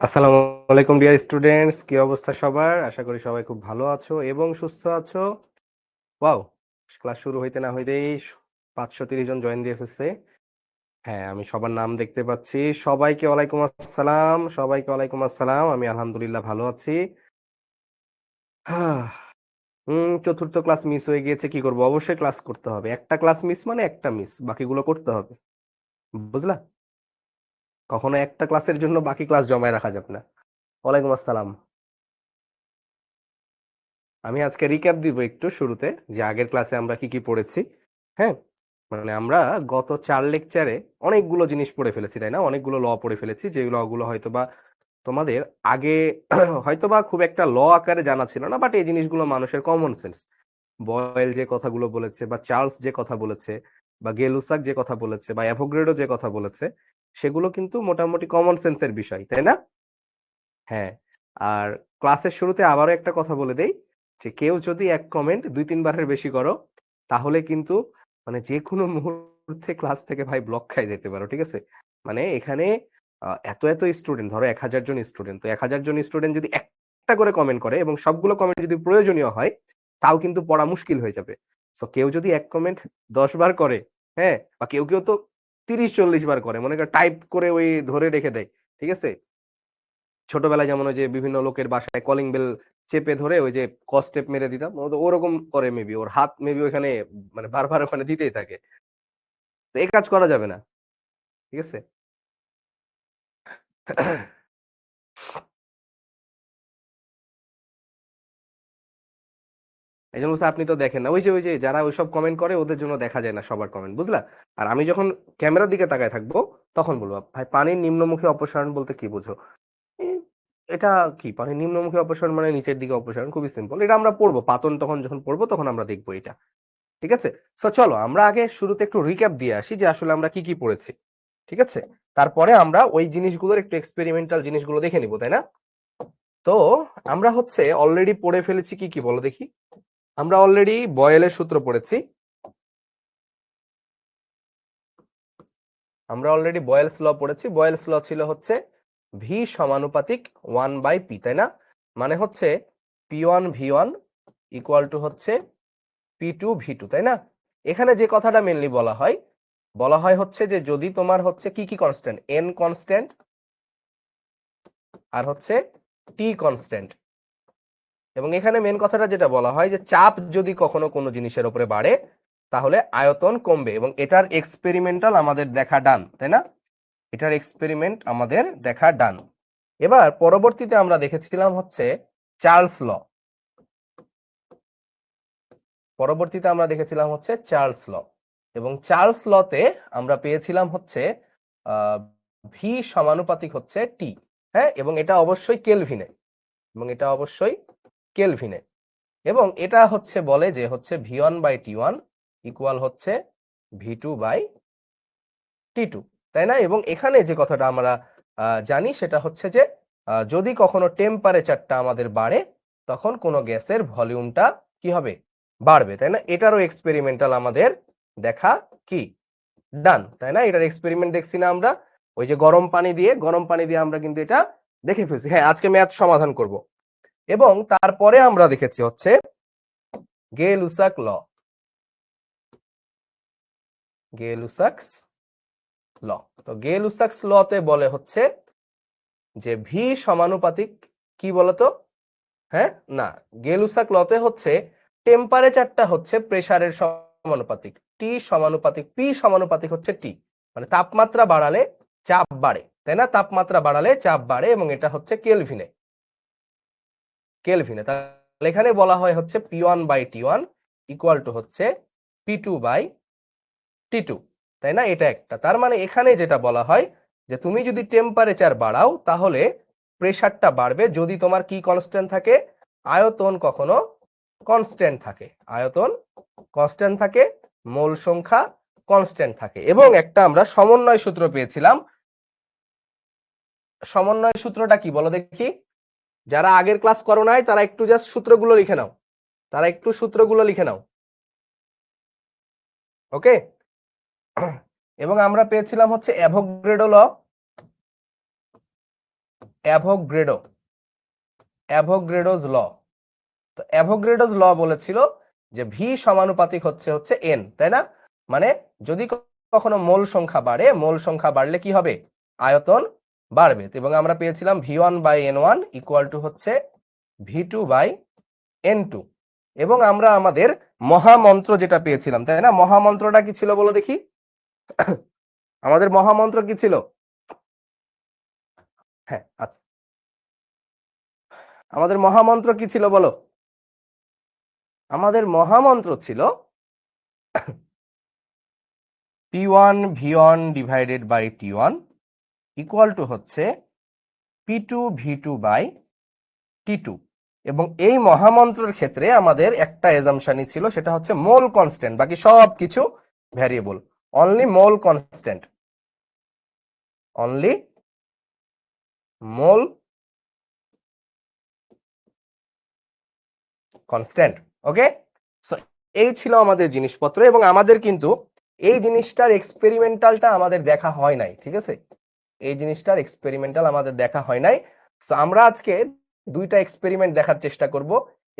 আসসালামু আলাইকুম dear students, কি অবস্থা সবার? আশা করি সবাই খুব ভালো আছো এবং সুস্থ আছো। ওয়াও, ক্লাস শুরু হইতে না হইতেই 530 জন জয়েন দিয়ে ফেলছে। হ্যাঁ, আমি সবার নাম দেখতে পাচ্ছি। সবাইকে ওয়ালাইকুম আসসালাম, সবাইকে ওয়ালাইকুম আসসালাম। আমি আলহামদুলিল্লাহ ভালো আছি। হাহ, চতুর্থ ক্লাস মিস হয়ে গিয়েছে, কি করব? অবশ্যই ক্লাস করতে হবে। একটা ক্লাস মিস মানে একটা মিস, বাকিগুলো করতে হবে। বুঝলা? কখনো একটা ক্লাসের জন্য বাকি ক্লাস জমায় রাখা যাবে না। ওয়ালাইকুম আসসালাম। আমি আজকে রিক্যাপ দিব একটু শুরুতে, যে আগের ক্লাসে আমরা কি কি পড়েছি। হ্যাঁ, মানে আমরা গত 4 লেকচারে অনেকগুলো জিনিস পড়ে ফেলেছি, তাই না? অনেকগুলো ল পড়ে ফেলেছি, যেগুলো ওগুলো হয়তোবা তোমাদের আগে হয়তোবা খুব একটা ল আকারে জানা ছিল না, বাট এই জিনিসগুলো মানুষের কমন সেন্স। বয়েল যে কথাগুলো বলেছে, বা চার্লস যে কথা বলেছে, বা গেলুসাক যে কথা বলেছে, বা অ্যাভোগাড্রো যে কথা বলেছে, সেগুলো কিন্তু মোটামুটি কমন সেন্সের বিষয়, তাই না? হ্যাঁ, আর ক্লাসের শুরুতে আবারও একটা কথা বলে দেই, যে কেউ যদি এক কমেন্ট 2-3 বারের বেশি করো, তাহলে কিন্তু মানে যে কোনো মুহূর্তে ক্লাস থেকে ভাই ব্লক খাই যেতে পারো, ঠিক আছে? মানে এখানে এত স্টুডেন্ট, ধরো 1000 জন স্টুডেন্ট, তো 1000 জন স্টুডেন্ট যদি একটা করে কমেন্ট করে এবং সবগুলো কমেন্ট যদি প্রয়োজনীয় হয়, তাও কিন্তু পড়া মুশকিল হয়ে যাবে। সো কেউ যদি এক কমেন্ট 10 বার করে, হ্যাঁ, বা কেউ তো 30-40 বার করে, মনে কর টাইপ করে ওই ধরে রেখে দেয়, ঠিক আছে? ছোটবেলায় যেমন ওই যে বিভিন্ন লোকের বাসায় কলিং বেল চেপে ধরে ওই যে কস্টেপ মেরে দিতাম, ও তো ওরকম করে, মেবি ওর হাত মেবি ওখানে মানে বারবার ওখানে দিতেই থাকে। তো এই কাজ করা যাবে না, ঠিক আছে? এই জন্য বলছি, আপনি তো দেখেন না, ওই যে যারা ওইসব কমেন্ট করে ওদের জন্য দেখা যায় না সবার কমেন্ট, বুঝলা? আর আমি যখন ক্যামেরার দিকে তাকায় থাকবো, তখন বলবো, ভাই পানির নিম্নমুখী অপসারণ বলতে কি বুঝো? এই, এটা কি পানির নিম্নমুখী অপসারণ? মানে নিচের দিকে অপসারণ, খুবই সিম্পল। এটা আমরা পড়বো পাতন, তখন যখন পড়বো তখন আমরা দেখবো এটা, ঠিক আছে? সো চলো আমরা আগে শুরুতে একটু রিক্যাপ দিয়ে আসি যে আসলে আমরা কি কি পড়েছি, ঠিক আছে? তারপরে আমরা ওই জিনিসগুলোর একটু এক্সপেরিমেন্টাল জিনিসগুলো দেখে নিব, তাই না? তো আমরা হচ্ছে অলরেডি পড়ে ফেলেছি কি কি, বলো দেখি। আমরা অলরেডি বয়েলের সূত্র পড়েছি। আমরা অলরেডি বয়েলস ল পড়েছি। বয়েলস ল ছিল হচ্ছে ভি সমানুপাতিক 1/p, তাই না? মানে হচ্ছে P1 V1 ইকুয়াল টু হচ্ছে P2 V2, তাই না? এখানে যে কথাটা মেনলি বলা হয় হচ্ছে যে যদি তোমার হচ্ছে কি কি কনস্ট্যান্ট, n কনস্ট্যান্ট আর হচ্ছে t কনস্ট্যান্ট, এবং এখানে মেন কথাটা যেটা বলা হয় যে চাপ যদি কখনো কোনো জিনিসের উপরে বাড়ে, তাহলে আয়তন কমবে, এবং এটার এক্সপেরিমেন্টাল আমাদের দেখা ডান, তাই না? এটার এক্সপেরিমেন্ট আমাদের দেখা ডান। এবার পরবর্তীতে আমরা দেখেছিলাম হচ্ছে চার্লস ল। চার্লস ল, এবং চার্লস লতে আমরা পেয়েছিলাম হচ্ছে ভি সমানুপাতিক হচ্ছে টি। হ্যাঁ, এবং এটা অবশ্যই কেলভিনে, এবং এটা হচ্ছে বলে যে হচ্ছে V1/T1 ইকুয়াল হচ্ছে V2/T2, তাই না? এবং এখানে যে কথাটা আমরা জানি সেটা হচ্ছে যে যদি কখনো টেম্পারেচারটা আমাদের বাড়ে, তখন কোনো গ্যাসের ভলিউমটা কি হবে? বাড়বে, তাই না? এটারও এক্সপেরিমেন্টাল আমাদের দেখা কি ডান, তাই না? এটার এক্সপেরিমেন্ট দেখছি না আমরা, ওই যে গরম পানি দিয়ে আমরা কিন্তু এটা দেখে ফেলছি। হ্যাঁ, আজকে ম্যাথ সমাধান করব। এবং তারপরে আমরা দেখেছি হচ্ছে গে লুসাক ল, গে লুসাকস ল। তো গে লুসাকস লতে বলে হচ্ছে যে ভি সমানুপাতিক কি বলতো? হ্যাঁ, না, গে লুসাক লতে হচ্ছে টেম্পারেচারটা হচ্ছে প্রেসারের সমানুপাতিক, টি সমানুপাতিক, পি সমানুপাতিক হচ্ছে টি, মানে তাপমাত্রা বাড়ালে চাপ বাড়ে, তাই না? তাপমাত্রা বাড়ালে চাপ বাড়ে, এবং এটা হচ্ছে কেলভিনে। তাহলে এখানে বলা হয় হচ্ছে P1/T1 ইকুয়াল টু হচ্ছে P2/T2, তাই না? এটা একটা, তার মানে এখানে যেটা বলা হয় যে তুমি যদি টেম্পারেচার বাড়াও, তাহলে প্রেসারটা বাড়বে যদি তোমার কি কনস্ট্যান্ট থাকে? আয়তন কখনো কনস্ট্যান্ট থাকে, আয়তন কনস্ট্যান্ট থাকে, মোল সংখ্যা কনস্ট্যান্ট থাকে। এবং একটা আমরা সমন্বয় সূত্র পেয়েছিলাম। সমন্বয় সূত্রটা কি বলো দেখি? যারা আগের ক্লাস করো নাই তারা একটু জাস্ট সূত্রগুলো লিখে নাও, ওকে? এবং আমরা পেয়েছিলাম হচ্ছে অ্যাভোগাড্রো ল, অ্যাভোগ্রেডোজ ল। তো অ্যাভোগ্রেডোজ ল বলেছিল যে ভি সমানুপাতিক হচ্ছে এন, তাই না? মানে যদি কখনো মোল সংখ্যা বাড়ে, মোল সংখ্যা বাড়লে কি হবে? আয়তন বাড়বে। এবং আমরা পেয়েছিলাম V1/N1 ইকুয়াল টু হচ্ছে V2/N2। এবং আমরা আমাদের মহামন্ত্র যেটা পেয়েছিলাম, তাই না? মহামন্ত্রটা কি ছিল বলো দেখি? আমাদের মহামন্ত্র কি ছিল? হ্যাঁ, আচ্ছা, আমাদের মহামন্ত্র কি ছিল বলো? আমাদের মহামন্ত্র ছিল P1 V1 divided by T1 equal to হচ্ছে P2 V2/T2। এবং এই মহামন্ত্রের ক্ষেত্রে আমাদের একটা এজাম্পশনই ছিল, সেটা হচ্ছে মোল কনস্ট্যান্ট, বাকি সব কিছু ভ্যারিয়েবল। অনলি মোল কনস্ট্যান্ট, অনলি মোল কনস্ট্যান্ট। ওকে, সো এই ছিল আমাদের জিনিসপত্র। এবং আমাদের কিন্তু এই জিনিসটার এক্সপেরিমেন্টালটা আমাদের দেখা হয় নাই, ঠিক আছে? এই জিনিসটার এক্সপেরিমেন্টাল আমাদের দেখা হয় নাই। সো আমরা আজকে দুইটা এক্সপেরিমেন্ট দেখার চেষ্টা করব,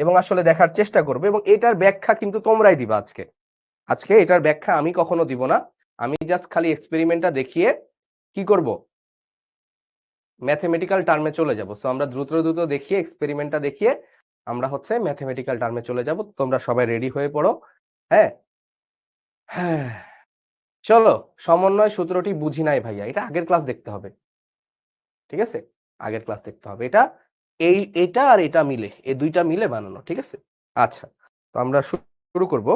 এবং আসলে দেখার চেষ্টা করব, এবং এটার ব্যাখ্যা কিন্তু তোমরাই দিবা আজকে। আজকে এটার ব্যাখ্যা আমি কখনো দিব না, আমি জাস্ট খালি এক্সপেরিমেন্টটা দেখিয়ে কি করব, ম্যাথমেটিক্যাল টার্মে চলে যাব। সো আমরা দ্রুত দ্রুত দেখিয়ে এক্সপেরিমেন্টটা দেখিয়ে আমরা হচ্ছে ম্যাথমেটিক্যাল টার্মে চলে যাব। তোমরা সবাই রেডি হয়ে পড়ো। হ্যাঁ হ্যাঁ, চলো। সমন্বয় সূত্রটি বুঝি নাই ভাইয়া, এটা আগের ক্লাস দেখতে হবে, ঠিক আছে? আগের ক্লাস দেখতে হবে। এটা এটা আর এটা মিলে, এই দুইটা মিলে বানানো, ঠিক আছে? আচ্ছা, তো আমরা শুরু করব।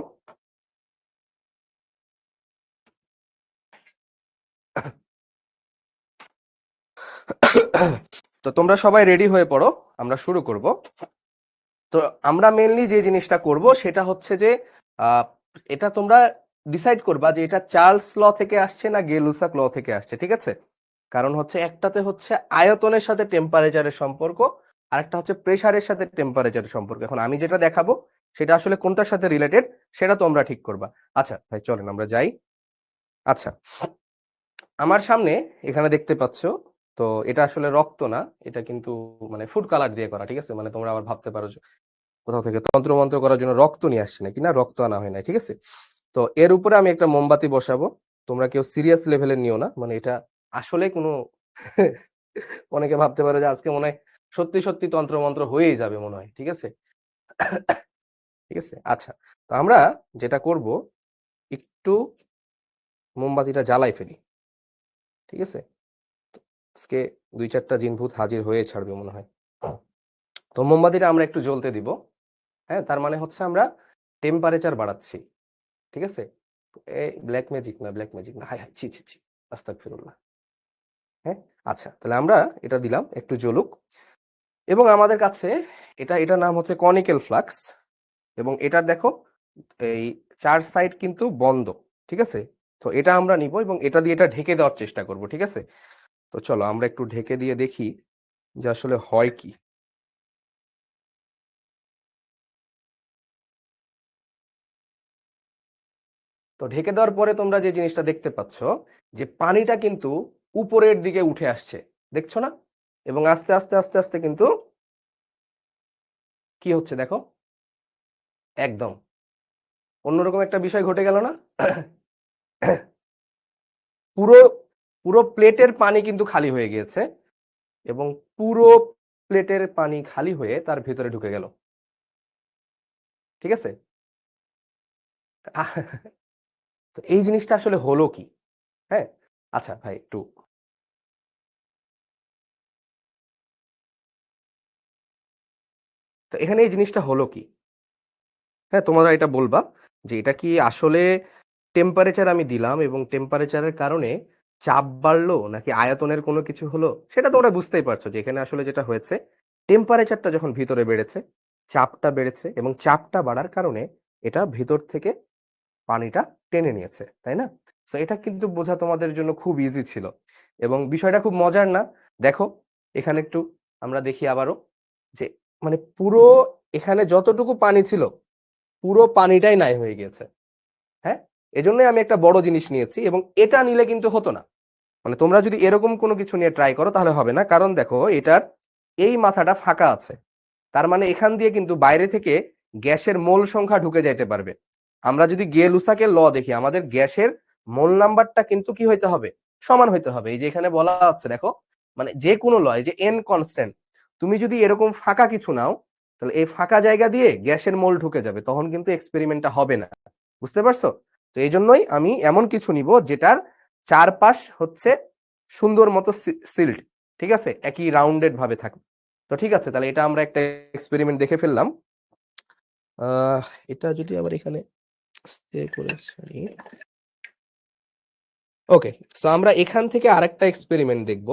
তো তোমরা সবাই রেডি হয়ে পড়ো, আমরা শুরু করব। তো আমরা মেনলি যে জিনিসটা করব সেটা হচ্ছে যে আহ, এটা তোমরা ডিসাইড করবা যে এটা চার্লস ল থেকে আসছে না গে-লুসাক ল থেকে আসছে, ঠিক আছে? কারণ হচ্ছে একটাতে হচ্ছে আয়তনের সাথে টেম্পারেচারের সম্পর্ক, আর একটা হচ্ছে প্রেসারের সাথে টেম্পারেচারের সম্পর্ক। এখন আমি যেটা দেখাবো সেটা আসলে কোনটার সাথে রিলেটেড সেটা তোমরা ঠিক করবা। আচ্ছা ভাই, চলেন আমরা যাই। আচ্ছা, আমার সামনে এখানে দেখতে পাচ্ছো, তো এটা আসলে রক্ত না, এটা কিন্তু মানে ফুড কালার দিয়ে করা, ঠিক আছে? মানে তোমরা আবার ভাবতে পারো যে কোথাও থেকে তন্ত্র মন্ত্র করার জন্য রক্ত নিয়ে আসছে নাকি, না, রক্ত আনা হয় না, ঠিক আছে? তো এর উপরে আমি একটা মোমবাতি বসাবো। তোমরা কেউ সিরিয়াস লেভেলের নিও না, মানে এটা আসলে কোনো অনেকে ভাবতে পারে যে আজকে মনে হয় সত্যি সত্যি তন্ত্র মন্ত্র হয়েই যাবে মনে হয়, ঠিক আছে? ঠিক আছে, আচ্ছা। তো আমরা যেটা করব, একটু মোমবাতিটা জ্বালাই ফেলি, ঠিক আছে? আজকে দুই চারটা জিনভূত হাজির হয়ে ছাড়বে মনে হয়। তো মোমবাতিটা আমরা একটু জ্বলতে দিব। হ্যাঁ, তার মানে হচ্ছে আমরা টেম্পারেচার বাড়াচ্ছি, ঠিক আছে? এই ব্ল্যাক ম্যাজিক না, ব্ল্যাক ম্যাজিক না, হাই হাই, ছি ছি ছি, আস্তাগফিরুল্লাহ। হ্যাঁ, আচ্ছা, তাহলে আমরা এটা দিলাম একটু জ্বলুক। এবং আমাদের কাছে এটার নাম হচ্ছে কনিক্যাল ফ্লাক্স। এবং এটার দেখো এই চার সাইড কিন্তু বন্ধ, ঠিক আছে? তো এটা আমরা নিব এবং এটা দিয়ে এটা ঢেকে দেওয়ার চেষ্টা করব, ঠিক আছে? তো চলো আমরা একটু ঢেকে দিয়ে দেখি যে আসলে হয় কি। তো ঢেকে দেওয়ার পরে তোমরা যে জিনিসটা দেখতে পাচ্ছ, যে পানিটা কিন্তু উপরের দিকে উঠে আসছে, দেখছো না? এবং আস্তে আস্তে আস্তে আস্তে কিন্তু কি হচ্ছে দেখো, একদম অন্যরকম একটা বিষয় ঘটে গেল না? পুরো পুরো প্লেটের পানি কিন্তু খালি হয়ে গিয়েছে, এবং পুরো প্লেটের পানি খালি হয়ে তার ভেতরে ঢুকে গেল, ঠিক আছে? তো এই জিনিসটা আসলে হলো কি? হ্যাঁ, আচ্ছা ভাই একটু, তো এখানে এই জিনিসটা হলো কি? হ্যাঁ, তোমরা এটা বলবা যে এটা কি আসলে টেম্পারেচার আমি দিলাম এবং টেম্পারেচারের কারণে চাপ বাড়লো, নাকি আয়তনের কোনো কিছু হলো? সেটা তোমরা বুঝতেই পারছো যে এখানে আসলে যেটা হয়েছে, টেম্পারেচারটা যখন ভিতরে বেড়েছে, চাপটা বেড়েছে, এবং চাপটা বাড়ার কারণে এটা ভিতর থেকে পানিটা টেনে নিয়েছে, তাই না? তো এটা কিন্তু বোঝা তোমাদের জন্য খুব ইজি ছিল, এবং বিষয়টা খুব মজার না? দেখো, এখানে একটু আমরা দেখি আবারও, যে মানে পুরো এখানে যতটুকু পানি ছিল পুরো পানিটাই নাই হয়ে গিয়েছে। হ্যাঁ, এজন্যই আমি একটা বড় জিনিস নিয়েছি, এবং এটা নিলে কিন্তু হতো না। মানে তোমরা যদি এরকম কোনো কিছু নিয়ে ট্রাই করো তাহলে হবে না, কারণ দেখো এটার এই মাথাটা ফাঁকা আছে, তার মানে এখান দিয়ে কিন্তু বাইরে থেকে গ্যাসের মোল সংখ্যা ঢুকে যাইতে পারবে। আমরা যদি গে-লুসাকের ল দেখি, আমাদের গ্যাসের মোল নাম্বারটা কিন্তু কি হইতে হবে, সমান হইতে হবে। এই যে এখানে বলা আছে দেখো, মানে যে কোনো ল, এই যে এন কনস্ট্যান্ট, তুমি যদি এরকম ফাঁকা কিছু নাও তাহলে এই ফাঁকা জায়গা দিয়ে গ্যাসের মোল ঢুকে যাবে, তখন কিন্তু এক্সপেরিমেন্টটা হবে না। বুঝতে পারছো? তো এই জন্যই আমি এমন কিছু নিব যেটার চারপাশ হচ্ছে সুন্দর মতো সিল্ড, ঠিক আছে, একই রাউন্ডেড ভাবে থাকবে। তো ঠিক আছে, তাহলে এটা আমরা একটা এক্সপেরিমেন্ট দেখে ফেললাম। আহ এটা যদি আবার এখানে স্টে করে ছাড়ি। ওকে, সো আমরা এখান থেকে আরেকটা এক্সপেরিমেন্ট দেখব।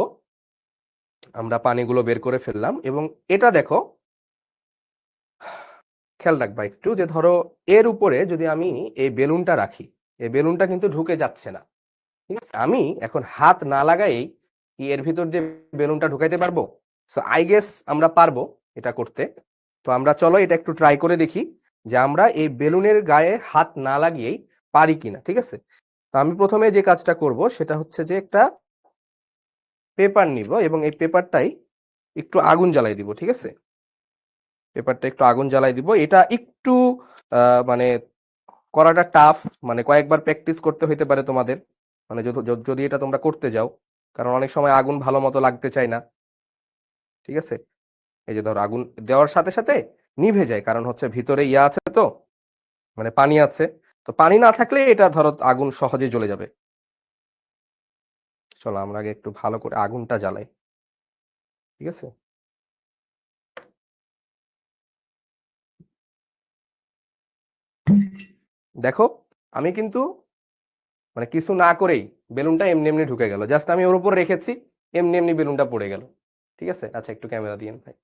আমরা পানিগুলো বের করে ফেললাম এবং এটা দেখো, খেয়াল রাখবা একটু, যে ধরো এর উপরে যদি আমি এই বেলুনটা রাখি, এই বেলুনটা কিন্তু ঢুকে যাচ্ছে না, ঠিক আছে। আমি এখন হাত না লাগাই কি এর ভিতর দিয়ে বেলুনটা ঢুকাইতে পারবো? সো আই গেস আমরা পারবো এটা করতে। তো আমরা চলো এটা একটু ট্রাই করে দেখি যে আমরা এই বেলুনের গায়ে হাত না লাগিয়েই পারি কিনা, ঠিক আছে। তো আমি প্রথমে যে কাজটা করব সেটা হচ্ছে যে একটা পেপার নিব এবং এই পেপারটাই একটু আগুন জ্বালাই দিব, ঠিক আছে। পেপারটা একটু আগুন জ্বালাই দিব। এটা একটু মানে করাটা টাফ, মানে কয়েকবার প্র্যাকটিস করতে হইতে পারে তোমাদের, মানে যদি এটা তোমরা করতে যাও, কারণ অনেক সময় আগুন ভালো মতো লাগতে চায় না, ঠিক আছে। এই যে ধরো আগুন দেওয়ার সাথে সাথে নিভে যায়, কারণ হচ্ছে ভিতরে ইয়া আছে, তো মানে পানি আছে। তো পানি না থাকলে এটা ধরো আগুন সহজেই জ্বলে যাবে। চলো আমরা আগে একটু ভালো করে আগুনটা জ্বালাই, ঠিক আছে। দেখো আমি কিন্তু মানে কিছু না করেই বেলুনটা এমনি এমনি ঢুকে গেল, জাস্ট আমি ওর উপর রেখেছি, এমনি এমনি বেলুনটা পড়ে গেল, ঠিক আছে। আচ্ছা একটু ক্যামেরা দিয়েন ভাই।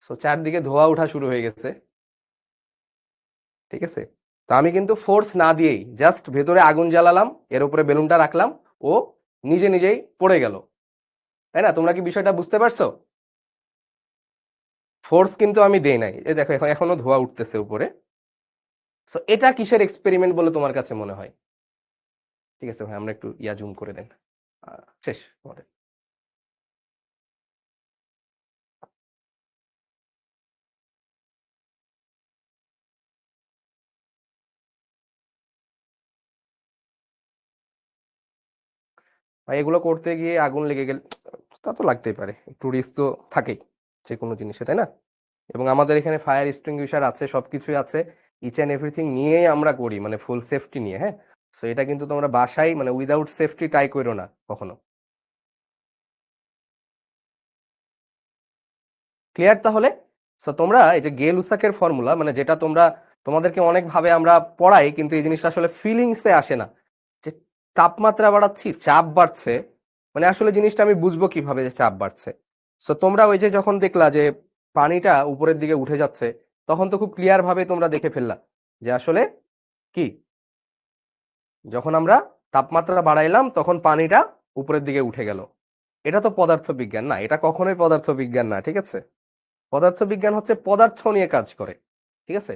সো চারদিকে ধোঁয়া ওঠা শুরু হয়ে গেছে, ঠিক আছে। তো আমি কিন্তু ফোর্স না দিয়েই জাস্ট ভেতরে আগুন জ্বালালাম, এর উপরে বেলুনটা রাখলাম, ও নিজে নিজেই পড়ে গেল, তাই না? তোমরা কি বিষয়টা বুঝতে পারছো? ফোর্স কিন্তু আমি দেই নাই। এই দেখো এখন এখনো ধোঁয়া উঠতেছে উপরে। সো এটা কিসের এক্সপেরিমেন্ট বলে তোমার কাছে মনে হয়? ঠিক আছে ভাই, আমরা একটু ইয়া জুম করে দেন। শেষ আমাদের। ভাই এগুলো করতে গিয়ে আগুন লেগে গেলে তা তো লাগতেই পারে, একটু রিস্ক তো থাকেই যে কোনো জিনিসে, তাই না? এবং আমাদের এখানে ফায়ার এক্সটিংগুইশার আছে, সবকিছুই আছে, ইচ অ্যান্ড এভরিথিং নিয়েই আমরা করি, মানে ফুল সেফটি নিয়ে, হ্যাঁ। সো এটা কিন্তু তোমরা বাসায় মানে উইদাউট সেফটি ট্রাই করো না কখনো। ক্লিয়ার তাহলে? সো তোমরা এই যে গে লুসাকের ফর্মুলা, মানে যেটা তোমরা তোমাদেরকে অনেক ভাবে আমরা পড়াই, কিন্তু এই জিনিসটা আসলে ফিলিংসে আসে না, যে তাপমাত্রা বাড়াচ্ছি, চাপ বাড়ছে, মানে আসলে জিনিসটা আমি বুঝবো কিভাবে যে চাপ বাড়ছে? সো তোমরা ওই যে যখন দেখলা যে পানিটা উপরের দিকে উঠে যাচ্ছে, তখন তো খুব ক্লিয়ার ভাবে তোমরা দেখে ফেললা যে আসলে কি, যখন আমরা তাপমাত্রা বাড়াইলাম তখন পানিটা উপরের দিকে উঠে গেল। এটা তো পদার্থবিজ্ঞান না, এটা কখনোই পদার্থবিজ্ঞান না, ঠিক আছে। পদার্থবিজ্ঞান হচ্ছে পদার্থ নিয়ে কাজ করে, ঠিক আছে।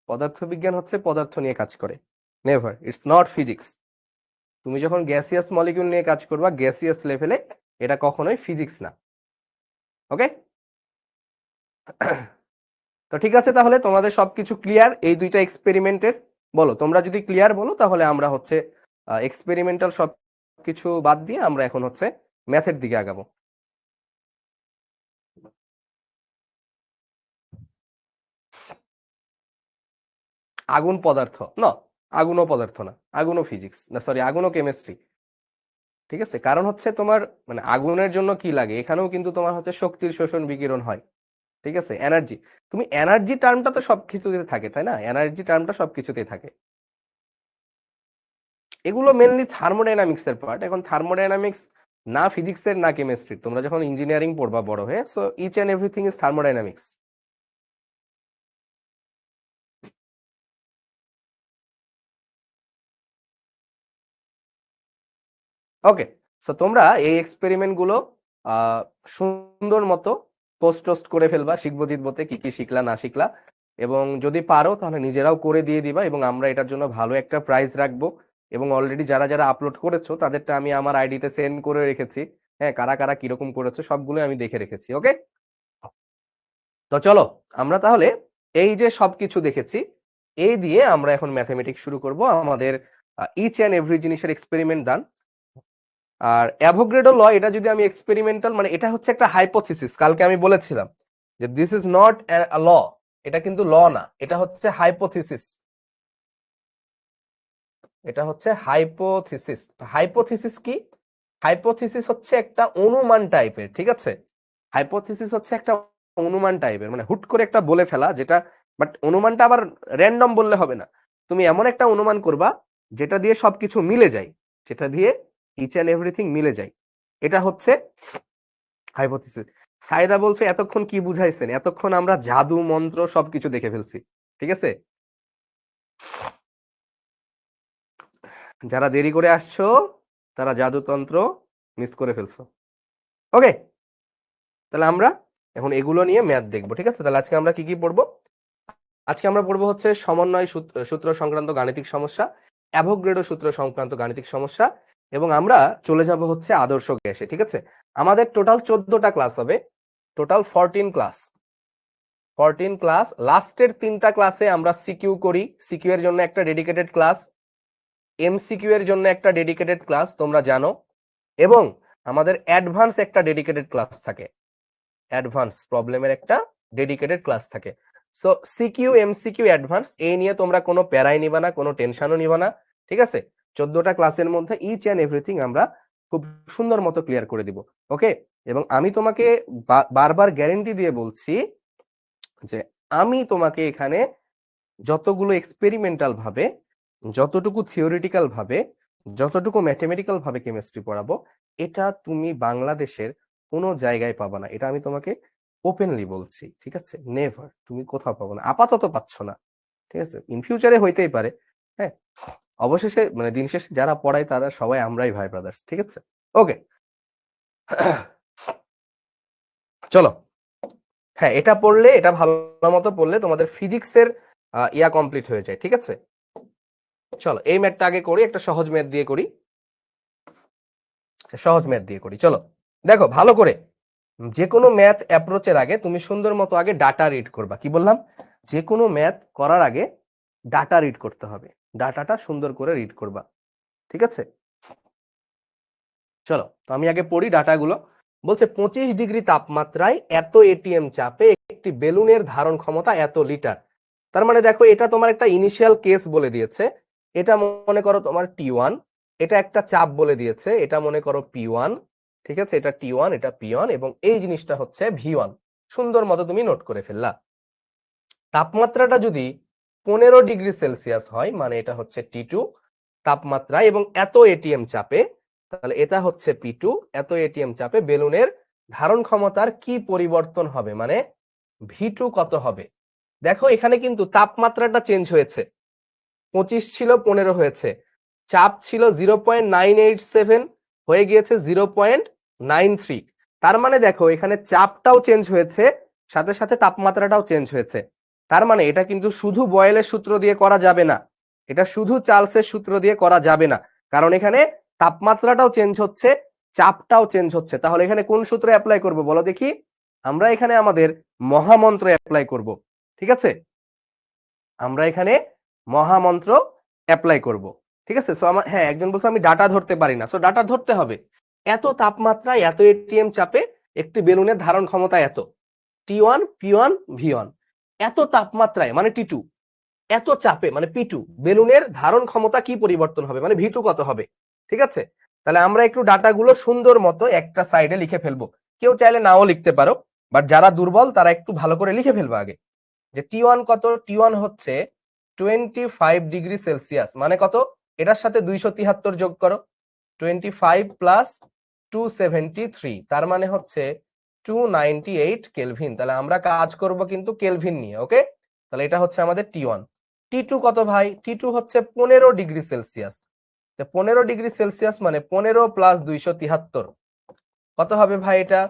পদার্থবিজ্ঞান হচ্ছে পদার্থ নিয়ে কাজ করে, নেভার, ইটস নট ফিজিক্স। তুমি যখন গ্যাসিয়াস মলিকিউল নিয়ে কাজ করবা গ্যাসিয়াস লেভেলে, এটা কখনোই ফিজিক্স না। ওকে, তো ঠিক আছে, তাহলে তোমাদের সবকিছু ক্লিয়ার এই দুইটা এক্সপেরিমেন্টের? বলো, তোমরা যদি ক্লিয়ার বলো তাহলে আমরা হচ্ছে এক্সপেরিমেন্টাল সব কিছু বাদ দিয়ে আমরা এখন হচ্ছে ম্যাথের দিকে আগাবো। আগুন পদার্থ না, আগুনও পদার্থ না, আগুনও ফিজিক্স না, সরি আগুনও কেমিস্ট্রি, ঠিক আছে। কারণ হচ্ছে তোমার মানে আগুনের জন্য কি লাগে, এখানেও কিন্তু তোমার হচ্ছে শক্তির শোষণ বিকিরণ হয়, ঠিক আছে, এনার্জি। তুমি এনার্জি টার্মটা তো সবকিছুতে থাকে, তাই না? এনার্জি টার্মটা সবকিছুতেই থাকে। এগুলো মেনলি থার্মোডাইনামিক্স এর পার্ট। এখন থার্মোডাইনামিক্স না ফিজিক্সের না কেমিস্ট্রির, তোমরা যখন ইঞ্জিনিয়ারিং পড়বা বড় হয়ে, so each and everything is thermodynamics. Okay, so তোমরা এই এক্সপেরিমেন্ট গুলো আহ সুন্দর মতো পোস্ট টোস্ট করে ফেলবা, শিখবো জিতবোতে কি কি শিখলা না শিখলা, এবং যদি পারো তাহলে নিজেরাও করে দিয়ে দিবা, এবং আমরা এটার জন্য ভালো একটা প্রাইজ রাখবো। এবং অলরেডি যারা যারা আপলোড করেছো তাদেরটা আমি আমার আইডিতে সেন্ড করে রেখেছি। হ্যাঁ, কারা কারা কিরকম করেছো সবগুলো আমি দেখে রেখেছি। ওকে, তো চলো আমরা তাহলে এই যে সবকিছু দেখেছি এই দিয়ে আমরা এখন ম্যাথমেটিক্স শুরু করব। আমাদের ইচ অ্যান্ড এভরি জিনিসের এক্সপেরিমেন্ট ডান। আর অ্যাভোগাড্রো ল এটা যদি আমি এক্সপেরিমেন্টাল, মানে এটা হচ্ছে একটা হাইপোথিসিস। কালকে আমি বলেছিলাম যে দিস ইজ নট আ ল, এটা কিন্তু ল না, এটা হচ্ছে হাইপোথিসিস। এটা হচ্ছে হাইপোথিসিস। হাইপোথিসিস কি? হাইপোথিসিস হচ্ছে একটা অনুমান টাইপের, ঠিক আছে? হাইপোথিসিস হচ্ছে একটা অনুমান টাইপের, মানে হুট করে একটা বলে ফেলা যেটা, বাট অনুমানটা আবার র্যান্ডম বললে হবে না। তুমি এমন একটা অনুমান করবা যেটা দিয়ে সবকিছু মিলে যায়, যেটা দিয়ে ইচ অ্যান্ড এভরিথিং মিলে যায়, এটা হচ্ছে হাইপোথিসিস। সাইদা বলছে এতক্ষণ কি বুঝাইছেন? এতক্ষণ আমরা জাদু মন্ত্র সবকিছু দেখে ফেলছি, ঠিক আছে? যারা দেরি করে আসছো তারা জাদুতন্ত্র মিস করে ফেলছো। ওকে, তাহলে আমরা এখন এগুলো নিয়ে ম্যাথ দেখবো, ঠিক আছে? তাহলে আজকে আমরা কি কি পড়বো? আজকে আমরা পড়বো হচ্ছে সমন্বয় সূত্র সংক্রান্ত গাণিতিক সমস্যা, অ্যাভোগাড্রো সূত্র সংক্রান্ত গাণিতিক সমস্যা, এবং আমরা চলে যাব হচ্ছে আদর্শ গ্যাসে, ঠিক আছে? আমাদের টোটাল 14টা ক্লাস হবে, টোটাল 14 ক্লাস। 14 ক্লাস, লাস্টের 3টা ক্লাসে আমরা সিকিউ করি, সিকিউ এর জন্য একটা ডেডিকেটেড ক্লাস, এমসিকিউ এর জন্য একটা ডেডিকেটেড ক্লাস তোমরা জানো, এবং আমাদের অ্যাডভান্স একটা ডেডিকেটেড ক্লাস থাকে, অ্যাডভান্স প্রবলেমের একটা ডেডিকেটেড ক্লাস থাকে। সো সিকিউ এমসিকিউ অ্যাডভান্স এই নিয়ে তোমরা কোনো প্যারাই নিবা না, কোনো টেনশনও নিবা না, ঠিক আছে? 14টা ক্লাসের মধ্যে ইচ অ্যান্ড এভরিথিং আমরা খুব সুন্দর মতো ক্লিয়ার করে দিব। ওকে, এবং আমি তোমাকে বারবার গ্যারেন্টি দিয়ে বলছি যে আমি তোমাকে এখানে যতগুলো এক্সপেরিমেন্টাল ভাবে, যতটুকু থিওরিটিক্যাল ভাবে, যতটুকু ম্যাথমেটিক্যাল ভাবে কেমিস্ট্রি পড়াবো, এটা তুমি বাংলাদেশের কোনো জায়গায় পাবা না। এটা আমি তোমাকে ওপেনলি বলছি, ঠিক আছে? নেভার, তুমি কোথাও পাবো না, আপাতত পাচ্ছ না, ঠিক আছে? ইন ফিউচারে হইতেই পারে। হ্যাঁ, অবশেষে মানে দিন শেষে যারা পড়ায় তারা সবাই আমরাই ভাই ব্রাদার্স, ঠিক আছে? ওকে, চলো। হ্যাঁ, এটা পড়লে, এটা ভালো মতো পড়লে তোমাদের ফিজিক্সের ইয়া কমপ্লিট হয়ে যায়, ঠিক আছে? চলো এই ম্যাথটা আগে করি, একটা সহজ ম্যাথ দিয়ে করি, সহজ ম্যাথ দিয়ে করি। চলো দেখো ভালো করে, যে কোনো ম্যাথ অ্যাপ্রোচের আগে তুমি সুন্দর মতো আগে ডাটা রিড করবা। কি বললাম? যে কোনো ম্যাথ করার আগে ডাটা রিড করতে হবে, ডাটাটা সুন্দর করে রিড করবা, ঠিক আছে? চলো তো আমি আগে পড়ি ডাটাগুলো। বলছে 25 ডিগ্রি তাপমাত্রায় এত এটিএম চাপে একটি বেলুনের ধারণ ক্ষমতা এত লিটার। তার মানে দেখো এটা তোমার একটা ইনিশিয়াল কেস বলে দিয়েছে, এটা মনে করো তোমার T1, এটা একটা চাপ বলে দিয়েছে, এটা মনে করো P1, ঠিক আছে? এটা T1, এটা P1, এবং এই জিনিসটা হচ্ছে V1। সুন্দর মতো তুমি নোট করে ফেললা। তাপমাত্রাটা যদি 15 ডিগ্রি সেলসিয়াস হয়, মানে এটা হচ্ছে T2 তাপমাত্রা এবং এত এটিএম চাপে, তাহলে এটা হচ্ছে P2, এত এটিএম চাপে বেলুনের ধারণ ক্ষমতার কি পরিবর্তন হবে, মানে V2 কত হবে? দেখো এখানে কিন্তু তাপমাত্রাটা চেঞ্জ হয়েছে, 25 ছিল 15 হয়েছে, চাপ ছিল 0.987 হয়ে গিয়েছে 0.93। তার মানে দেখো এখানে চাপটাও চেঞ্জ হয়েছে, সাথে সাথে তাপমাত্রাটাও চেঞ্জ হয়েছে। তার মানে এটা কিন্তু শুধু বয়েলের সূত্র দিয়ে করা যাবে না, এটা শুধু চার্লসের সূত্র দিয়ে করা যাবে না, কারণ এখানে তাপমাত্রাটাও চেঞ্জ হচ্ছে, চাপটাও চেঞ্জ হচ্ছে। তাহলে এখানে কোন সূত্র অ্যাপ্লাই করব বলো দেখি? আমরা এখানে আমাদের মহামন্ত্র অ্যাপ্লাই করব, ঠিক আছে? আমরা এখানে মহামন্ত্র অ্যাপ্লাই করব, ঠিক আছে? সো আমার, হ্যাঁ একজন বলছে আমি ডাটা ধরতে পারি না, সো ডাটা ধরতে হবে। এত তাপমাত্রায় এত এটিএম চাপে একটি বেলুনের ধারণ ক্ষমতা এত, T1 P1 V1, এত তাপমাত্রায় মানে T2, এত চাপে মানে P2, বেলুনের ধারণ ক্ষমতা কি পরিবর্তন হবে, মানে V2 কত হবে, ঠিক আছে? তাহলে আমরা একটু ডাটাগুলো সুন্দর মতো একটা সাইডে লিখে ফেলবো। কেউ চাইলে নাও লিখতে পারো, বাট যারা দুর্বল তারা একটু ভালো করে লিখে ফেলবো আগে। যে T1 কত? T1 হচ্ছে 25 ডিগ্রি সেলসিয়াস, মানে কত? এটার সাথে 273 যোগ করো, 25 প্লাস 273, তার মানে হচ্ছে 298 কেলভিন। তাহলে আমরা কাজ করব কিন্তু কেলভিন নিয়ে। ওকে, তাহলে এটা হচ্ছে আমাদের T1। T2 কত ভাই? T2 হচ্ছে 15 ডিগ্রি সেলসিয়াস, 15 ডিগ্রি সেলসিয়াস মানে 15 প্লাস 273 কত হবে ভাই? এটা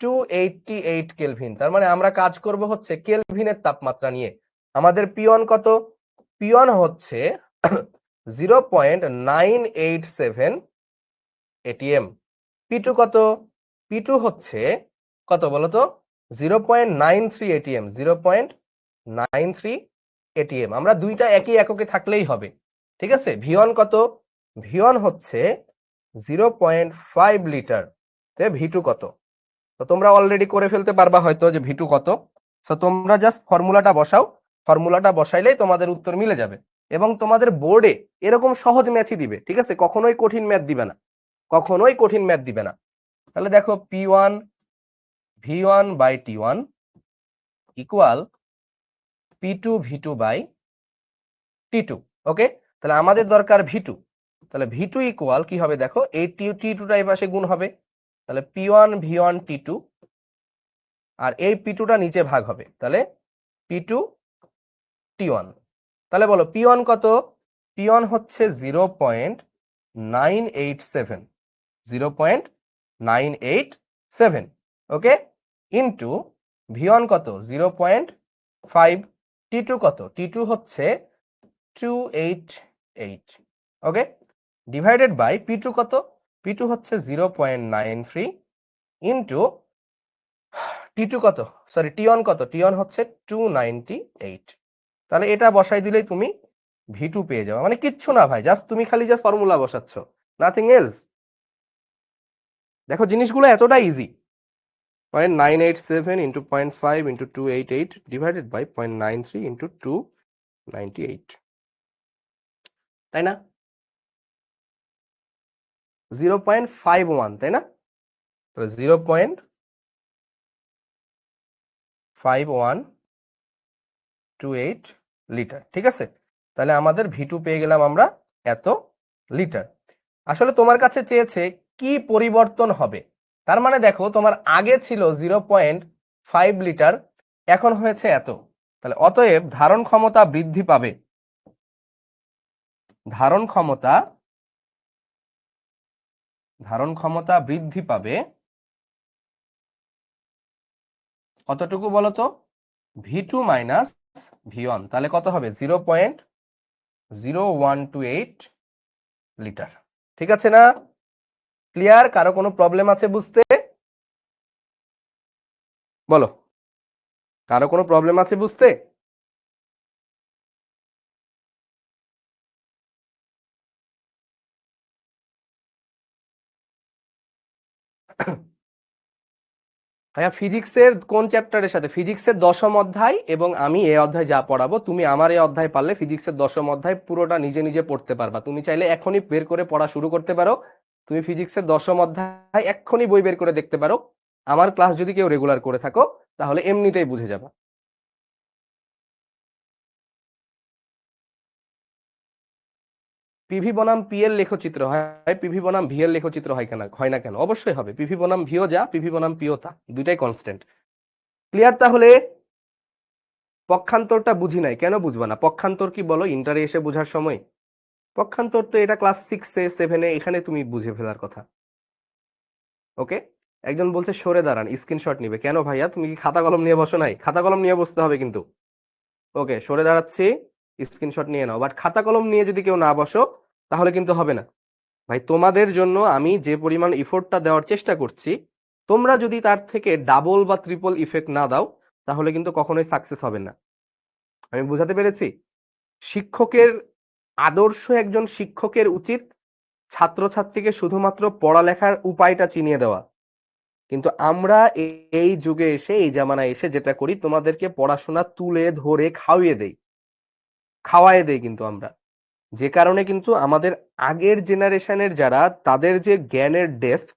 288 কেলভিন। তার মানে আমরা কাজ করব হচ্ছে কেলভিনের তাপমাত্রা নিয়ে। আমাদের P1 কত? P1 হচ্ছে 0.987 ATM। P2 কত? P2 হচ্ছে কত বলতো? 0.93 ATM। 0.93 ATM। আমরা দুইটা একই এককে থাকলেই হবে, ঠিক আছে। V1 কত? V1 হচ্ছে 0.5 লিটার। V2 কত? তো তোমরা অলরেডি করে ফেলতে পারবা হয়তো যে V2 কত। সো তোমরা জাস্ট ফর্মুলাটা বসাও, ফর্মুলাটা বসাইলেই তোমাদের উত্তর মিলে যাবে। এবং তোমাদের বোর্ডে এরকম সহজ ম্যাথই দিবে, ঠিক আছে, কখনোই কঠিন ম্যাথ দিবে না, কখনোই কঠিন ম্যাথ দিবে না। তাহলে দেখো P1 V1 by T1 equal P2 V2 by T2। ওকে, তাহলে আমাদের দরকার V2। তাহলে V2 ইকুয়াল কি হবে দেখো, এই T2টা এই পাশে গুণ হবে, তাহলে P1 V1 T2, আর এই P2টা নিচে ভাগ হবে, তাহলে P2 T1। তাহলে বলো P1 কত? P1 হচ্ছে 0.987, 0.987, ওকে, ইন্টু V1 কত? 0.5। T2 কত? T2 হচ্ছে 288, ওকে, ডিভাইডেড বাই P2 কত? P2 হচ্ছে 0.93 ইন্টু T2 কত, সরি T1 কত? T1 হচ্ছে 298। তাহলে এটা বসাই দিলেই তুমি V2 পেয়ে যাবে। মানে কিচ্ছু না ভাই, জাস্ট তুমি খালি জাস্ট ফর্মুলা বসাচ্ছ, নাথিং এলস। দেখো জিনিসগুলো এতটা easy. 0.987 into 0.5 into 288 divided by 0.93 into 298, তাই না? 0.51, তাই না? 0.5128 লিটার, ঠিক আছে। তাহলে আমাদের V2 পেয়ে গেলাম আমরা এত লিটার। আসলে তোমার কাছে চেয়েছে কি পরিবর্তন হবে, তার মানে দেখো তোমার আগে ছিল 0.5 লিটার, এখন হয়েছে এত। তাহলে অতএব ধারণ ক্ষমতা বৃদ্ধি পাবে, ধারণ ক্ষমতা বৃদ্ধি পাবে কতটুকু বলতো? V2 minus V1। তাহলে কত হবে? 0.0128 লিটার, ঠিক আছে না? ক্লিয়ার? কারো কোনো প্রবলেম আছে বুঝতে? বলো, কারো কোনো প্রবলেম আছে বুঝতে? ভাইয়া ফিজিক্সের কোন চ্যাপ্টারের সাথে? ফিজিক্সের 10ম অধ্যায়, এবং আমি এই অধ্যায় যা পড়াবো তুমি আমার এই অধ্যায় পারলে ফিজিক্সের 10ম অধ্যায় পুরোটা নিজে নিজে পড়তে পারবা। তুমি চাইলে এখনই বের করে পড়া শুরু করতে পারো। তুমি ফিজিক্সের 10ম অধ্যায় এক্ষুনি বই বের করে দেখতে পারো। আমার ক্লাস যদি কেউ রেগুলার করে থাকো তাহলে এমনিতেই বুঝে যাবা। পিভি বনাম পি এর লেখচিত্র হয়, পিভি বনাম ভি এর লেখচিত্র হয় না কেন? অবশ্যই হবে। পিভি বনাম ভিও যা, পিভি বনাম পিও তা, দুইটাই কনস্ট্যান্ট। ক্লিয়ার? তাহলে পক্ষান্তরটা বুঝি নাই, কেন বুঝবা না? পক্ষান্তর কি বলো ইন্টারে এসে বোঝার সময়? পক্ষান্তর তো এটা ক্লাস 6-এ 7-এ এখানে তুমি বুঝে ফেলার কথা। ওকে, একজন বলছে সরে দাঁড়ান, স্ক্রিনশট নিবে। কেন ভাইয়া, তুমি কি খাতা কলম নিয়ে বসো নাই? খাতা কলম নিয়ে বসতে হবে কিন্তু। ওকে, সরে দাঁড়াচ্ছি, স্ক্রিনশট নিয়ে নাও। বাট খাতা কলম নিয়ে যদি কেউ না বসো তাহলে কিন্তু হবে না ভাই। তোমাদের জন্য আমি যে পরিমাণ ইফোর্টটা দেওয়ার চেষ্টা করছি, তোমরা যদি তার থেকে ডাবল বা ট্রিপল ইফেক্ট না দাও তাহলে কিন্তু কখনোই সাকসেস হবে না। আমি বুঝাতে পেরেছি? শিক্ষকের আদর্শ, একজন শিক্ষকের উচিত ছাত্রছাত্রীকে শুধুমাত্র পড়ালেখার উপায়টা চিনিয়ে দেওয়া। কিন্তু আমরা এই যুগে এসে, এই জামানায় এসে যেটা করি, তোমাদেরকে পড়াশোনা তুলে ধরে খাওয়ায়ে দেই কিন্তু আমরা। যে কারণে কিন্তু আমাদের আগের জেনারেশনের যারা, তাদের যে জ্ঞানের ডেপথ,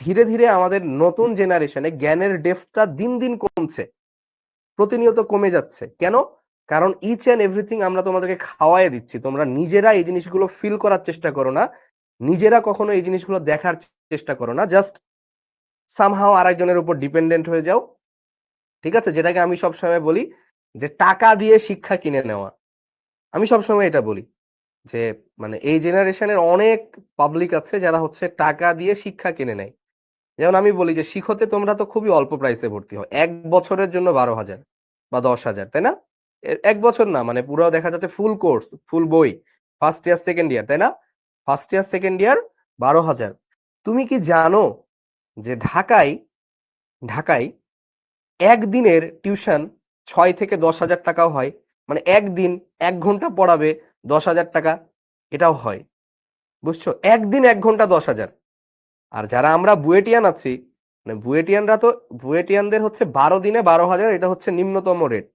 ধীরে ধীরে আমাদের নতুন জেনারেশনে জ্ঞানের ডেপথটা দিন দিন কমছে, প্রতিনিয়ত কমে যাচ্ছে। কেন? কারণ ইচ অ্যান্ড এভরিথিং আমরা তোমাদেরকে খাওয়াই দিচ্ছি, তোমরা নিজেরা এই জিনিসগুলো ফিল করার চেষ্টা করো না, নিজেরা কখনো এই জিনিসগুলো দেখার চেষ্টা করো না, জাস্ট সামহাও আরেকজনের উপর ডিপেন্ডেন্ট হয়ে যাও। ঠিক আছে, যেটাকে আমি সবসময় বলি যে টাকা দিয়ে শিক্ষা কিনে নেওয়া। আমি সবসময় এটা বলি যে মানে এই জেনারেশনের অনেক পাবলিক আছে যারা হচ্ছে টাকা দিয়ে শিক্ষা কিনে নেয়। যেমন আমি বলি যে শিখতে তোমরা তো খুবই অল্প প্রাইসে ভর্তি হও, 1 বছরের জন্য 12,000 বা 10,000, তাই না? 1 বছর না, মানে পুরো দেখা যাচ্ছে ফুল কোর্স, ফুল বই ফার্স্ট ইয়ার সেকেন্ড ইয়ার, তাই না? First year second year 12,000। তুমি কি জানো যে ঢাকায় একদিনের টিউশন 6 থেকে 10,000 টাকাও হয়? মানে একদিন 1 ঘন্টা পড়াবে 10,000 টাকা, এটাও হয়। বুঝছো? একদিন 1 ঘন্টা 10,000। আর যারা আমরা বুয়েটিয়ান আছি, মানে বুয়েটিয়ানদের হচ্ছে 12 দিনে 12,000, এটা হচ্ছে নিম্নতম রেট।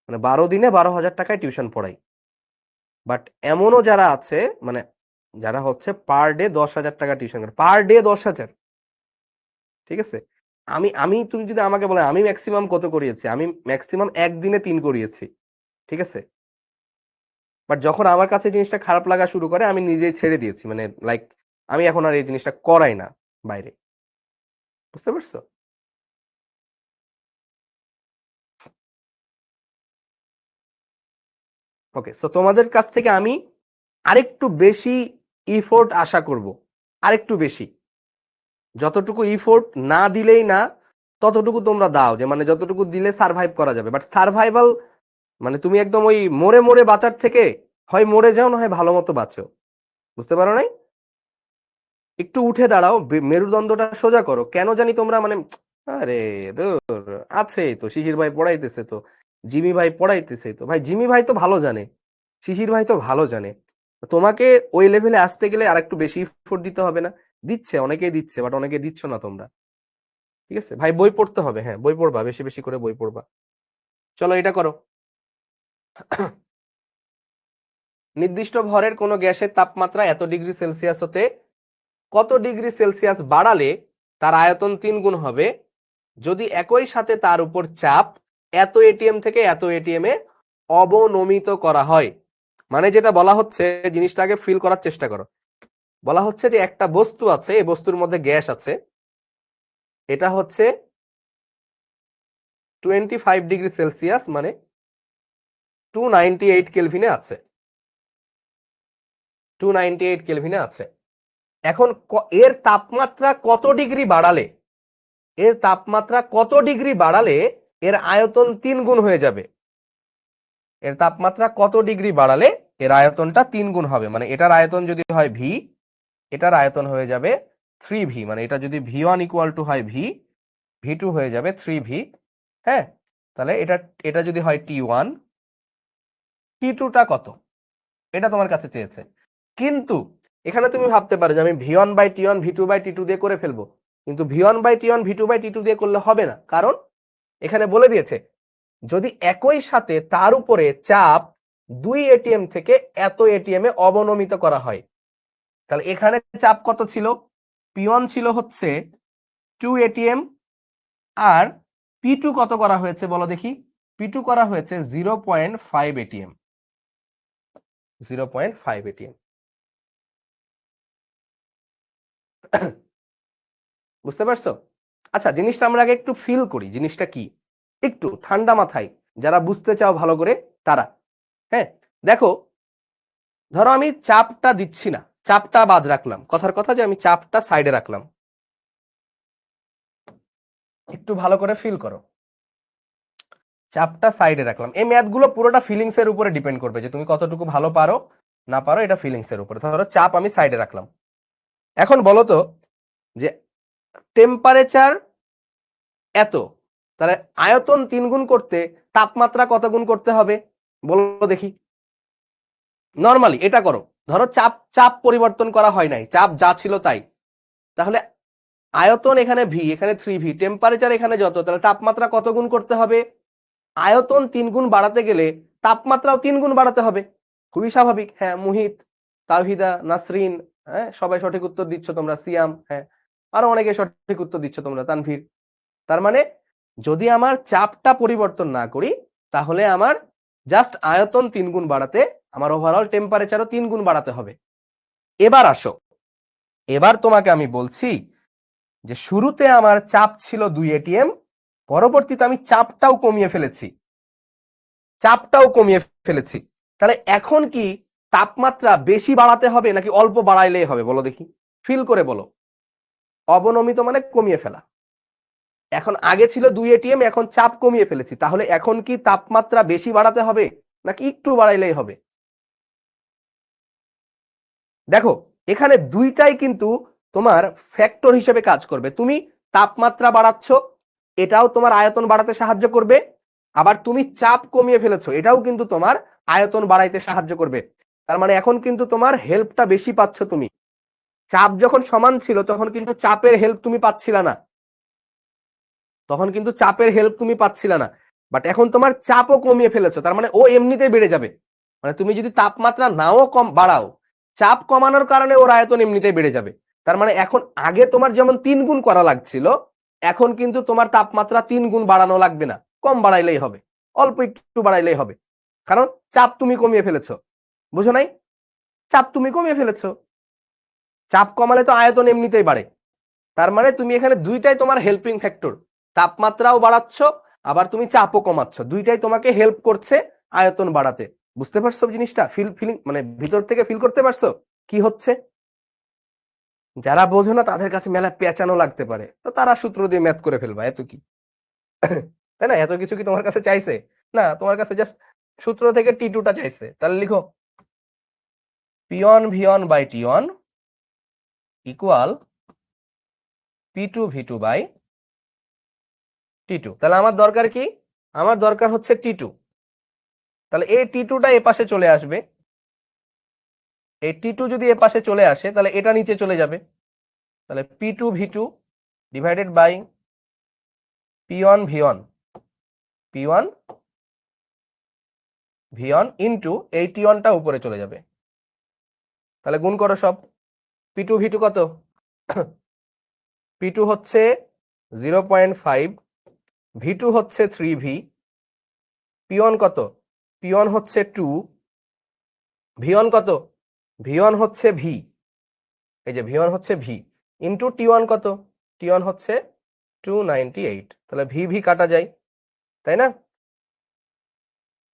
মানে 12 দিনে 12,000 টাকায় টিউশন পড়াই। বাট এমনও যারা আছে, মানে যারা হচ্ছে পার ডে 10,000 টাকা টিউশন করে, পার ডে 10,000। ঠিক আছে? আমি আমি তুমি যদি আমাকে বলে আমি ম্যাক্সিমাম কত করিয়েছি, আমি ম্যাক্সিমাম একদিনে 3 করিয়েছি। ঠিক আছে? বাট যখন আমার কাছে জিনিসটা খারাপ লাগা শুরু করে, আমি নিজেই ছেড়ে দিয়েছি। মানে লাইক আমি এখন আর এই জিনিসটা করাই না বাইরে। বুঝতে পারছো? ওকে, সো তোমাদের কাছ থেকে আমি আরেকটু বেশি ইফোর্ট আশা করব, আরেকটু বেশি। যতটুকু ইফোর্ট না দিলেই না, ততটুকু তোমরা দাও, যে মানে যতটুকু দিলে সারভাইভ করা যাবে। বাট সারভাইভাল মানে তুমি একদম ওই মরে মরে বাঁচার থেকে হয় মরে যাও, না হয় ভালো মতো বাঁচো। বুঝতে পারো নাই? একটু উঠে দাঁড়াও, মেরুদণ্ডটা সোজা করো। কেন জানি তোমরা মানে আরে ধুর, আছে তো শিশির ভাই পড়াইতেছে, তো জিমি ভাই পড়াইতেছে, তো ভাই জিমি ভাই তো ভালো জানে, শিশির ভাই তো ভালো জানে। তোমাকে ওই লেভেলে আসতে গেলে আর একটু বেশি এফোর্ট দিতে হবে না? দিচ্ছে, অনেকেই দিচ্ছে, বাট অনেকে দিচ্ছ না তোমরা। ঠিক আছে ভাই, বই পড়তে হবে, হ্যাঁ বই পড়বা, বেশি বেশি করে বই পড়বা। চলো এটা করো। নির্দিষ্ট ভরের কোনো গ্যাসের তাপমাত্রা এত ডিগ্রি সেলসিয়াস হতে কত ডিগ্রি সেলসিয়াস বাড়ালে তার আয়তন 3 গুণ হবে যদি একই সাথে তার উপর চাপ এত এটিএম থেকে এত এটিএম এ অবনমিত করা হয়। মানে যেটা বলা হচ্ছে, জিনিসটা আগে ফিল করার চেষ্টা করো। বলা হচ্ছে যে একটা বস্তু আছে, এই বস্তুর মধ্যে গ্যাস আছে, এটা হচ্ছে 25 ডিগ্রি সেলসিয়াস, মানে 298 কেলভিনে আছে, 298 কেলভিনে আছে। এখন এর তাপমাত্রা কত ডিগ্রি বাড়ালে, এর তাপমাত্রা কত ডিগ্রি বাড়ালে এর আয়তন 3 গুণ হয়ে যাবে? এর তাপমাত্রা কত ডিগ্রি বাড়ালে এর আয়তনটা 3 গুণ হবে? মানে এটার আয়তন যদি হয় ভি, এটার আয়তন হয়ে যাবে 3 ভি। মানে এটা যদি ভি 1 ইকুয়াল টু হয় ভি, ভি 2 হয়ে যাবে 3 ভি। হ্যাঁ, তাহলে এটা এটা যদি হয় টি 1, টি 2টা কত, এটা তোমার কাছে চেয়েছে। কিন্তু এখানে তুমি ভাবতে পারো যে আমি ভি 1/টি1 ভি 2/টি2 দিয়ে করে ফেলবো, কিন্তু ভি 1/টি1 ভি 2/টি2 দিয়ে করলে হবে না। কারণ এখানে বলে দিয়েছে যদি একই সাথে তার উপরে চাপ 2 এটিএম থেকে এত এটিএম এ অবনমিত করা হয়, তাহলে এখানে চাপ কত ছিল? পি1 ছিল হচ্ছে 2 এটিএম, আর পি2 কত করা হয়েছে বলো দেখি? পি2 করা হয়েছে 0.5 এটিএম, 0.5 এটিএম। বুঝতে পারছো? আচ্ছা, জিনিসটা আমরা আগে একটু ফিল করি, জিনিসটা কি, একটু ঠান্ডা মাথায় যারা বুঝতে চাও ভালো করে তারা। হ্যাঁ, দেখো, ধরো আমি চাপটা দিচ্ছি না, চাপটা বাদ রাখলাম, কথার কথা যে আমি চাপটা সাইডে রাখলাম। একটু ভালো করে ফিল করো, চাপটা সাইডে রাখলাম। এই ম্যাথগুলো পুরোটা ফিলিংস এর উপরে ডিপেন্ড করবে, যে তুমি কতটুকু ভালো পারো না পারো, এটা ফিলিংস এর উপরে। ধরো চাপ আমি সাইডে রাখলাম। এখন বলো তো যে টেম্পারেচার এত, তাহলে আয়তন 3 গুণ করতে তাপমাত্রা কত গুণ করতে হবে বলো দেখি? নরমালি এটা করো। ধরো চাপ চাপ পরিবর্তন করা হয় নাই, চাপ যা ছিল তাই, তাহলে আয়তন এখানে ভি, এখানে 3 ভি, টেম্পারেচার এখানে যত, তাহলে তাপমাত্রা কত গুণ করতে হবে? আয়তন 3 গুণ বাড়াতে গেলে তাপমাত্রাও 3 গুণ বাড়াতে হবে। খুবই স্বাভাবিক। হ্যাঁ, মুহিত, তাওহিদা, নাসরিন, হ্যাঁ সবাই সঠিক উত্তর দিচ্ছ তোমরা, সিয়াম, হ্যাঁ আরো অনেকে সঠিক উত্তর দিচ্ছ তোমরা, তানভীর। তার মানে যদি আমার চাপটা পরিবর্তন না করি, তাহলে আমার জাস্ট আয়তন 3 গুণ বাড়াতে আমার ওভারঅল টেম্পারেচারও 3 গুণ বাড়াতে হবে। এবার আসো, এবার তোমাকে আমি বলছি যে শুরুতে আমার চাপ ছিল 2 এটিএম, পরবর্তীতে আমি চাপটাও কমিয়ে ফেলেছি, চাপটাও কমিয়ে ফেলেছি। তাহলে এখন কি তাপমাত্রা বেশি বাড়াতে হবে নাকি অল্প বাড়াইলেই হবে বলো দেখি? ফিল করে বলো। অবনমিত মানে কমিয়ে ফেলা। এখন আগে ছিল 2 এটিএম, এখন চাপ কমিয়ে ফেলেছি, তাহলে এখন কি তাপমাত্রা বেশি বাড়াতে হবে নাকি একটু বাড়াইলেই হবে? দেখো এখানে দুইটাই কিন্তু তোমার ফ্যাক্টর হিসেবে কাজ করবে। তুমি তাপমাত্রা বাড়াচ্ছ, এটাও তোমার আয়তন বাড়াতে সাহায্য করবে, আবার তুমি চাপ কমিয়ে ফেলেছো, এটাও কিন্তু তোমার আয়তন বাড়াইতে সাহায্য করবে। তার মানে এখন কিন্তু তোমার হেল্পটা বেশি পাচ্ছ তুমি। চাপ যখন সমান ছিল তখন কিন্তু চাপের হেল্প তুমি পাচ্ছিলা না, বাট এখন তোমার চাপও কমিয়ে ফেলেছো, তার মানে ও এমনিতেই বেড়ে যাবে। মানে তুমি যদি তাপমাত্রা নাও কম বাড়াও, চাপ কমানোর কারণে ওর আয়তন এমনিতেই বেড়ে যাবে। তার মানে এখন আগে তোমার যেমন 3 গুণ করা লাগছিল, এখন কিন্তু তোমার তাপমাত্রা 3 গুণ বাড়ানো লাগবে না, কম বাড়াইলেই হবে, অল্প একটু বাড়াইলেই হবে, কারণ চাপ তুমি কমিয়ে ফেলেছো। বুঝো নাই? চাপ তুমি কমিয়ে ফেলেছো, চাপ কমালে তো আয়তন এমনিতেই বাড়ে। তার মানে তুমি এখানে দুইটাই তোমার হেল্পিং ফ্যাক্টর, তাপমাত্রাও বাড়াচ্ছ আবার তুমি চাপও কমাচ্ছ, দুইটাই তোমাকে হেল্প করছে আয়তন বাড়াতে। বুঝতে পারছো জিনিসটা? ফিলিং মানে ভিতর থেকে ফিল করতে পারছো কি হচ্ছে? যারা বোঝো না তাদের কাছে মেলা পেঁচানো লাগতে পারে, তো তারা সূত্র দিয়ে ম্যাথ করে ফেলবা, এত কি তাই না? এত কিছু কি তোমার কাছে চাইছে? না, তোমার কাছে জাস্ট সূত্র থেকে T2টা চাইছে। তাহলে লিখো P1 V1 by T1 equal P2 V2 by T2। তাহলে আমার দরকার কি? আমার দরকার হচ্ছে T2। তাহলে এই T2টা এ পাশে চলে আসবে, এই T2 যদি এ পাশে চলে আসে তাহলে এটা নিচে চলে যাবে। তাহলে P2 V2 divided by P1 V1 into এই T1টা উপরে চলে যাবে। তাহলে গুণ করো সব। P2 V2 কত? P2 হচ্ছে 0.5, V2 হচ্ছে 3V, P1 কত? P1 হচ্ছে 2, V1 কত? V1 হচ্ছে V, এই যে V1 হচ্ছে V ইন্টু T1 কত? T1 হচ্ছে 298। তাহলে V কাটা যায়, তাই না?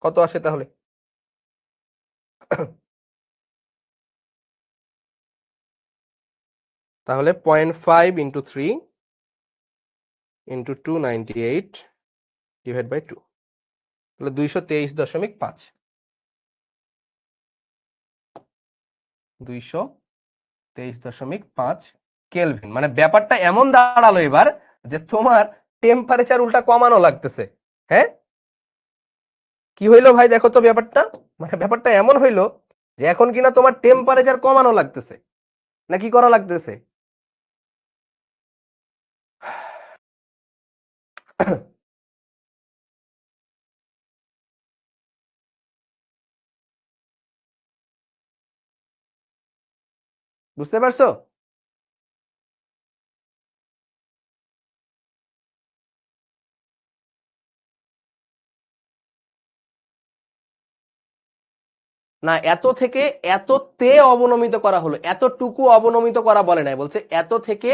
কত আসে তাহলে? তাহলে 0.5 ইন্টু 3 ইন্টু 298 ডিভাইড বাই 2, তাহলে 223.5, 223.5 কেলভিন। মানে ব্যাপারটা এমন দাঁড়ালো এবার যে তোমার টেম্পারেচার উল্টা কমানো লাগতেছে। হ্যাঁ, কি হইলো ভাই? দেখো তো ব্যাপারটা, মানে ব্যাপারটা এমন হইলো যে এখন কিনা তোমার টেম্পারেচার কমানো লাগতেছে, না কি করা লাগতেছে? বুঝতে পারছো? না, এত থেকে এততে অবনমিত করা হলো, এতটুকু অবনমিত করা বলে নাই, বলছে এত থেকে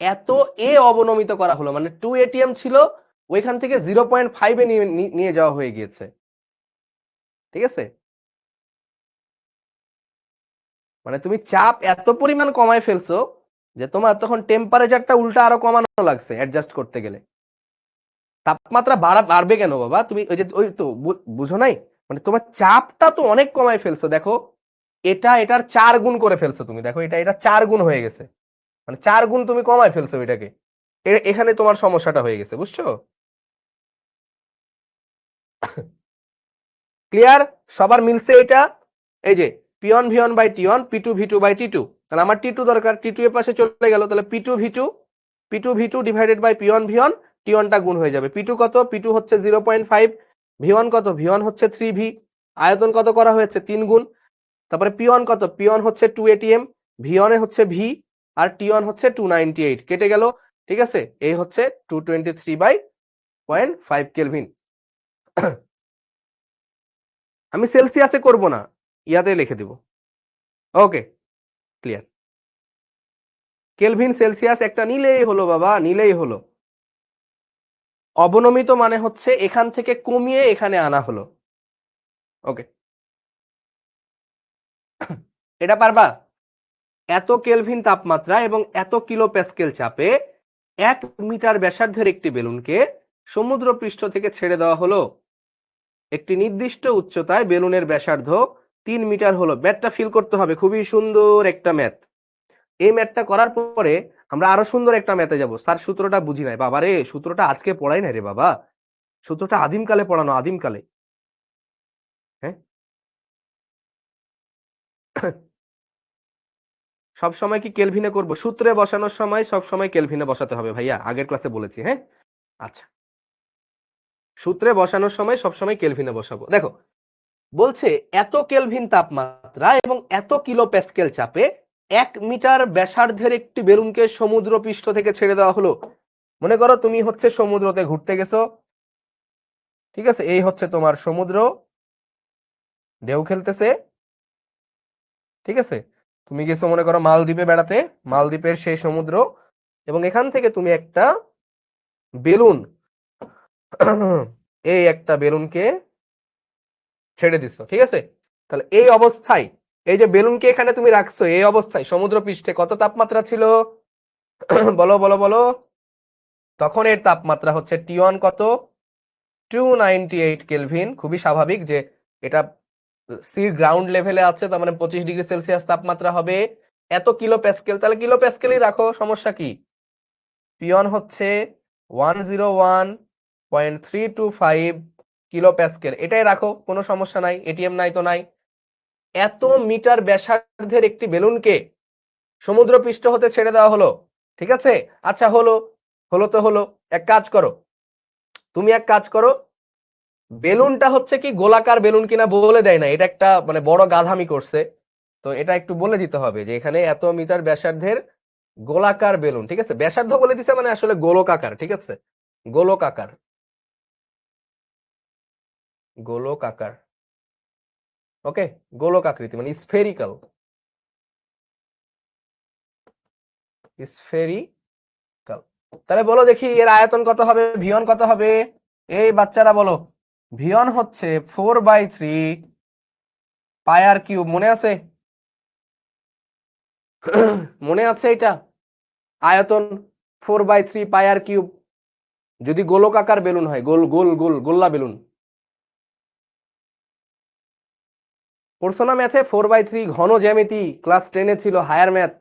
এত এ অবনমিত করা হলো, মানে 2 ATM ছিল ওইখান থেকে 0.5 এ নিয়ে যাওয়া হয়ে গিয়েছে। ঠিক আছে, মানে তুমি চাপ এত পরিমাণ কমায় ফেলছো যে তোমার তখন টেম্পারেচারটা উল্টা আরো কমানো লাগছে অ্যাডজাস্ট করতে গেলে। তাপমাত্রা বাড়বে কেন বাবা? তুমি ওই যে ওই তো বুঝো নাই, মানে তোমার চাপটা তো অনেক কমায় ফেলছো। দেখো এটার 4 গুণ করে ফেলছো তুমি, দেখো এটা 4 গুণ হয়ে গেছে, মানে 4 গুণ তুমি কমায় ফেলছো এটাকে। এখানে তোমার সমস্যাটা হয়ে গেছে, বুঝছো? ক্লিয়ার? সবার মিলছে এটা? এই যে P1 V1 by T1, P2 V2 by T2। তাহলে আমার T2 দরকার, T2 এর পাশে চলে গেল, তাহলে P2 V2 divided by P1 V1, T1 টা গুণ হয়ে যাবে। P2 কত? P2 হচ্ছে 0.5, V1 কত? V1 হচ্ছে 3V, আয়তন কত করা হয়েছে? 3 গুণ। তারপরে P1 কত? P1 হচ্ছে 2 ATM, V1 এ হচ্ছে V, আর T1 হচ্ছে 298, কেটে গেল। ঠিক আছে, এই হচ্ছে 223 বাই 0.5 কেলভিন। আমি সেলসিয়াসে করব না, ইয়াতে লিখে দিব। ওকে, ক্লিয়ার। কেলভিন সেলসিয়াস একটা নিলেই হলো বাবা, নিলেই হলো। অবনমিত মানে হচ্ছে এখান থেকে কমিয়ে এখানে আনা হলো। ওকে, এটা পারবা? এত কেলভিন তাপমাত্রা এবং এত কিলো প্যাসকেল চাপে 1 মিটার ব্যাসার্ধের একটি বেলুনকে সমুদ্র পৃষ্ঠ থেকে ছেড়ে দেওয়া হলো। একটি নির্দিষ্ট উচ্চতায় বেলুনের ব্যাসার্ধ 3 মিটার হলো। ম্যাথটা ফিল করতে হবে, খুবই সুন্দর একটা ম্যাথ। এই ম্যাথটা করার পরে আমরা আরো সুন্দর একটা ম্যাথে যাব। স্যার সূত্রটা বুঝি নাই। বাবা রে, সূত্রটা আজকে পড়াই নাই রে বাবা, সূত্রটা আদিমকালে পড়ানো, আদিমকালে। হ্যাঁ, সব সময় কি কেলভিনে করব? সূত্রে বসানোর সময় সব সময় কেলভিনে বসাতে হবে ভাইয়া, আগের ক্লাসে বলেছি। হ্যাঁ, আচ্ছা, সূত্রে বসানোর সময় সব সময় কেলভিনে বসাবো। দেখো বলছে এত কেলভিন তাপমাত্রা এবং এত কিলো প্যাসকেল চাপে 1 মিটার ব্যাসার্ধের একটি বেলুনকে সমুদ্র পৃষ্ঠ থেকে ছেড়ে দেওয়া হলো। মনে করো তুমি হচ্ছে সমুদ্রতে ঘুরতে গেছো, ঠিক আছে, এই হচ্ছে তোমার সমুদ্র, ঢেউ খেলতেছে, ঠিক আছে, তুমি গেছো মনে করো মালদ্বীপে বেড়াতে, মালদ্বীপের সেই সমুদ্র, এবং এখান থেকে তুমি একটা বেলুন এই একটা বেলুনকে ছেড়ে দিছো, ঠিক আছে। তাহলে এই অবস্থায়, এই যে বেলুনকে এখানে তুমি রাখছো, এই অবস্থায় সমুদ্র পৃষ্ঠে কত তাপমাত্রা ছিল? বলো বলো বলো। তখন এর তাপমাত্রা হচ্ছে T1 কত? 298 কেলভিন। খুবই স্বাভাবিক যে এটা সি গ্রাউন্ড লেভেলে আছে, তার মানে 25°C তাপমাত্রা হবে। এত কিলো প্যাসকেল, তাহলে কিলো প্যাসকেলই রাখো, সমস্যা কি? P1 হচ্ছে 101.325 কিলো প্যাসকেল, এটাই রাখো, কোনো সমস্যা নাই, এটিএম নাই তো নাই। এত মিটার ব্যাসার্ধের একটি বেলুনকে সমুদ্র পৃষ্ঠ হতে ছেড়ে দেওয়া হলো, ঠিক আছে। আচ্ছা, হলো হলো তো হলো। এক কাজ করো, তুমি এক কাজ করো, বেলুনটা হচ্ছে কি গোলাকার বেলুন কিনা বলে দেয় না, এটা একটা মানে বড় গাধামি করছে, তো এটা একটু বলে দিতে হবে যে এখানে এত মিটার ব্যাসার্ধের গোলাকার বেলুন, ঠিক আছে, ব্যাসার্ধ বলে দিছে মানে আসলে গোলক আকার, ঠিক আছে, গোলক আকার, গোলক আকার, ওকে, গোলক আকৃতি মানে স্ফেরিক্যাল, স্ফেরিক্যাল। তাহলে বলো দেখি এর আয়তন কত হবে, V1 কত হবে? এই বাচ্চারা বলো, V1 হচ্ছে 4/3 পাই আর কিউব, মনে আছে? মনে আছে এটা? আয়তন 4/3 পাই আর কিউব, যদি গোলক আকার বেলুন হয়, গোল গোল গোল গোল্লা বেলুন। পড়ছো না ম্যাথে 4/3 ঘন জ্যামিতি, ক্লাস 10-এ ছিল হায়ার ম্যাথ।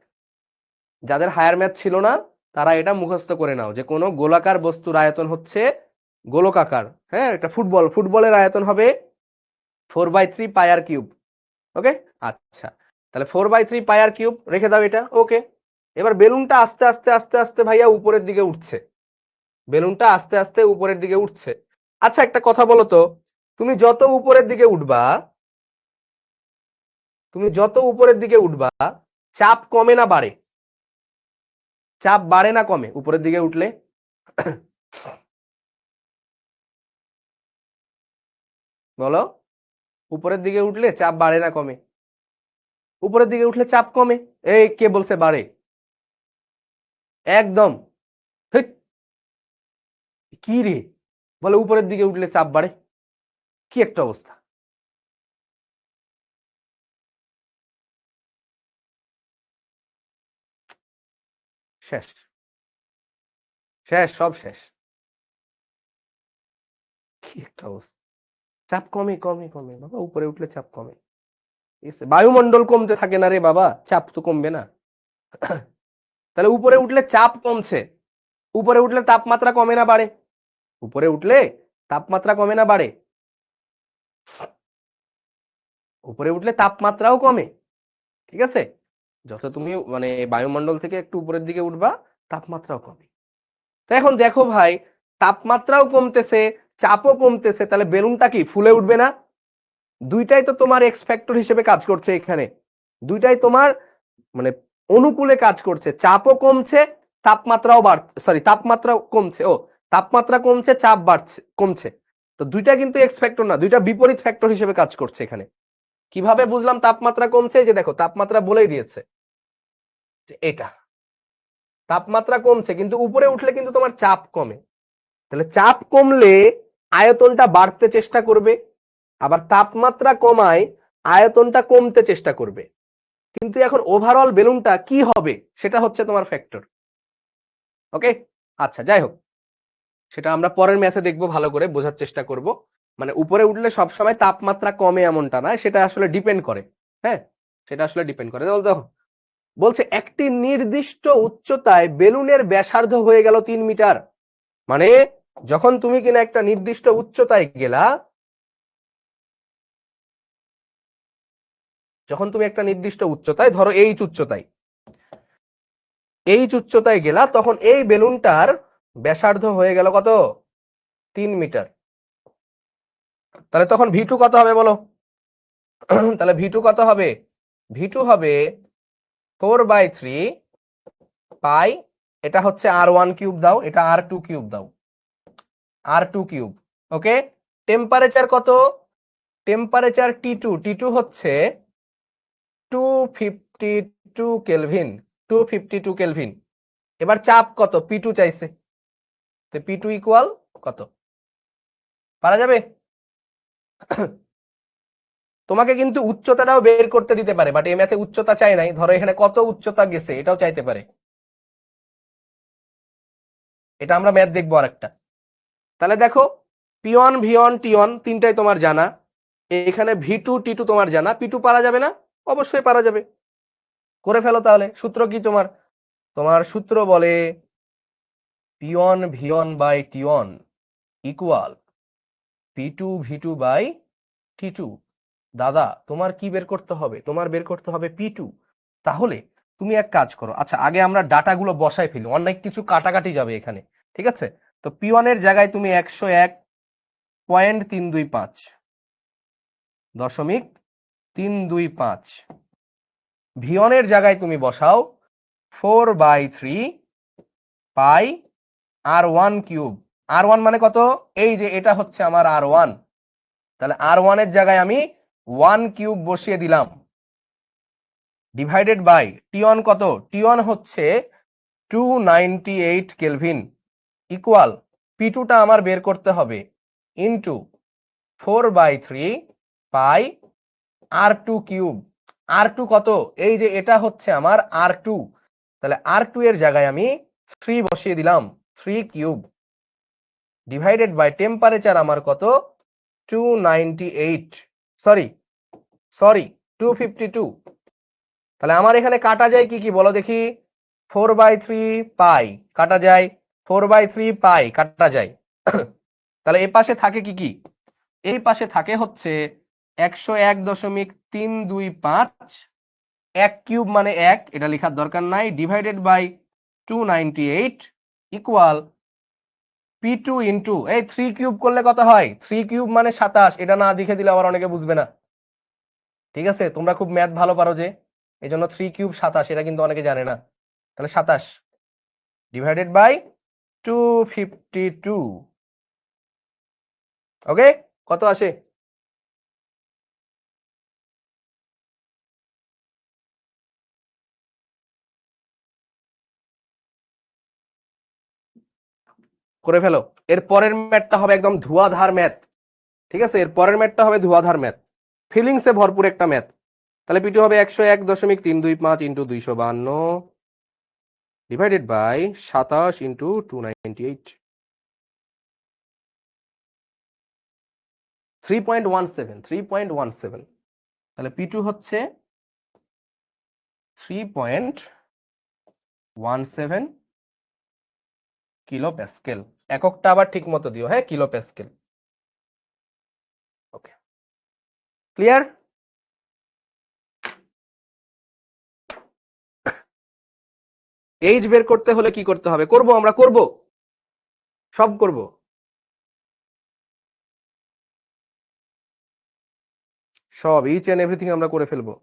যাদের হায়ার ম্যাথ ছিল না তারা এটা মুখস্থ করে নাও যে কোনো গোলাকার বস্তুর আয়তন হচ্ছে গোলক আকার। হ্যাঁ, একটা ফুটবলের আয়তন হবে 4/3 পাই আর কিউব। ওকে, আচ্ছা, তাহলে 4/3 পাই আর কিউব রেখে দাও এটা, ওকে। এবার বেলুনটা আস্তে আস্তে আস্তে আস্তে ভাইয়া উপরের দিকে উঠছে, বেলুনটা আস্তে আস্তে উপরের দিকে উঠছে। আচ্ছা, একটা কথা বলো তো, তুমি যত উপরের দিকে উঠবা, তুমি যত উপরের দিকে উঠবা, চাপ কমে না বাড়ে? চাপ বাড়ে না কমে উপরের দিকে উঠলে? বলো, উপরের দিকে উঠলে চাপ বাড়ে না কমে? উপরের দিকে উঠলে চাপ কমে। এই কে বলছে বাড়ে? একদম। হেৎ, কি রে, বলে উপরের দিকে উঠলে চাপ বাড়ে, কি একটা অবস্থা। শেষ, শেষ, সব শেষ, কি একটা অবস্থা। চাপ কমে কমে কমে বাবা, উপরে উঠলে চাপ কমে, ঠিক আছে, বায়ুমণ্ডল কমতে থাকে না রে বাবা, চাপ তো কমবে না। তাহলে উপরে উঠলে চাপ কমছে, উপরে উঠলে তাপমাত্রা কমে না বাড়ে? উপরে উঠলে তাপমাত্রা কমে না বাড়ে? উপরে উঠলে তাপমাত্রাও কমে, ঠিক আছে, যত তুমি মানে বায়ুমণ্ডল থেকে একটু উপরের দিকে উঠবা তাপমাত্রাও কমে। তো এখন দেখো ভাই, তাপমাত্রাও কমতেছে, চাপও কমতেছে, তাহলে বেলুনটা কি ফুলে উঠবে না? দুইটাই তো তোমার এক্স ফ্যাক্টর হিসেবে কাজ করছে এখানে, দুইটাই তোমার মানে অনুকূলে কাজ করছে, চাপও কমছে, তাপমাত্রাও বাড়ছে, সরি তাপমাত্রাও কমছে, ও তাপমাত্রা কমছে, চাপ বাড়ছে কমছে, তো দুইটা কিন্তু এক্স ফ্যাক্টর না, দুইটা বিপরীত ফ্যাক্টর হিসেবে কাজ করছে এখানে। কিভাবে বুঝলাম তাপমাত্রা কমছে? যে দেখো তাপমাত্রা বলেই দিয়েছে যে এটা তাপমাত্রা কমছে, কিন্তু উপরে উঠলে কিন্তু তোমার চাপ কমে, তাহলে চাপ কমলে আয়তনটা বাড়তে চেষ্টা করবে, আবার তাপমাত্রা কমায় আয়তনটা কমতে চেষ্টা করবে, কিন্তু এখন ওভারঅল বেলুনটা কি হবে সেটা হচ্ছে তোমার ফ্যাক্টর। ওকে, আচ্ছা, যাই হোক, সেটা আমরা পরের ম্যাথে দেখবো, ভালো করে বোঝার চেষ্টা করব। মানে উপরে উঠলে সবসময় তাপমাত্রা কমে এমনটা না, সেটা আসলে ডিপেন্ড করে। হ্যাঁ, সেটা আসলে ডিপেন্ড করে। দেখো বলছে একটি নির্দিষ্ট উচ্চতায় বেলুনের ব্যাসার্ধ হয়ে গেল 3 মিটার। মানে যখন তুমি কিনা একটা নির্দিষ্ট উচ্চতায় গেলা, যখন তুমি একটা নির্দিষ্ট উচ্চতায়, ধরো এইচ উচ্চতায় গেলা, তখন এই বেলুনটার ব্যাসার্ধ হয়ে গেল কত? 3 মিটার। তাহলে তখন ভি2 কত হবে বলো? তাহলে ভি2 কত হবে? ভি2 হবে 4/3 পাই, এটা হচ্ছে R1 কিউব দাও, এটা R2 কিউব দাও, R2 কিউব। ওকে, টেম্পারেচার কত? টেম্পারেচার T2 হচ্ছে 252 কেলভিন, 252 কেলভিন। এবার চাপ কত? P2 চাইছে, তো P2 ইকুয়াল কত? পারা যাবে? তোমাকে কিন্তু উচ্চতাটাও বের করতে দিতে পারে, বাট এই ম্যাথে উচ্চতা চাই নাই, ধরো এখানে কত উচ্চতা গেছে এটাও চাইতে পারে। এটা আমরা ম্যাথ দেখবো আরেকটা। তাহলে দেখো P1 V1 T1 তিনটাই তোমার জানা, এখানে V2 T2 তোমার জানা, P2 পারা যাবে না? অবশ্যই পারা যাবে, করে ফেলো। তাহলে সূত্র কি তোমার? তোমার সূত্র বলে P1 V1 by T1 equal P2 V2 by T2। দাদা তোমার কি বের করতে হবে? তোমার বের করতে হবে P2। তাহলে তুমি এক কাজ করো, আচ্ছা আগে আমরা ডাটাগুলো বসাই ফেলি, অনেক কিছু কাটাকাটি যাবে এখানে, ঠিক আছে? তো P1 এর জায়গায় তুমি 101.325 .325, V1 এর জায়গায় তুমি বসাও 4/3 পাই R1 কিউব। R1 মানে কত? এই যে এটা হচ্ছে আমার R1, তাহলে R1 এর জায়গায় আমি 1 কিউব বসিয়ে দিলাম, ডিভাইডেড বাই T1 কত? T1 হচ্ছে 298 কেলভিন ইকুয়াল P2টা আমার বের করতে হবে ইন্টু 4/3 পাই R2 কিউব। R2 কত? এই যে এটা হচ্ছে আমার R2, তাহলে R2 এর জায়গায় আমি 3 বসিয়ে দিলাম, 3 কিউব ডিভাইডেড বাই টেম্পারেচার আমার কত? 298, সরি 252। তাহলে আমার এখানে কাটা যায় কি কি বলো দেখি? 4/3 পাই কাটা যায়, 4/3 পাই কাটা যায়। তাহলে এই পাশে থাকে কি কি? এই পাশে থাকে হচ্ছে 101.325, 1 কিউব মানে 1, এটা লেখার দরকার নাই, divided by 298 equal P2 into এই 3 কিউব করলে কত হয়? 3 কিউব মানে 27, এটা না দেখে দিলে আবার অনেকে বুঝবে না, ঠিক আছে? তোমরা খুব ম্যাথ ভালো পারো যে, এই জন্য 3 কিউব 27, এটা কিন্তু অনেকে জানে না। তাহলে 27 ডিভাইডেড বাই 252। ওকে, কত আসে? করে ফেলো। এর পরের ম্যাথটা হবে একদম ধোঁয়াধার ম্যাথ, ঠিক আছে? এর পরের ম্যাথটা হবে ধোঁয়াধার ম্যাথ, ফিলিংসে ভরপুর একটা ম্যাথ। তাহলে P2 হবে 101.325 ইন্টু 252 ডিভাইডেড বাই 27 ইন্টু 298, 3.17। তাহলে P2 হচ্ছে 3.17 কিলো প্যাসকেল। এককটা আবার ঠিক মতো দিও, হ্যাঁ, কিলো প্যাসকেল। ওকে, ক্লিয়ার? এইচ বের করতে হলে কি করতে হবে? আমরা করব, সব করব। সব ইচ এন্ড এভরিথিং আমরা করে ফেলবো।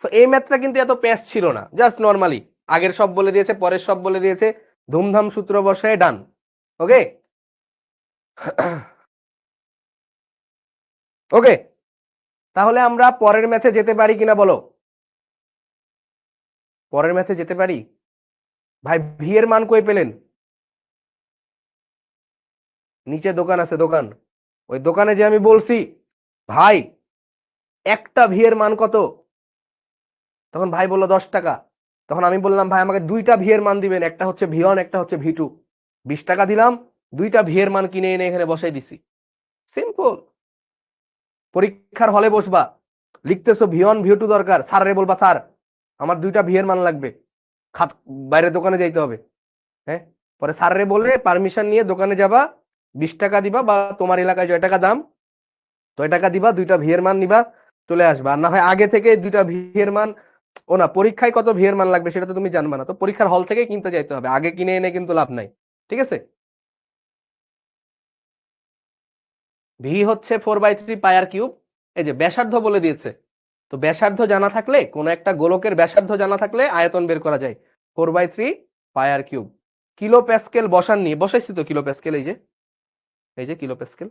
সো এই ম্যাথটা কিন্তু এত প্যাচ ছিল না, জাস্ট নরমালি আগের সব বলে দিয়েছে, পরের সব বলে দিয়েছে, ধুমধাম সূত্র বসায় ডান। ওকে ওকে, তাহলে আমরা পরের ম্যাথে যেতে পারি কিনা বলো? পরের ম্যাথে যেতে পারি? ভাই ভি এর মান কই পেলেন? নিচে দোকান আছে, দোকান, ওই দোকানে যে আমি বলছি ভাই একটা ভি এর মান কত, তখন ভাই বললো 10 টাকা। তখন আমি বললাম ভাই আমাকে দুইটা ভি এর মান দিবেন, একটা হচ্ছে V1 একটা হচ্ছে V2। 20 টাকা দিলাম, দুইটা ভি এর মান কিনে এনে এখানে বসাই দিছি। সিম্পল। পরীক্ষার হলে বসবা, লিখতেছো V1 V2 দরকার, স্যাররে বলবা স্যার আমার দুইটা ভি এর মান লাগবে, খাত বাইরের দোকানে যাইতে হবে। হ্যাঁ, পরে স্যাররে বলে পারমিশন নিয়ে দোকানে যাবা, 20 টাকা দিবা বা তোমার এলাকায় জয় টাকা দাম, জয় টাকা দিবা, দুইটা ভি এর মান নিবা, চলে আসবা। আর না হয় আগে থেকে দুইটা ভি এর মান, ও না, পরীক্ষায় কত ভি এর মান লাগবে সেটা তো তুমি জানবা না, তো পরীক্ষার হল থেকে কিনতে যাইতে হবে, আগে কিনে এনে কিন্তু লাভ নাই। ঠিক আছে। ভি হচ্ছে 4/3 পাই আর কিউব। এই যে ব্যাসার্ধ বলে দিয়েছে, তো ব্যাসার্ধ জানা থাকলে, কোন একটা গোলকের ব্যাসার্ধ জানা থাকলে আয়তন বের করা যায়। 4/3 পাই আর কিউব। কিলো প্যাসকেল বসাননি, বসাইছি তো কিলো প্যাসকেল, এই যে, এই যে কিলো প্যাসকেল,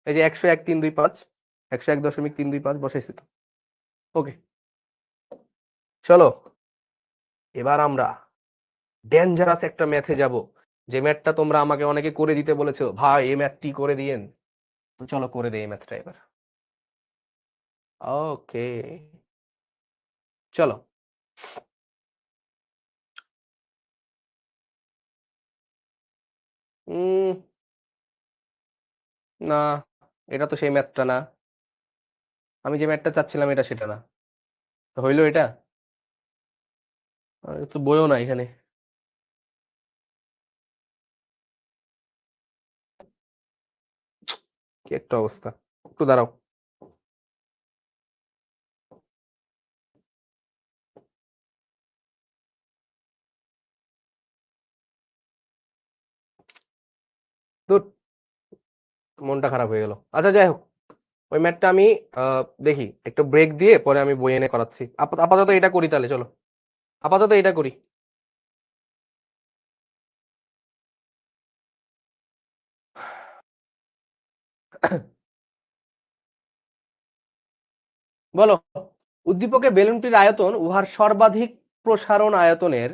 এই যে 101.325, 101.325 বসাইছি তো। ওকে, চলো এবার আমরা ডেঞ্জারাস একটা ম্যাথে যাব, যে ম্যাথটা তোমরা আমাকে অনেকে করে দিতে বলেছো, ভাই এই ম্যাথটি করে দিয়েন। তো চলো করে দেই এই ম্যাথটা এবার। ওকে, চলো। উম না, এটা তো সেই ম্যাথটা না, আমি যে ম্যাথটা চাচ্ছিলাম এটা সেটা না। তো হইলো এটা? তো বইও না এখানে। কি একটা অবস্থা, একটু দাঁড়াও। তো মনটা খারাপ হয়ে গেল। আচ্ছা যাই হোক, ওই ম্যাথটা আমি দেখি একটু ব্রেক দিয়ে পরে আমি বই এনে করাচ্ছি। আপাতত এটা করি তাহলে, চলো আপাতত এটা করি। বলো, উদ্দীপকের বেলুনটির আয়তন উহার সর্বাধিক প্রসারণ আয়তনের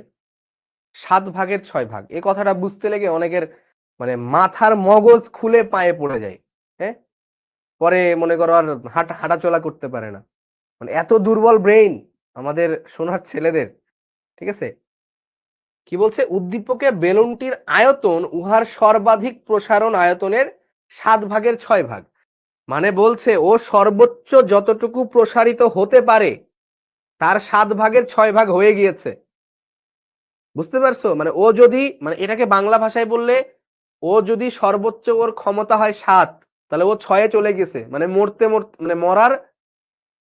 7/6 এই কথাটা বুঝতে লেগে অনেকের মানে মাথার মগজ খুলে পায়ে পড়ে যায়। হ্যাঁ, পরে মনে করো আর হাঁটা চলা করতে পারে না, মানে এত দুর্বল ব্রেইন আমাদের সোনার ছেলেদের। ঠিক আছে, কি বলছে, উদ্দীপকে বেলুনটির আয়তন উহার সর্বাধিক প্রসারণ আয়তনের 7/6। মানে বলছে ও সর্বোচ্চ যতটুকু প্রসারিত হতে পারে তার 7/6 হয়ে গিয়েছে। বুঝতে পারছো, মানে ও যদি, মানে এটাকে বাংলা ভাষায় বললে, ও যদি সর্বোচ্চ ওর ক্ষমতা হয় 7, তাহলে ও 6-এ চলে গেছে, মানে মরতে মরতে, মানে মরার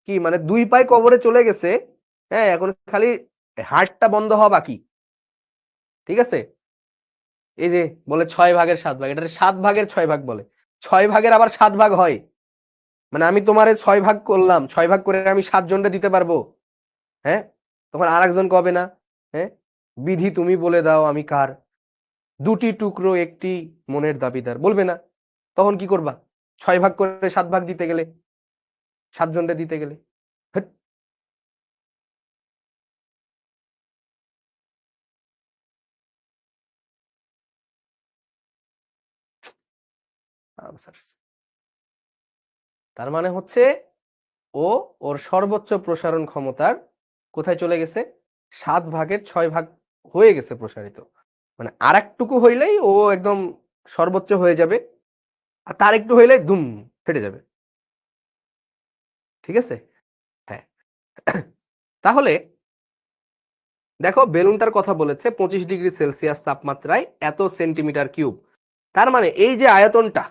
কি, মানে 2 পায়ে কবরে চলে গেছে। হ্যাঁ, এখন খালি হার্টটা বন্ধ হওয়া বাকি। ঠিক আছে, এই যে বলে 6/7, এটা 7/6 বলে, 6 ভাগের আবার 7 ভাগ হয়। মানে আমি তোমারে 6 ভাগ করলাম, 6 ভাগ করে আমি 7 জনকে দিতে পারবো। হ্যাঁ, তখন আর একজন কবে না। হ্যাঁ, বিধি তুমি বলে দাও আমি কার, দুটি টুকরো একটি মনের দাবিদার, বলবে না? তখন কি করবা? 6 ভাগ করে 7 ভাগ দিতে গেলে, 7 জনকে দিতে গেলে, হ্যাট, তার মানে হচ্ছে ও ওর সর্বোচ্চ প্রসারণ ক্ষমতার কোথায় চলে গেছে, 7/6 হয়ে গেছে প্রসারিত। মানে আর একটুকু হইলেই ও একদম সর্বোচ্চ হয়ে যাবে, আর তার একটু হইলেই ধুম ফেটে যাবে। ঠিক আছে। হ্যাঁ, তাহলে দেখো বেলুনটার কথা বলেছে 25°C তাপমাত্রায় এত সেন্টিমিটার কিউব। তার মানে এই যে আয়তনটা,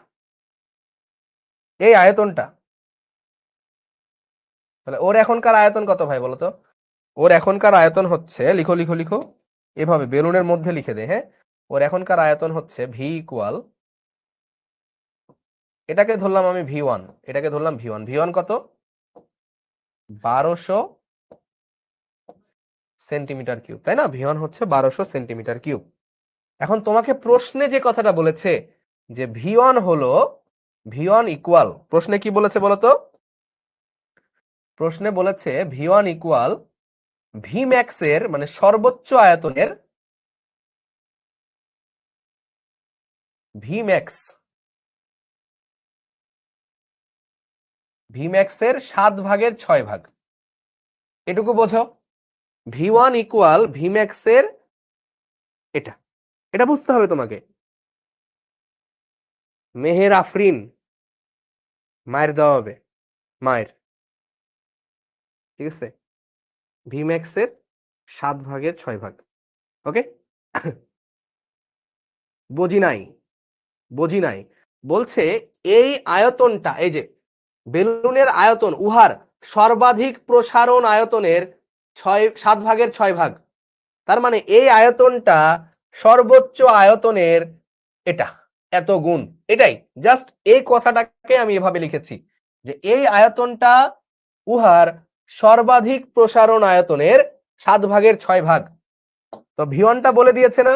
এই আয়তনটা, তাহলে ওর এখনকার আয়তন কত ভাই বলো তো? ওর এখনকার আয়তন হচ্ছে, লিখো লিখো লিখো, এভাবে বেলুনের মধ্যে লিখে দে। হ্যাঁ, ওর এখনকার আয়তন হচ্ছে ভি ইকুয়াল, এটাকে ধরলাম আমি V1, এটাকে ধরলাম V1, V1 কত, 1200 সেন্টিমিটার কিউব, তাই না? V1 হচ্ছে 1200 সেন্টিমিটার কিউব। এখন তোমাকে প্রশ্নে যে কথাটা বলেছে যে V1 হলো, V1 ইকুয়াল, প্রশ্নে কি বলেছে বলতো? প্রশ্নে বলেছে V1 ইকুয়াল ভি ম্যাক্স এর, মানে সর্বোচ্চ আয়তনের, ভি ম্যাক্স, ভি ম্যাক্স এর 7/6 এটুকু বোঝো, V1 ইকুয়াল Vmax এর এটা, এটা বুঝতে হবে তোমাকে। মেহের আফরিন, মায়ের দেওয়া হবে, মায়ের, ঠিক আছে, Vmax এর 7/6 ওকে। বুঝি নাই, বুঝি নাই, বলছে এই আয়তনটা, এই যে বেলুনের আয়তন, উহার সর্বাধিক প্রসারণ আয়তনের 7/6 তার মানে এই আয়তনটা সর্বোচ্চ আয়তনের এটা এত গুণ, এটাই জাস্ট এই কথাটাকে আমি এভাবে লিখেছি যে এই আয়তনটা উহার সর্বাধিক প্রসারণ আয়তনের 7/6। তো V1টা বলে দিয়েছে না,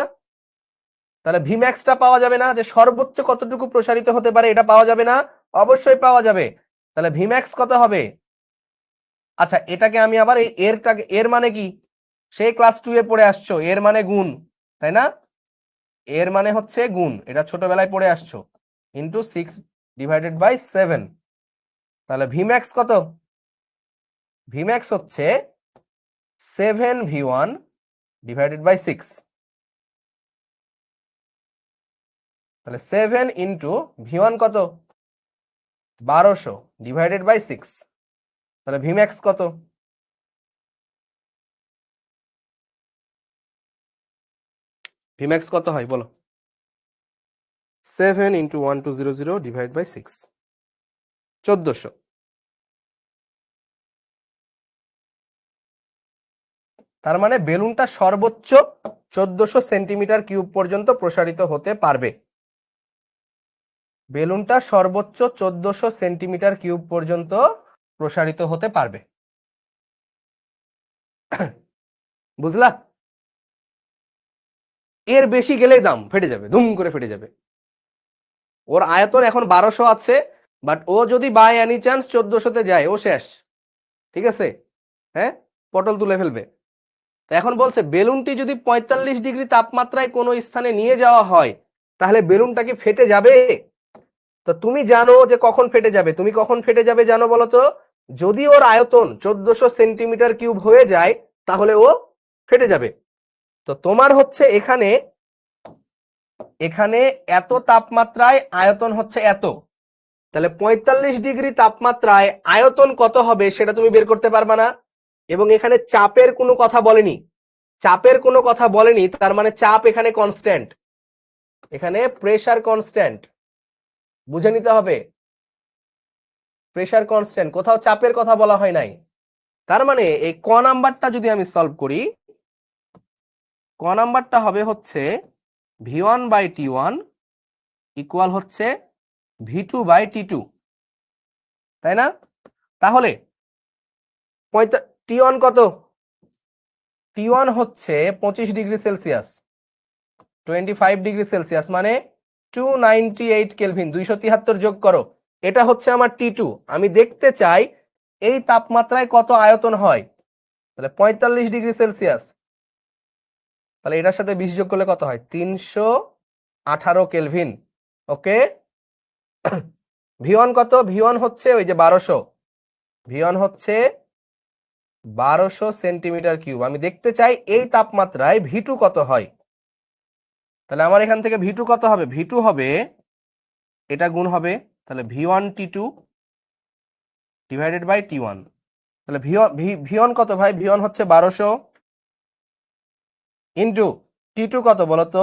তাহলে Vmaxটা পাওয়া যাবে না, যে সর্বোচ্চ কতটুকু প্রসারিত হতে পারে এটা পাওয়া যাবে না, অবশ্যই পাওয়া যাবে। তাহলে Vmax কত হবে? আচ্ছা এটাকে আমি আবার এই এরটাকে, এর মানে কি, সেই ক্লাস 2 এ পড়ে আসছো, এর মানে গুণ, তাই না? এর মানে হচ্ছে গুণ, এটা ছোটবেলায় পড়ে আসছো, ইন্টু 6/7। তাহলে Vmax কত? Vmax হচ্ছে 7V1/6। তাহলে 7 ইন্টু V1 কত? 1200/6। তাহলে Vmax কত? Vmax কত হয় বলো? 7 ইন্টু 1200/6, 1400। তার মানে বেলুনটা সর্বোচ্চ 1400 সেন্টিমিটার কিউব পর্যন্ত প্রসারিত হতে পারবে। বেলুনটা সর্বোচ্চ 1400 সেন্টিমিটার কিউব পর্যন্ত প্রসারিত হতে পারবে। বুঝলা? এর বেশি গেলেই দাম ফেটে যাবে, ধুম করে ফেটে যাবে। ওর আয়তন এখন 1200 আছে, বাট ও যদি বাই এনি চান্স 1400-তে যায় ও শেষ, ঠিক আছে, হ্যাঁ, পটল তুলে ফেলবে। এখন বলছে বেলুনটি যদি 45 ডিগ্রি তাপমাত্রায় কোনো স্থানে নিয়ে যাওয়া হয় তাহলে বেলুনটা কি ফেটে যাবে? তো তুমি জানো যে কখন ফেটে যাবে, তুমি কখন ফেটে যাবে জানো বলো তো? যদি ওর আয়তন 1400 সেন্টিমিটার কিউব হয়ে যায় তাহলে ও ফেটে যাবে। তো তোমার হচ্ছে এখানে, এখানে এত তাপমাত্রায় আয়তন হচ্ছে এত, তাহলে 45 ডিগ্রি তাপমাত্রায় আয়তন কত হবে সেটা তুমি বের করতে পারবা না। এবং এখানে চাপের কোনো কথা বলেনি, চাপের কোনো কথা বলেনি, তার মানে চাপ এখানে কনস্ট্যান্ট, এখানে প্রেসার কনস্ট্যান্ট, বুঝে নিতে হবে, প্রেসার কনস্ট্যান্ট, কোথাও চাপের কথা বলা হয় নাই। তার মানে এই ক নাম্বারটা যদি আমি সলভ করি, ক নাম্বারটা হবে হচ্ছে V1/T1 ইকুয়াল হচ্ছে V2/T2, তাই না? তাহলে T1 কত? T1 হচ্ছে 25 ডিগ্রি সেলসিয়াস, 25 ডিগ্রি সেলসিয়াস মানে 298 কেলভিন, 273 যোগ করো, এটা হচ্ছে আমার T2। আমি দেখতে চাই এই তাপমাত্রায় কত আয়তন হয়, তাহলে 45 ডিগ্রি সেলসিয়াস, তাহলে এটার সাথে 20 যোগ করলে কত হয়? 318 কেলভিন। ওকে। V1 কত? V1 হচ্ছে ওই যে 1200, V1 হচ্ছে 1200 সেন্টিমিটার কিউব। আমি দেখতে চাই এই তাপমাত্রায় V2 কত হয়, তাহলে আমার এখান থেকে V2 কত হবে? V2 হবে, এটা গুণ হবে, তাহলে V1T2/T1। তাহলে V1 কত ভাই? V1 হচ্ছে 1200 ইন্টু T2 কত বলতো?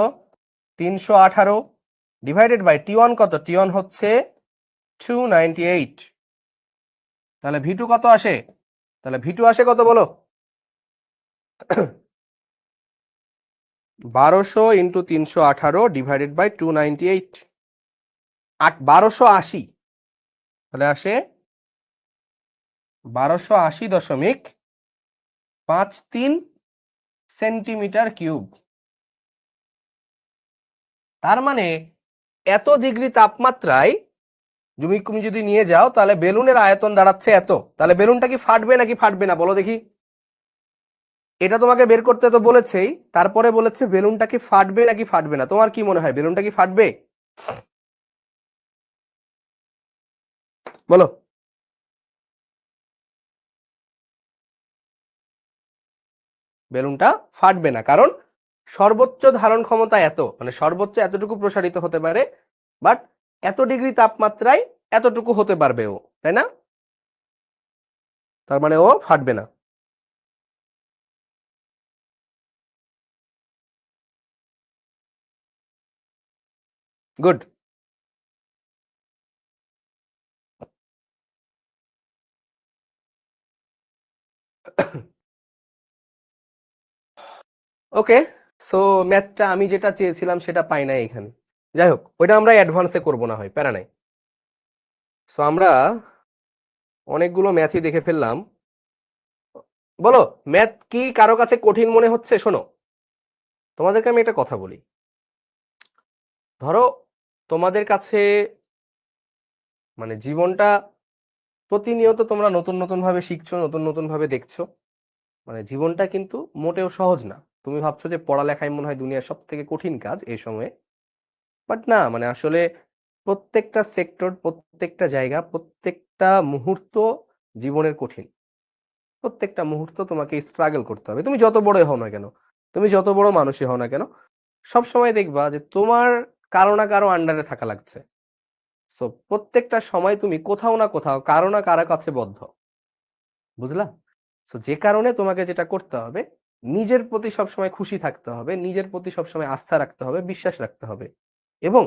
318/T1 কত? T1 হচ্ছে 298। তাহলে V2 কত আসে? তাহলে V2 আসে কত বলো? 1200 ইন্টু 318/298, 1280, তাহলে আসে 1280.53 সেন্টিমিটার কিউব। তার মানে এত ডিগ্রি তাপমাত্রায় তুমি যদি নিয়ে যাও তাহলে বেলুনের আয়তন দাঁড়াচ্ছে এত, তাহলে বেলুনটা কি ফাটবে নাকি ফাটবে না বলো দেখি? এটা তোমাকে বের করতে তো বলেছেই, তারপরে বলেছে বেলুনটা কি ফাটবে নাকি ফাটবে না। তোমার কি মনে হয় বেলুনটা কি ফাটবে বলো? বেলুনটা ফাটবে না, কারণ সর্বোচ্চ ধারণ ক্ষমতা এত, মানে সর্বোচ্চ এতটুকু প্রসারিত হতে পারে, বাট এত ডিগ্রি তাপমাত্রায় এতটুকু হতে পারবে ও, তাই না? তার মানে ও ফাটবে না। গুড। ওকে, সো ম্যাথটা আমি যেটা চেয়েছিলাম সেটা পাই নাই এখানে। যাই হোক, ওইটা আমরা অ্যাডভান্সে করবো, না হয় প্যারা নাই। সো আমরা অনেকগুলো ম্যাথই দেখে ফেললাম। বলো, ম্যাথ কি কারো কাছে কঠিন মনে হচ্ছে? শোনো, তোমাদেরকে আমি একটা কথা বলি। ধরো তোমাদের কাছে মানে জীবনটা প্রতিনিয়ত তোমরা নতুন নতুন ভাবে শিখছো, নতুন নতুন ভাবে দেখছো, মানে জীবনটা কিন্তু মোটেও সহজ না। তুমি ভাবছো যে পড়ালেখাই মনে হয় দুনিয়ার সব থেকে কঠিন কাজ এই সময়ে, বাট না, মানে আসলে প্রত্যেকটা সেক্টর, প্রত্যেকটা জায়গা, প্রত্যেকটা মুহূর্ত জীবনের কঠিন। প্রত্যেকটা মুহূর্ত তোমাকে স্ট্রাগল করতে হবে, তুমি যত বড়ই হও না কেন, তুমি যত বড় মানুষই হও না কেন, সব সময় দেখবা যে তোমার কারো না কারো আন্ডারে থাকা লাগছে। সো প্রত্যেকটা সময় তুমি কোথাও না কোথাও কারো না কারো কাছে বদ্ধ, বুঝলা? সো যে কারণে তোমাকে যেটা করতে হবে, নিজের প্রতি সবসময় খুশি থাকতে হবে, নিজের প্রতি সবসময় আস্থা রাখতে হবে, বিশ্বাস রাখতে হবে, এবং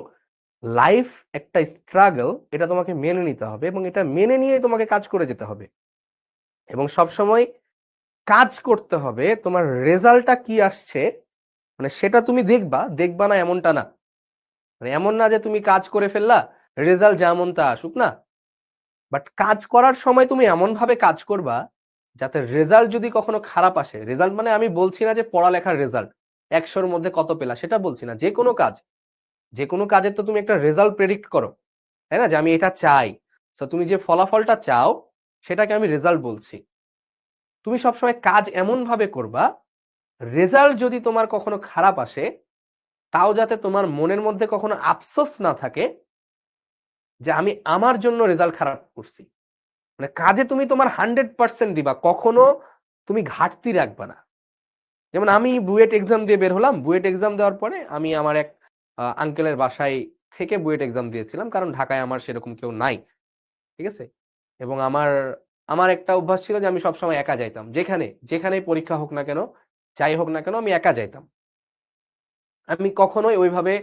লাইফ একটা স্ট্রাগল, এটা তোমাকে মেনে নিতে হবে, এবং এটা মেনে নিয়ে তোমাকে কাজ করে যেতে হবে, এবং সবসময় কাজ করতে হবে। তোমার রেজাল্টটা কি আসছে মানে সেটা তুমি দেখবা, দেখবা না এমনটা না, মানে এমন না যে তুমি কাজ করে ফেললা, রেজাল্ট যেমন তা আসুক না, বাট কাজ করার সময় তুমি এমন ভাবে কাজ করবা যাতে রেজাল্ট যদি কখনো খারাপ আসে, রেজাল্ট মানে আমি বলছি না যে পড়ালেখার রেজাল্ট 100-র মধ্যে কত পেলা সেটা বলছি না, যে কোনো কাজ, যে কোনো কাজের তো তুমি একটা রেজাল্ট প্রেডিক্ট করো, তাই না? যে আমি এটা চাই, তো তুমি যে ফলাফলটা চাও সেটাকে আমি রেজাল্ট বলছি। তুমি সবসময় কাজ এমন ভাবে করবা, রেজাল্ট যদি তোমার কখনো খারাপ আসে তাও যাতে তোমার মনের মধ্যে কখনো আফসোস না থাকে যে আমি আমার জন্য রেজাল্ট খারাপ করছি। মানে কাজে তুমি তোমার 100% দিবা, কখনো তুমি ঘাটতি রাখবা না। যেমন আমি বুয়েট এক্সাম দিয়ে বের হলাম, বুয়েট এক্সাম দেওয়ার পরে আমি আমার এক আঙ্কেলের বাসায় থেকে বুয়েট এক্সাম দিয়েছিলাম, কারণ ঢাকায় আমার সেরকম কেউ নাই, ঠিক আছে? এবং আমার আমার একটা অভ্যাস ছিল যে আমি সবসময় একা যাইতাম, যেখানে যেখানেই পরীক্ষা হোক না কেন, যাই হোক না কেন, আমি একা যাইতাম। আমি কখনোই ওইভাবে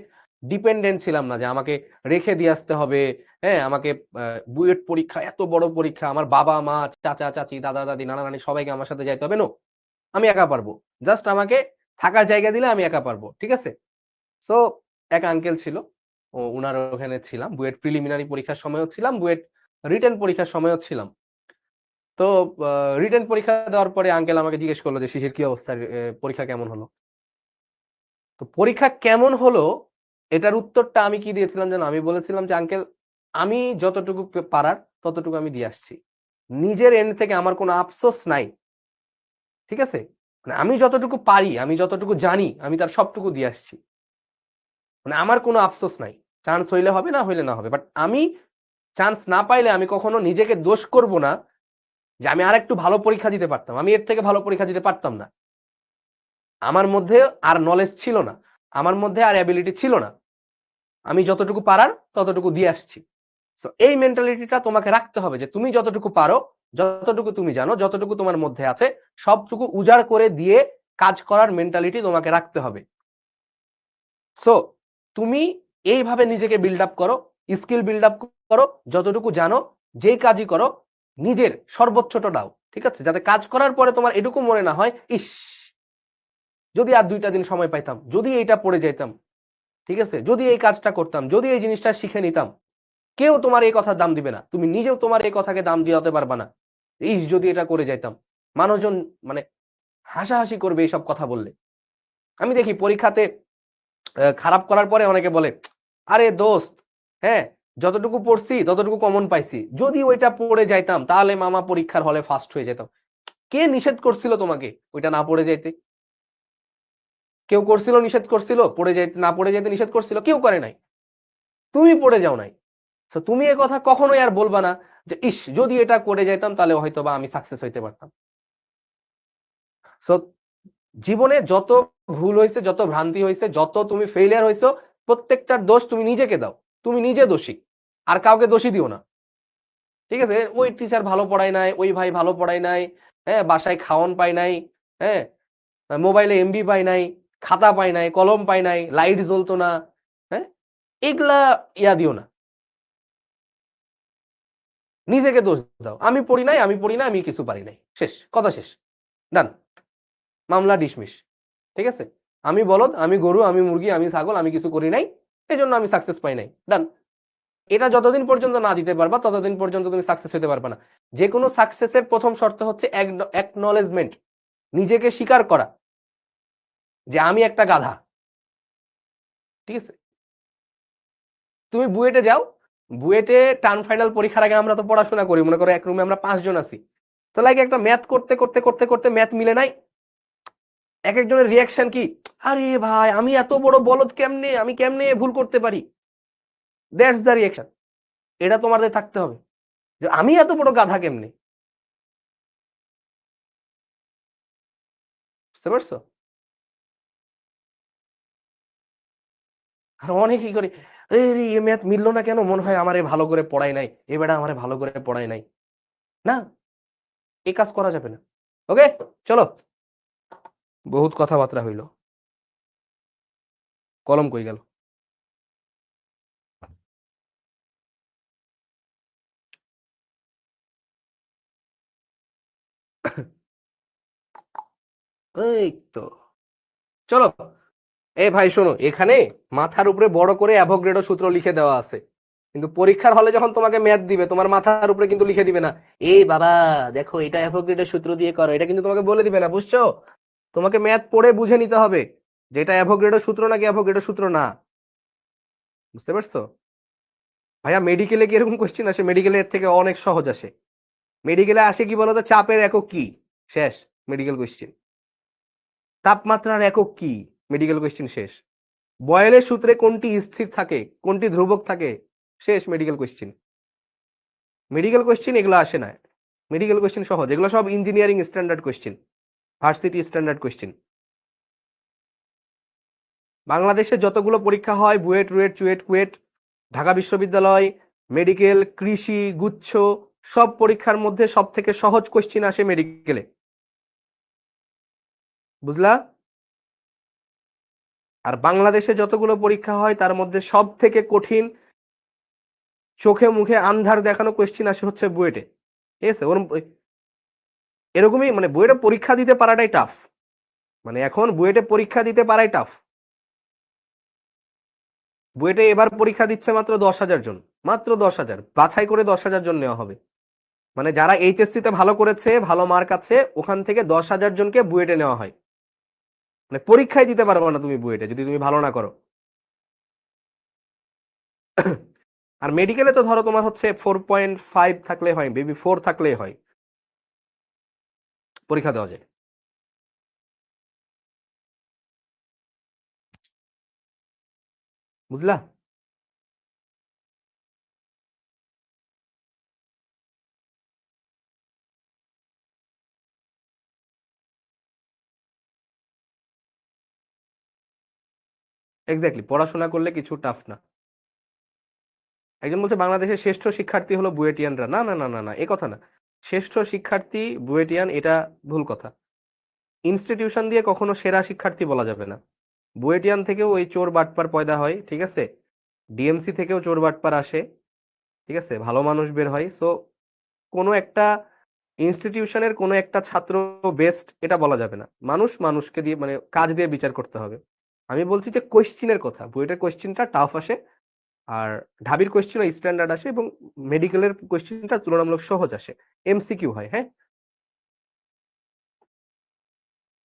ডিপেন্ডেন্ট ছিলাম না যে আমাকে রেখে দিয়ে আসতে হবে। হ্যাঁ, আমাকে বুয়েট পরীক্ষা, এত বড় পরীক্ষা, আমার বাবা মা, চাচা চাচি, দাদা দাদি, নানা নানি সবাইকে আমার সাথে যাইতে হবে, নো, আমি একা পারবো। জাস্ট আমাকে থাকার জায়গা দিলে আমি একা পারবো, ঠিক আছে? সো এক আঙ্কেল ছিল, উনার ওখানে ছিলাম, বুয়েট প্রিলিমিনারি পরীক্ষার সময়ও ছিলাম, বুয়েট রিটেন পরীক্ষার সময়ও ছিলাম। তো রিটেন পরীক্ষা দেওয়ার পরে আঙ্কেল আমাকে জিজ্ঞেস করলো যে শিশির কি অবস্থা, পরীক্ষা কেমন হলো? তো পরীক্ষা কেমন হলো এটার উত্তরটা আমি কি দিয়েছিলাম জানো? আমি বলেছিলাম যে আঙ্কেল, আমি যতটুকু পারার ততটুকু আমি দিয়ে আসছি, নিজের এন্ড থেকে আমার কোনো আফসোস নাই, ঠিক আছে? মানে আমি যতটুকু পারি, আমি যতটুকু জানি, আমি তার সবটুকু দিয়ে আসছি, মানে আমার কোনো আফসোস নাই। চান্স হইলে হবে, না হইলে না হবে, বাট আমি চান্স না পাইলে আমি কখনো নিজেকে দোষ করব না যে আমি আর একটু ভালো পরীক্ষা দিতে পারতাম, আমি এর থেকে ভালো পরীক্ষা দিতে পারতাম না, আমার মধ্যে আর নলেজ ছিল না, আমার মধ্যে আর অ্যাবিলিটি ছিল না, আমি যতটুকু পারার ততটুকু দিয়ে আসছি। সো এই মেন্টালিটিটা তোমাকে রাখতে হবে যে তুমি যতটুকু পারো, যতটুকু তুমি জানো, যতটুকু তোমার মধ্যে আছে, সবটুকু উজাড় করে দিয়ে কাজ করার মেন্টালিটি তোমাকে রাখতে হবে। সো তুমি এইভাবে নিজেকে বিল্ড আপ করো, স্কিল বিল্ড আপ করো, যতটুকু জানো, যেই কাজই করো, নিজের সর্বোচ্চটা দাও, ঠিক আছে? যাতে কাজ করার পরে তোমার এটুকু মনে না হয়, ইস, যদি আর 2টা দিন সময় পাইতাম, যদি এইটা পড়ে যাইতাম, ঠিক আছে, যদি এই কাজটা করতাম, যদি এই জিনিসটা শিখে নিতাম। কেউ তোমার এই কথার দাম দিবে না, তুমি নিজেও তোমার এই কথাকে দাম দিতে পারবা না। ইস, যদি এটা করে যাইতাম, মানুষজন মানে হাসাহাসি করবে এইসব কথা বললে। আমি দেখি পরীক্ষাতে খারাপ করার পরে অনেকে বলে, আরে দোস্ত, হ্যাঁ, যতটুকু পড়ছি ততটুকু কমন পাইছি, যদি ওইটা পড়ে যাইতাম তাহলে মামা পরীক্ষার হলে ফার্স্ট হয়ে যেতাম। কে নিষেধ করছিল তোমাকে ওইটা না পড়ে যাইতে? কেউ করছিল নিষেধ করছিল পড়ে যাইতে, না পড়ে যাইতে নিষেধ করছিল? কেউ করে নাই, তুমি পড়ে যাও নাই। তো তুমি এই কথা কখনোই আর বলবা না যে ইস, যদি এটা করে যাইতাম তাহলে হয়তো বা আমি সাকসেস হইতে পারতাম। সো জীবনে যত ভুল হয়েছে, যত ভ্রান্তি হয়েছে, যত তুমি ফেইলিয়ার হয়েছো, প্রত্যেকটার দোষ তুমি নিজেকে দাও। তুমি নিজে দোষী, আর কাউকে দোষী দিও না। ঠিক আছে? ওই টিচার ভালো পড়ায় নাই, ওই ভাই ভালো পড়ায় নাই, হ্যাঁ, বাসায় খাওয়ান পাই নাই, হ্যাঁ, মোবাইলে এমবি পাই নাই, খাতা পাই নাই, কলম পাই নাই, লাইট জ্বলতো না, হ্যাঁ, এগুলা দিও না। নিজেকে দোষ দাও, আমি পড়ি নাই, আমি পড়ি না, আমি কিছু পারি নাই, শেষ কথা, শেষ, ডান, মামলা ডিসমিস। ঠিক আছে? আমি বলদ, আমি গরু, আমি মুরগি, আমি ছাগল, আমি কিছু করি নাই, এই জন্য আমি সাকসেস পাই নাই, ডান। এটা যতদিন পর্যন্ত না দিতে পারবা ততদিন পর্যন্ত তুমি সাকসেস হতে পারবে না। যে কোনো সাকসেসের প্রথম শর্ত হচ্ছে অ্যাকনলেজমেন্ট, নিজেকে স্বীকার করা যে আমি একটা গাধা। ঠিক আছে? তুমি বুয়েটে যাও, বুয়েটে টার্ম ফাইনাল পরীক্ষার আগে আমরা তো পড়াশোনা করি, মনে করো এক রুমে আমরা 5 জন আছি, তো লাগে একটা ম্যাথ করতে করতে করতে করতে ম্যাথ মিলে নাই, এক একজনের রিয়াকশন কি, আরে ভাই আমি এত বড় বলদ কেমনে, আমি কেমনে ভুল করতে পারি, দ্যাটস দ্য রিয়াকশন। এটা তোমাদের থাকতে হবে যে আমি এত বড় গাধা কেমনে। বুঝতে পারছো? আর অনেক কি করে, এই ম্যাথ মিললো না কেন, মনে হয় আমারে ভালো করে পড়াই নাই, এবারে আমারে ভালো করে পড়াই নাই। না, এই কাজ করা যাবে না। ওকে, চলো, বহুত কথাবার্তা হইলো, কলম কই গেল? এই তো, চলো। এ ভাই শোনো, এখানে মাথার উপরে বড় করে অ্যাভোগাড্রো সূত্র লিখে দেওয়া আছে, কিন্তু পরীক্ষার হলে যখন তোমাকে ম্যাথ দিবে তোমার মাথার উপরে কিন্তু লিখে দিবে না, এই বাবা দেখো এটা অ্যাভোগাড্রো সূত্র দিয়ে করো, এটা কিন্তু তোমাকে বলে দিবে না, বুঝছো? তোমাকে ম্যাথ পড়ে বুঝে নিতে হবে যে এটা অ্যাভোগাড্রো সূত্র নাকি অ্যাভোগাড্রো সূত্র না। বুঝতে পারছো? ভাইয়া মেডিকেলে কি এরকম কোশ্চেন আসে? মেডিকেলে এর থেকে অনেক সহজ আসে। মেডিকেলে আসে কি বলতো, চাপের একক কি, শেষ, মেডিকেল কোশ্চেন। তাপমাত্রার একক কি, মেডিকেল কোশ্চেন, শেষ। বয়েলের সূত্রে কোনটি স্থির থাকে, কোনটি ধ্রুবক থাকে, শেষ, মেডিকেল কোশ্চেন। মেডিকেল কোশ্চেন এগুলো আসে না, মেডিকেল কোশ্চেন সহজ, এগুলো সব engineering standard question, varsity standard question. বাংলাদেশে যতগুলো পরীক্ষা হয়, বুয়েট, রুয়েট, চুয়েট, কুয়েট, ঢাকা বিশ্ববিদ্যালয়, মেডিকেল, কৃষি, গুচ্ছ, সব পরীক্ষার মধ্যে সব থেকে সহজ কোশ্চেন আসে মেডিকেলে। বুঝলা? আর বাংলাদেশে যতগুলো পরীক্ষা হয় তার মধ্যে সব থেকে কঠিন, চোখে মুখে আন্ধার দেখানো কোশ্চেন আসে হচ্ছে বুয়েটে। ঠিক আছে? ওরকম এরকমই, মানে বুয়েটে পরীক্ষা দিতে পারাটাই টাফ, মানে এখন বুয়েটে পরীক্ষা দিতে পারাই টাফ। বুয়েটে এবার পরীক্ষা দিচ্ছে মাত্র 10,000 জন, মাত্র 10,000, বাছাই করে 10,000 জন নেওয়া হবে। মানে যারা এইচএসসি তে ভালো করেছে, ভালো মার্ক আছে, ওখান থেকে 10,000 জনকে বুয়েটে নেওয়া হয়। মানে পরীক্ষায় দিতে পারবে না তুমি বুয়েটে যদি তুমি ভালো না করো। আর মেডিকেলে তো ধরো তোমার হচ্ছে 4.5 থাকলে হয়, বেবি 4 থাকলেই হয়, পরীক্ষা দেওয়া যায়। বুঝলা? এক্স্যাক্টলি, পড়াশোনা করলে কিছু টাফ না। একজন বলছে বাংলাদেশের শ্রেষ্ঠ শিক্ষার্থী হলো বুয়েটিয়ানরা, না না না না না, এ কথা না। শ্রেষ্ঠ শিক্ষার্থী বুয়েটিয়ান, এটা ভুল কথা। ইনস্টিটিউশন দিয়ে কখনো সেরা শিক্ষার্থী বলা যাবে না। বুয়েটিয়ান থেকেও ওই চোর বাটপার পয়দা হয়, ঠিক আছে, ডিএমসি থেকেও চোর বাটপার আসে, ঠিক আছে, ভালো মানুষ বের হয়। সো কোনো একটা ইনস্টিটিউশনের কোনো একটা ছাত্র বেস্ট এটা বলা যাবে না, মানুষ মানুষকে দিয়ে, মানে কাজ দিয়ে বিচার করতে হবে। আমি বলছি যে কোশ্চিনের কথা, বুয়েটের কোশ্চিনটা টাফ আসে, আর ঢাবির কোশ্চিন স্ট্যান্ডার্ড আসে, এবং মেডিকেলের কোশ্চিনটা তুলনামূলক সহজ আসে, এমসিকিউ হয়। হ্যাঁ,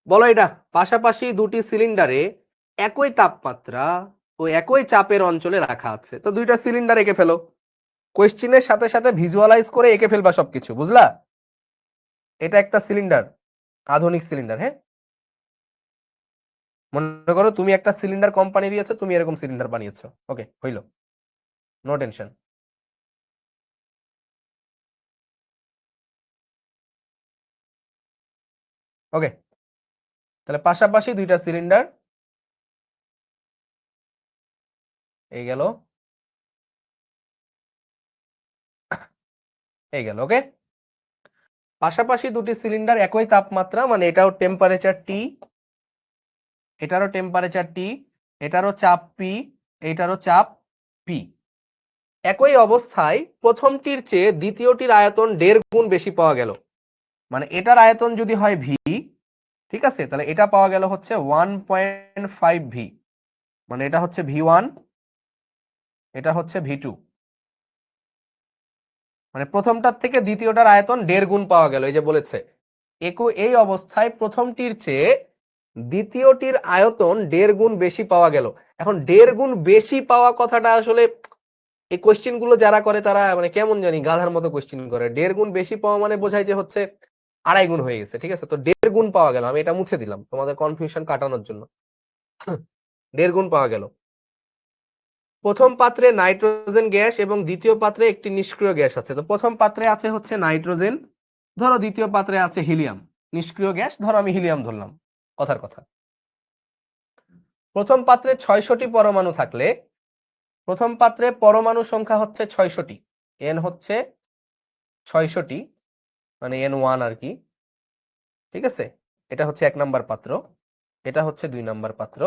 বলো এটা, পাশাপাশি দুটি সিলিন্ডারে একই তাপমাত্রা ও একই চাপের অঞ্চলে রাখা আছে, তো দুইটা সিলিন্ডার এঁকে ফেলো, কোশ্চিনের সাথে সাথে ভিজুয়ালাইজ করে এঁকে ফেলবা সবকিছু, বুঝলা? এটা একটা সিলিন্ডার, আধুনিক সিলিন্ডার, হ্যাঁ। মনে করো তুমি একটা সিলিন্ডার কোম্পানি দিয়েছো, তুমি এরকম সিলিন্ডার বানিয়েছো, ওকে, হইলো, নো টেনশন। ওকে, তাহলে পাশাপাশি দুইটা সিলিন্ডার, এই গেল এই গেল। ওকে, পাশাপাশি দুটি সিলিন্ডার একই তাপমাত্রা, মানে এটাও টেম্পারেচার টি, এটারও টেম্পারেচার টি, এটারও চাপ পি, এইটারও চাপ পি। একই অবস্থায় প্রথমটির চেয়ে দ্বিতীয়টির আয়তন 1.5 গুণ বেশি পাওয়া গেল। মানে এটার আয়তন যদি হয় ভি, ঠিক আছে, তাহলে এটা পাওয়া গেল হচ্ছে 1.5 ভি, মানে এটা হচ্ছে V1, এটা হচ্ছে V2। মানে প্রথমটার থেকে দ্বিতীয়টার আয়তন 1.5 গুণ পাওয়া গেল, এই যে বলেছে। এই অবস্থায় প্রথমটির চেয়ে দ্বিতীয়টির আয়তন 1.5 গুণ বেশি পাওয়া গেল। এখন 1.5 গুণ বেশি পাওয়া কথাটা আসলে এই কোশ্চেন গুলো যারা করে তারা মানে কেমন জানি গাধার মতো কোশ্চেন করে। 1.5 গুণ বেশি পাওয়া মানে বোঝায় যে হচ্ছে 2.5 গুণ হয়ে গেছে, ঠিক আছে। তো 1.5 গুণ পাওয়া গেল, আমি এটা মুছে দিলাম তোমাদের কনফিউশন কাটানোর জন্য। 1.5 গুণ পাওয়া গেল। প্রথম পাত্রে নাইট্রোজেন গ্যাস এবং দ্বিতীয় পাত্রে একটি নিষ্ক্রিয় গ্যাস আছে। তো প্রথম পাত্রে আছে হচ্ছে নাইট্রোজেন, ধরো দ্বিতীয় পাত্রে আছে হিলিয়াম। নিষ্ক্রিয় গ্যাস ধরো আমি হিলিয়াম ধরলাম, কথার কথা। প্রথম পাত্রে 600টি পরমাণু থাকলে প্রথম পাত্রে পরমাণু সংখ্যা হচ্ছে 600টি, এন হচ্ছে 600টি, মানে N1 আর কি, ঠিক আছে। এটা হচ্ছে 1 নাম্বার পাত্র, এটা হচ্ছে 2 নাম্বার পাত্র।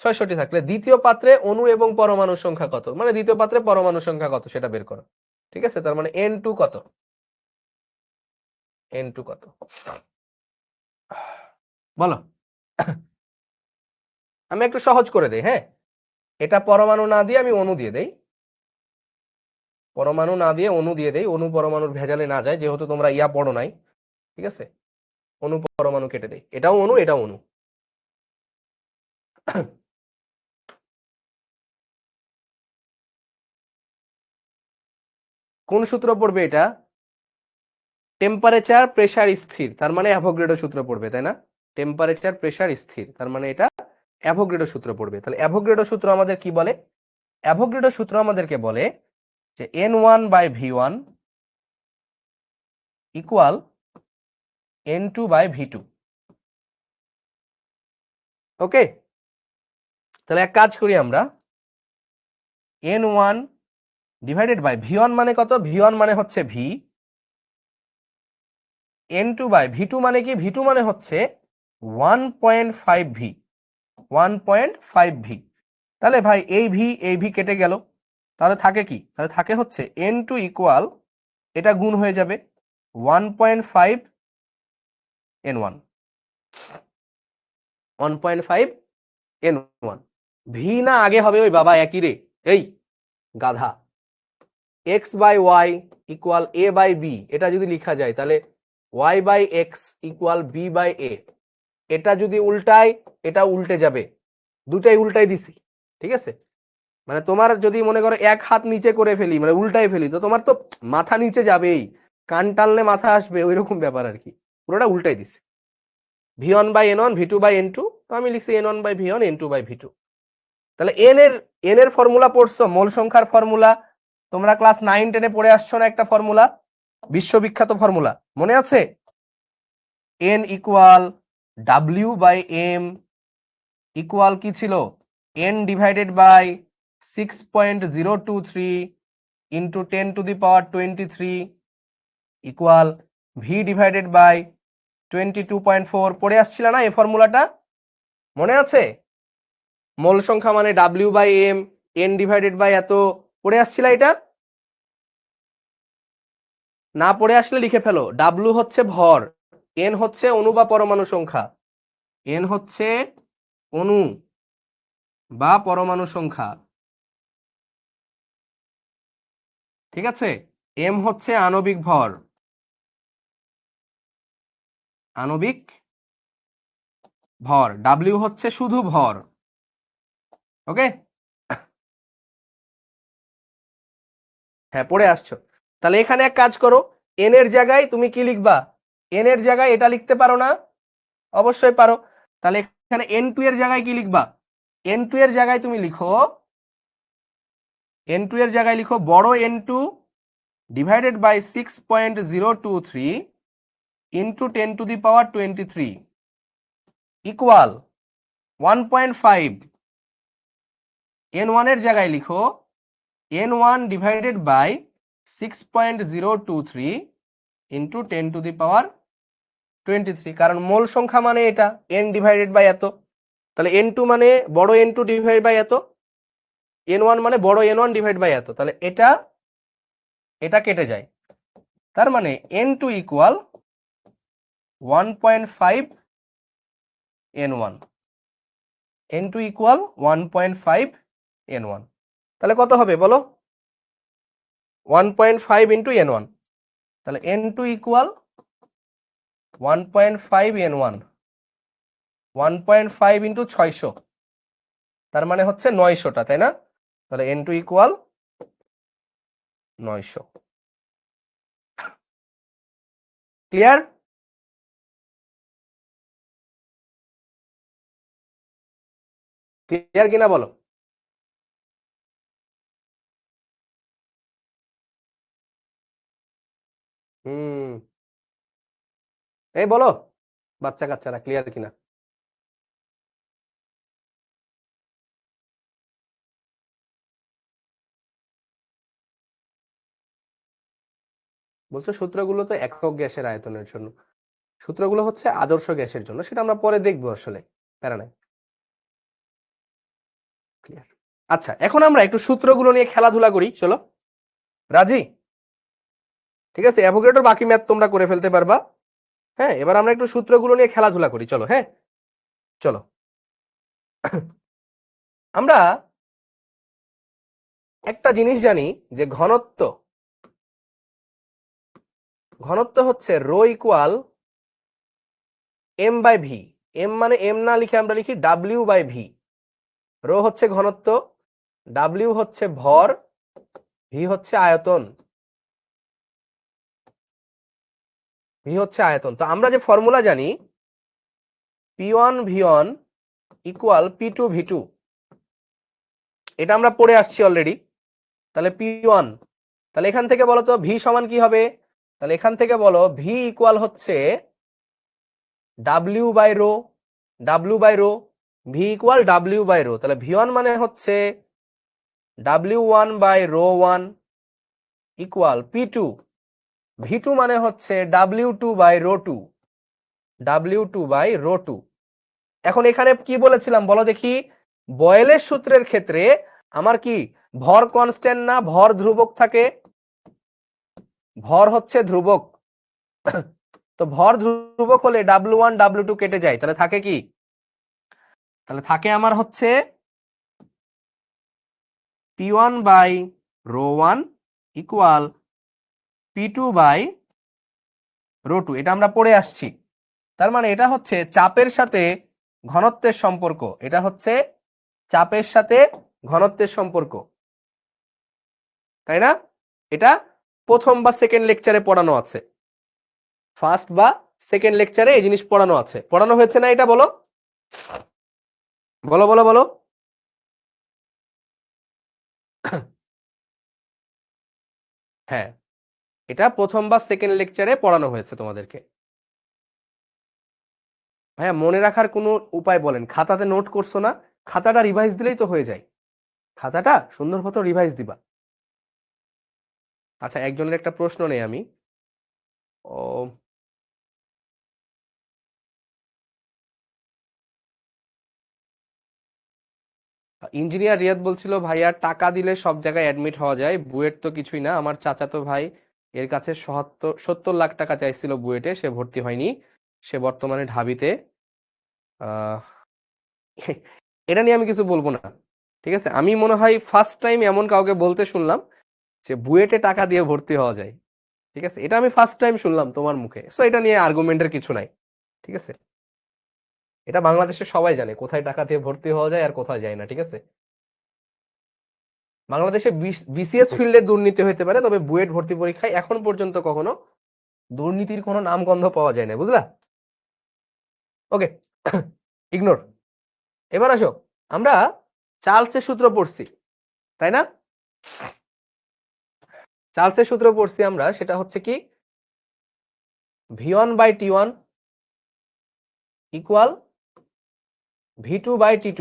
600টি থাকলে দ্বিতীয় পাত্রে অণু এবং পরমাণু সংখ্যা কত, মানে দ্বিতীয় পাত্রে পরমাণু সংখ্যা কত সেটা বের করো, ঠিক আছে। তার মানে N2 কত, N2 কত বলো। আমি একটু সহজ করে দেই, হ্যাঁ, এটা পরমাণু না দিয়ে আমি অণু দিয়ে দেই, পরমাণু না দিয়ে অণু দিয়ে দেই, অণু পরমাণুর ভেজালে না যায়, যেহেতু তোমরা ইয়া পড়ো নাই, ঠিক আছে। অণু পরমাণু কেটে দেই, এটাও অণু এটাও অণু। কোন সূত্র পড়বে এটা? টেম্পারেচার প্রেসার স্থির, তার মানে অ্যাভোগাড্রো সূত্র পড়বে, তাই না? টেম্পারেচার প্রেসার স্থির, তার মানে এটা অ্যাভোগাড্রো সূত্র পড়বে। তাহলে অ্যাভোগাড্রো সূত্র আমাদের কি বলে? অ্যাভোগাড্রো সূত্র আমাদেরকে বলে যে N1/V1 ইকুয়াল N2/V2। ওকে, তাহলে এক কাজ করি আমরা, N1 ডিভাইডেড বাই V1 মানে কত? V1 মানে হচ্ছে V, N2/V2 মানে কি? V2 মানে হচ্ছে 1.5V, 1.5V। তাহলে ভাই এই ভি কেটে গেল, তাহলে থাকে কি? তাহলে থাকে হচ্ছে N2 ইকুয়াল, এটা গুণ হয়ে যাবে 1.5 N1, 1.5 N1। ভি না আগে হবে ওই বাবা একই রে, এই গাধা। x/y ইকুয়াল a/b, এটা যদি লেখা যায় তাহলে y/x ইকুয়াল b/a। এটা যদি উল্টাই এটা উল্টে যাবে, দুটাই উল্টাই দিছি, ঠিক আছে। মানে তোমার যদি মনে করো এক হাত নিচে করে ফেলি, মানে উল্টাই ফেলি, তো তোমার তো মাথা নিচে যাবেই, কান টানলে মাথা আসবে, ওই রকম ব্যাপার আর কি। পুরোটা উল্টাই দিছি। V1/N1 V2/N2, তো আমি লিখছি N1/V1 N2/V2। তাহলে এন এর ফর্মুলা পড়ছো, মোল সংখ্যার ফর্মুলা, তোমরা ক্লাস 9-10 পড়ে আসছো না একটা ফর্মুলা, বিশ্ববিখ্যাত ফর্মুলা, মনে আছে? N ইকুয়াল W/M ইকুয়াল কি ছিল? N divided by 6.023 into 10⁻23 equal V divided by 22.4। পড়ে আসছিল না এই ফর্মুলাটা, মনে আছে? মোল সংখ্যা মানে W/M, N ডিভাইডেড বাই এত, পড়ে আসছিল এটা? না পড়ে আসলে লিখে ফেলো, W হচ্ছে ভর, N হচ্ছে অণু বা পরমাণু সংখ্যা, N হচ্ছে অণু বা পরমাণু সংখ্যা, ঠিক আছে। M হচ্ছে আণবিক ভর, আণবিক ভর, W হচ্ছে শুধু ভর। ওকে, হ্যাঁ পড়ে আসছো। তাহলে এখানে এক কাজ করো, N এর জায়গায় তুমি কি লিখবা? N এর জায়গায় এটা লিখতে পারো না? অবশ্যই পারো। তাহলে এখানে N2 এর জায়গায় কি লিখবা? N2 এর জায়গায় তুমি লিখো, N2 এর জায়গায় লিখো বড় N2 divided by 6.023 into 10⁻23 equal 1.5 n1 এর জায়গায় লিখো n1 ডিভাইডেড বাই 6.023 ইন্টু 10⁻23, কারণ মোল সংখ্যা মানে এটা n ডিভাইডেড বাই এত, তাহলে n2 মানে বড় n2 ডিভাইড বাই এত, n1 মানে বড় n1 ডিভাইড বাই এত, তাহলে এটা কেটে যায়, তার মানে n2 equal 1.5 n1, n2 equal 1.5 n1, তাহলে কত হবে বলো? 1.5 ইন্টু n1, তাহলে n2 ইকুয়াল 1.5 n1, 1.5 ইন্টু 600, তার মানে হচ্ছে 900টা, তাই না? তাহলে n2 ইকুয়াল 900। ক্লিয়ার? ক্লিয়ার কিনা বলো? এই বলো বাচ্চা কাচ্চারা, ক্লিয়ার কিনা? বলছো সূত্রগুলো তো একক গ্যাসের আয়তনের জন্য, সূত্রগুলো হচ্ছে আদর্শ গ্যাসের জন্য, সেটা আমরা পরে দেখবো, আসলে প্যারা নাই। ক্লিয়ার? আচ্ছা, এখন আমরা একটু সূত্রগুলো নিয়ে খেলাধুলা করি, চলো। রাজি? ঠিক আছে, অ্যাভোগাড্রোর বাকি ম্যাথ তোমরা করে ফেলতে পারবা। হ্যাঁ, এবার আমরা একটু সূত্রগুলো নিয়ে খেলাধুলা করি, চলো। হ্যাঁ চলো। আমরা একটা জিনিস জানি যে ঘনত্ব হচ্ছে rho equal M by V. M মানে এম না লিখে আমরা লিখি ডাব্লিউ বাই ভি। রো হচ্ছে ঘনত্ব, ডাব্লিউ হচ্ছে ভর, ভি হচ্ছে আয়তন। ভি হচ্ছে আয়তন। তো আমরা যে ফর্মুলা জানি P1 V1 equal P2 V2, এটা আমরা পড়ে আসছি অলরেডি। তাহলে P1, তাহলে এখান থেকে বলো তো ভি সমান কি হবে? তাহলে এখান থেকে বলো ভি ইকুয়াল হচ্ছে W by rho, W by rho, V equal W by rho. তাহলে V1 মানে হচ্ছে W1 by rho 1 equal P2, V2 মানে হচ্ছে W2 by rho 2, W2 by rho 2। এখন এখানে কি বলেছিলাম বলো দেখি? বয়েলের সূত্রের ক্ষেত্রে আমার কি ভর কনস্ট্যান্ট না ভর ধ্রুবক থাকে? ভর হচ্ছে ধ্রুবক। তো ভর ধ্রুবক হলে W1 W2 কেটে যায়, তাহলে থাকে কি? তাহলে থাকে আমার হচ্ছে P1 by rho 1 equal P2 by rho 2, এটা আমরা পড়ে আসছি। তার মানে এটা হচ্ছে চাপের সাথে ঘনত্বের সম্পর্ক, এটা হচ্ছে চাপের সাথে ঘনত্বের সম্পর্ক, তাই না? এটা প্রথম বা সেকেন্ড লেকচারে পড়ানো আছে, ফার্স্ট বা সেকেন্ড লেকচারে এই জিনিস পড়ানো আছে, পড়ানো হয়েছে না? এটা বলো বলো বলো বলো। হ্যাঁ, এটা প্রথম বা সেকেন্ড লেকচারে পড়ানো হয়েছে তোমাদেরকে। ভাইয়া মনে রাখার কোনো উপায় বলেন? খাতাতে নোট করছো না? খাতাটা রিভাইজ দিলেই তো হয়ে যায়, খাতাটা সুন্দর মতো রিভাইজ দিবা। আচ্ছা, একজনের একটা প্রশ্ন নেই আমি। ও, ইঞ্জিনিয়ার রিয়াদ বলছিল ভাইয়া টাকা দিলে সব জায়গায় অ্যাডমিট হওয়া যায়, বুয়েট তো কিছুই না। আমার চাচাতো ভাই এর কাছে 70 লাখ টাকা চাইছিল বুয়েটে, সে ভর্তি হয়নি, সে বর্তমানে ঢাবিতে। আহ এটা নিয়ে আমি কিছু বলবো না, ঠিক আছে? আমি মনে হয় ফার্স্ট টাইম এমন কাউকে বলতে শুনলাম যে বুয়েটে টাকা দিয়ে ভর্তি হওয়া যায়, ঠিক আছে? এটা আমি ফার্স্ট টাইম শুনলাম তোমার মুখে, সো এটা নিয়ে আর্গুমেন্টের কিছু নাই, ঠিক আছে? এটা বাংলাদেশে সবাই জানে কোথায় টাকা দিয়ে ভর্তি হওয়া যায় আর কোথায় যায় না, ঠিক আছে? বাংলাদেশে বিসিএস ফিল্ডে দুর্নীতি হতে পারে, তবে বুয়েট ভর্তি পরীক্ষায় এখন পর্যন্ত কখনো দুর্নীতির কোনো নামগন্ধ পাওয়া যায় না, বুঝলা? ওকে, ইগনোর। এবার আসো, আমরা চার্লসের সূত্র পড়ছি, তাই না? চার্লসের সূত্র পড়ছি আমরা, সেটা হচ্ছে কি V1 by T1 equal V2/T2,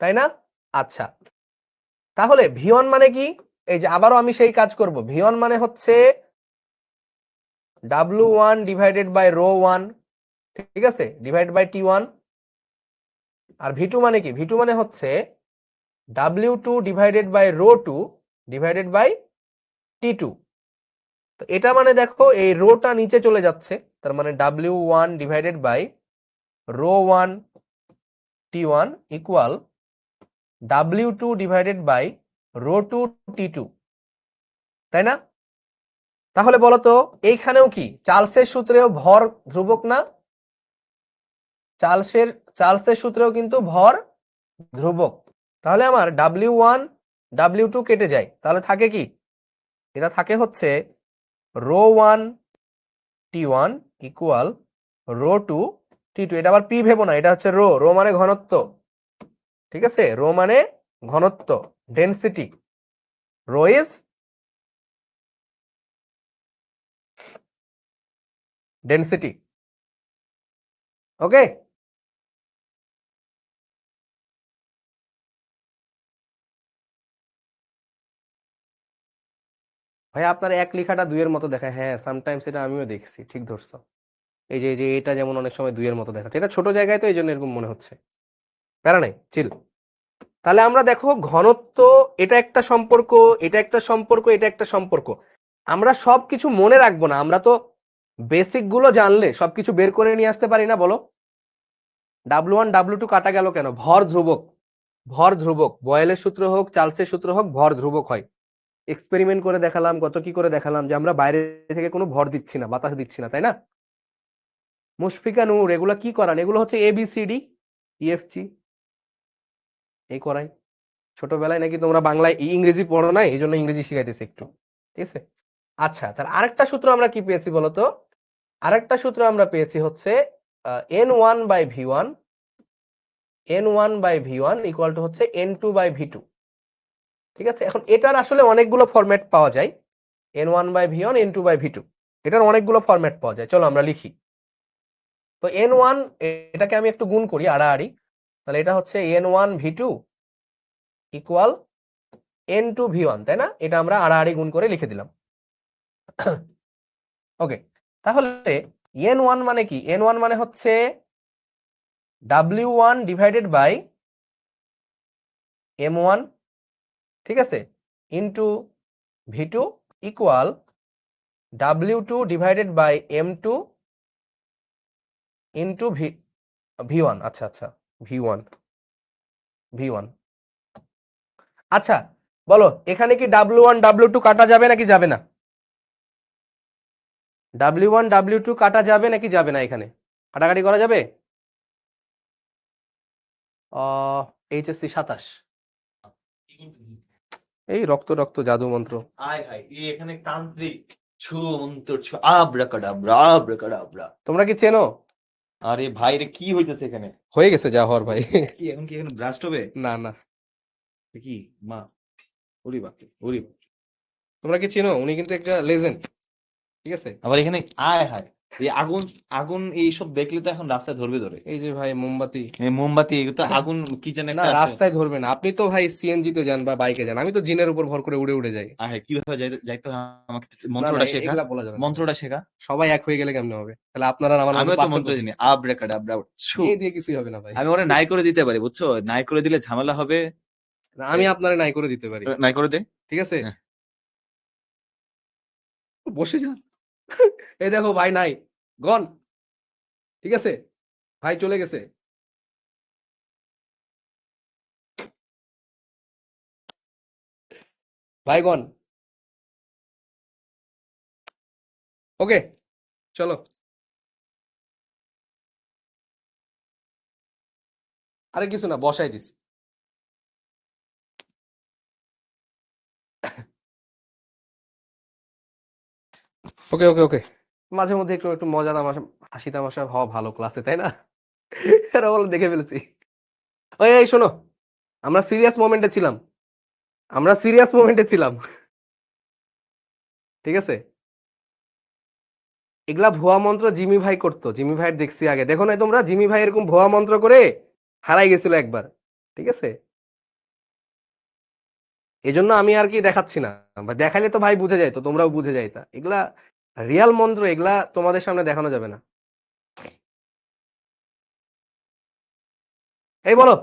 তাই না? আচ্ছা, তাহলে V1 মানে কি? এই যে আবারও আমি সেই কাজ করব। V1 মানে হচ্ছে W1 ডিভাইডেড বাই রো 1, ঠিক আছে, divide by T1। R V2 মানে কি? V2 মানে হচ্ছে W2 divided by rho 2 divided by T2। তো এটা মানে দেখো এই রোটা নিচে চলে যাচ্ছে, তার মানে W1 divided by rho 1 T1 equal W2 divided by rho 2 T2, তাই না? তাহলে বলো তো এইখানেও কি চার্লসের সূত্রেও ভর ধ্রুবক না? চার্লসের সূত্রেও কিন্তু ভর ধ্রুবক। তাহলে আমার W1 W2 কেটে যায়, তাহলে থাকে কি? এটা থাকে হচ্ছে rho 1 T1 equal rho 2 T2। এটা আবার পি ভেবো না, এটা হচ্ছে রো। রো মানে ঘনত্ব, ঠিক আছে, রো মানে ঘনত্ব, density. Rho is density. Okay, ভাই আপনার এক লেখাটা দুইয়ের মতো দেখায়। হ্যাঁ, সামটাইমস এটা আমিও দেখছি, ঠিক ধরছো। এই যে এটা যেমন অনেক সময় দুইয়ের মতো দেখাচ্ছে, এটা ছোট জায়গায় তো এই জন্য এরকম মনে হচ্ছে। প্যারা নাই, চিল। তাহলে আমরা দেখো ঘনত্ব, এটা একটা সম্পর্ক, এটা একটা সম্পর্ক, এটা একটা সম্পর্ক। আমরা সবকিছু মনে রাখবো না, আমরা তো বেসিক গুলো জানলে সবকিছু বের করে নিয়ে আসতে পারি না, বলো? W1 W2 কাটা গেল কেন? ভর ধ্রুবক। ভর ধ্রুবক, বয়েলের সূত্র হোক, চার্লসের সূত্র হোক, ভর ধ্রুবক হয়। এক্সপেরিমেন্ট করে দেখালাম, কত কি করে দেখালাম যে আমরা বাইরে থেকে কোনো ভর দিচ্ছি না, বাতাস দিচ্ছি না, তাই না? মুশফিকা নূর, এগুলো কি করান? এগুলো হচ্ছে ABCD EFG, এই করাই। ছোটবেলায় নাকি তোমরা বাংলায় ইংরেজি পড়ো না, এই জন্য ইংরেজি শিখাইতেছে একটু, ঠিক আছে? আচ্ছা, তাহলে আরেকটা সূত্র আমরা কি পেয়েছি বলতো? আরেকটা সূত্র আমরা পেয়েছি হচ্ছে N1/V1, N1/V1 ইকুয়াল টু হচ্ছে N2/V2, ঠিক আছে? এখন এটার আসলে অনেকগুলো ফরম্যাট পাওয়া যায়, N1/V1 N2/V2, এটার অনেকগুলো ফরম্যাট পাওয়া যায়। চলো আমরা লিখি। তো N1, এটাকে আমি একটু গুণ করি আড়াআড়ি, তাহলে এটা হচ্ছে N1/V2 ইকুয়াল N2/V1, তাই না? এটা আমরা আড়াআড়ি গুণ করে লিখে দিলাম। ওকে, তাহলে N1 মানে কি? N1 মানে হচ্ছে W1 ডিভাইডেড বাই M1, ঠিক আছে, into V2 equal W2 divided by M2 into V1। আচ্ছা আচ্ছা, V1 V1। আচ্ছা বলো, এখানে কি W1 W2 কাটা যাবে নাকি যাবে না? W1 W2 কাটা যাবে নাকি যাবে না? এখানে কাটাকাটি করা যাবে? HSC 27, এই রক্ত রক্ত জাদু মন্ত্র। আয় হায়, এখানে তান্ত্রিক ছু মন্ত্র ছু আব্রাকাডাব্রা আব্রাকাডাব্রা। তোমরা কি চেনো? আরে ভাই রে, কি হইতেছে এখানে? হয়ে গেছে যা হওয়ার ভাই। কি এখন কি এখানে ব্লাস্ট হবে? না না, কি মা, ওরে বাপরে ওরে বাপরে। তোমরা কি চেনো? উনি কিন্তু একটা লেজেন্ড, ঠিক আছে? আবার এখানে আয় হায়, এই আগুন আগুন এইসব দেখলে তো এখন রাস্তায় ধরবে ধরে। এই যে ভাই মোমবাতি, এই মোমবাতি, এগুলো তো আগুন কি যেন না একটা আছে। রাস্তায় ধরবে না। আপনি তো ভাই CNG তে যান বা বাইকে যান, আমি তো জিনের উপর ভর করে উড়ে উড়ে যাই। আয় হায়, কিভাবে যাইতে হয় আমাকে একটু না না, মন্ত্রটা শেখা, এগুলা বলা যাবে না। মন্ত্রটা শেখা। সবাই এক হয়ে গেলে কেমনে হবে? তাহলে আপনারা আর আমার মধ্যে আমিও তো পার্থক্য মন্ত্র কি? জানি আব্রাকাডাব্রা ছু। এই দিয়ে কিছুই হবে না ভাই। আমি ওরে নাই করে দিতে পারি, বুঝছো? নাই করে দিলে ঝামেলা হবে। না, আমি আপনারে নাই করে দিতে পারি, নাই করে দে। ঠিক আছে? হ্যাঁ। বসে যান। এই দেখো ভাই নাই, গন, ঠিক আছে, ভাই চলে গেছে। ভাই গন। ওকে, চলো। আরে কিছু না, বসাই দিছি। ওকে ওকে ওকে, মাঝে মধ্যে একটু একটু মজা তামাশা, হাসি তামাশা হওয়া ভালো ক্লাসে, তাই না? এরা বলে দেখে ফেলেছি। ওই এই শোনো, আমরা সিরিয়াস মোমেন্টে ছিলাম, আমরা সিরিয়াস মোমেন্টে ছিলাম, ঠিক আছে? এগুলা ভুয়া মন্ত্র জিমি ভাই করতো, জিমি ভাইয়ের দেখছি আগে। দেখো না তোমরা জিমি ভাই এরকম ভুয়া মন্ত্র করে হারাই গেছিল একবার, ঠিক আছে। এজন্য আমি আর কি দেখাচ্ছি না, বা দেখাইলে তো ভাই বুঝে যাইতো, তোমরাও বুঝে যাইতা। এগুলা রিয়াল মন্ত্র, এগুলা তোমাদের সামনে দেখানো যাবে না। এই বলো,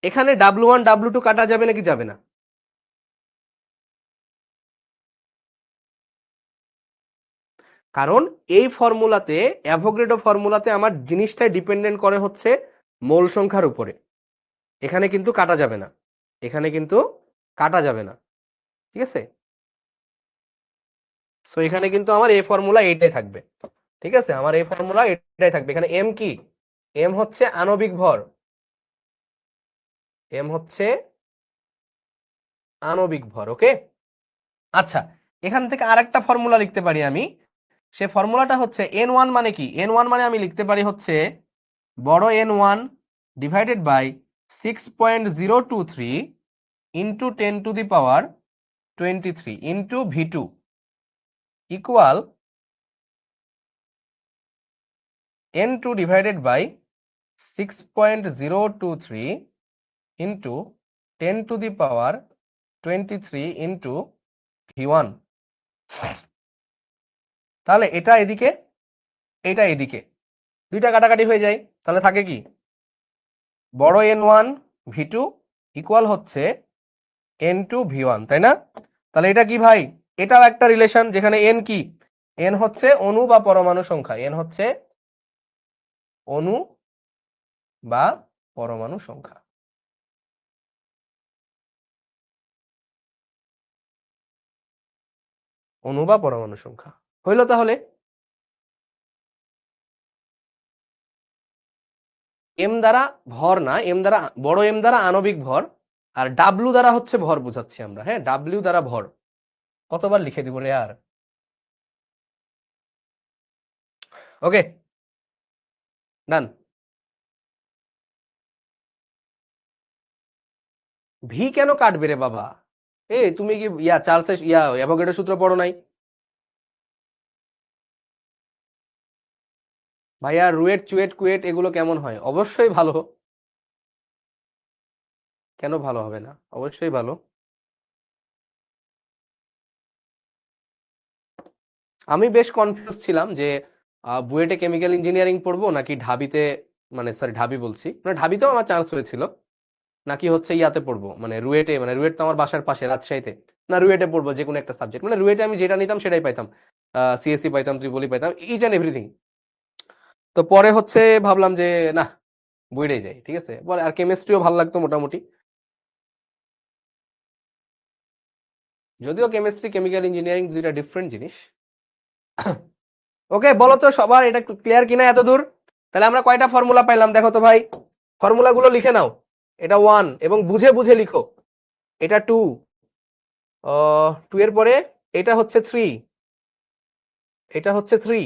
এখানে W1 W2 কাটা যাবে নাকি যাবে না? কারণ এই ফর্মুলাতে, অ্যাভোগাড্রো ফর্মুলাতে আমার জিনিসটাই ডিপেন্ডেন্ট করে হচ্ছে মোল সংখ্যার উপরে। এখানে কিন্তু কাটা যাবে না, এখানে কিন্তু কাটা যাবে না, ঠিক আছে। সো এখানে কিন্তু আমার এই ফর্মুলা এইটাই থাকবে, ঠিক আছে। আমার এই ফর্মুলা এটাই থাকবে। এখানে এম কি? এম হচ্ছে আণবিক ভর, এম হচ্ছে আণবিক ভর, ওকে। আচ্ছা, এখান থেকে আরেকটা ফর্মুলা লিখতে পারি আমি। সে ফর্মুলাটা হচ্ছে N1 মানে কি? N1 মানে আমি লিখতে পারি হচ্ছে বড় N1 divided by 6.023 into 10⁻23 into V2 equal N2 divided by 6.023 into 10⁻23 into V1। তাহলে এটা এদিকে, এটা এদিকে, দুইটা কাটাকাটি হয়ে যায়। তাহলে থাকে কি? বড় N1 V2 ইকুয়াল হচ্ছে N2 V1, তাই না? তাহলে এটা কি ভাই? এটাও একটা রিলেশন, যেখানে N কি? N হচ্ছে অণু বা পরমাণু সংখ্যা, N হচ্ছে অণু বা পরমাণু সংখ্যা। অণু বা পরমাণু সংখ্যা হইল। তাহলে এম দ্বারা ভর না, এম দ্বারা, বড় এম দ্বারা আণবিক ভর, আর ডাব্লু দ্বারা হচ্ছে ভর বোঝাচ্ছি আমরা, হ্যাঁ, ডাব্লিউ দ্বারা ভর। কতবার লিখে দিব রে আর। ওকে, ডান। ভি কেন কাটবে রে বাবা? এ তুমি কি চার্লসের অ্যাভোগাড্রো সূত্র পড়ো নাই? ভাইয়া রুয়েট চুয়েট কুয়েট এগুলো কেমন হয়? অবশ্যই ভালো। কেন ভালো হবে না? অবশ্যই ভালো। আমি বেশ কনফিউজ ছিলাম যে বুয়েটে কেমিক্যাল ইঞ্জিনিয়ারিং পড়বো নাকি ঢাবিতে, মানে সরি ঢাবি বলছি, মানে ঢাবিতেও আমার চান্স হয়েছিল, নাকি হচ্ছে ইয়াতে পড়বো, মানে রুয়েটে, মানে রুয়েট তো আমার বাসার পাশে রাজশাহীতে, না রুয়েটে পড়বো যে কোনো একটা সাবজেক্ট, মানে রুয়েটে আমি যেটা নিতাম সেটাই পাইতাম, সিএসসি পাইতাম, ত্রিপলি পাইতাম, ইচ অ্যান্ড এভরিথিং। তো পরে হচ্ছে ভাবলাম যে না, বুয়েটেই যাই, ঠিক আছে। পরে আর কেমিস্ট্রিও ভালো লাগতো মোটামুটি, যদিও কেমিস্ট্রি কেমিক্যাল ইঞ্জিনিয়ারিং দুইটা ডিফারেন্ট জিনিস। ওকে, বলো তো সবার এটা ক্লিয়ার কিনা এত দূর? তাহলে আমরা কয়টা ফর্মুলা পাইলাম দেখো তো ভাই, ফর্মুলাগুলো লিখে নাও। এটা 1 এবং বুঝে বুঝে লিখো। এটা 2, 2 এর পরে এটা হচ্ছে 3, এটা হচ্ছে 3,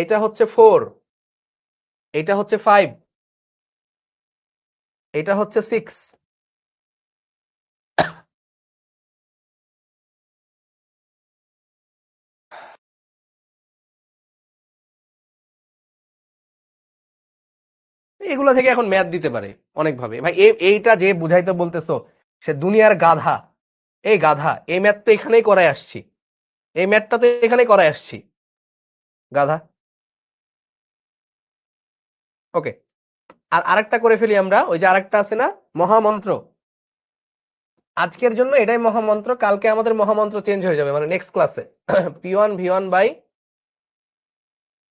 এটা হচ্ছে 4, এটা হচ্ছে 5, এটা হচ্ছে 6। এগুলো থেকে এখন ম্যাথ দিতে পারে অনেক ভাবে ভাই। এইটা যে বুঝাইতে বলতেছো সে দুনিয়ার গাধা। এই গাধা, এই ম্যাথ তো এখানেই করাই আসছি, এই ম্যাথটা তো এখানেই করাই আসছি, গাধা। ওকে, আর আরেকটা করে ফেলি আমরা, ওই যে আরেকটা আছে না মহামন্ত্র। আজকের জন্য এটাই মহামন্ত্র, কালকে আমাদের মহামন্ত্র চেঞ্জ হয়ে যাবে, মানে নেক্সট ক্লাসে P1 V1 by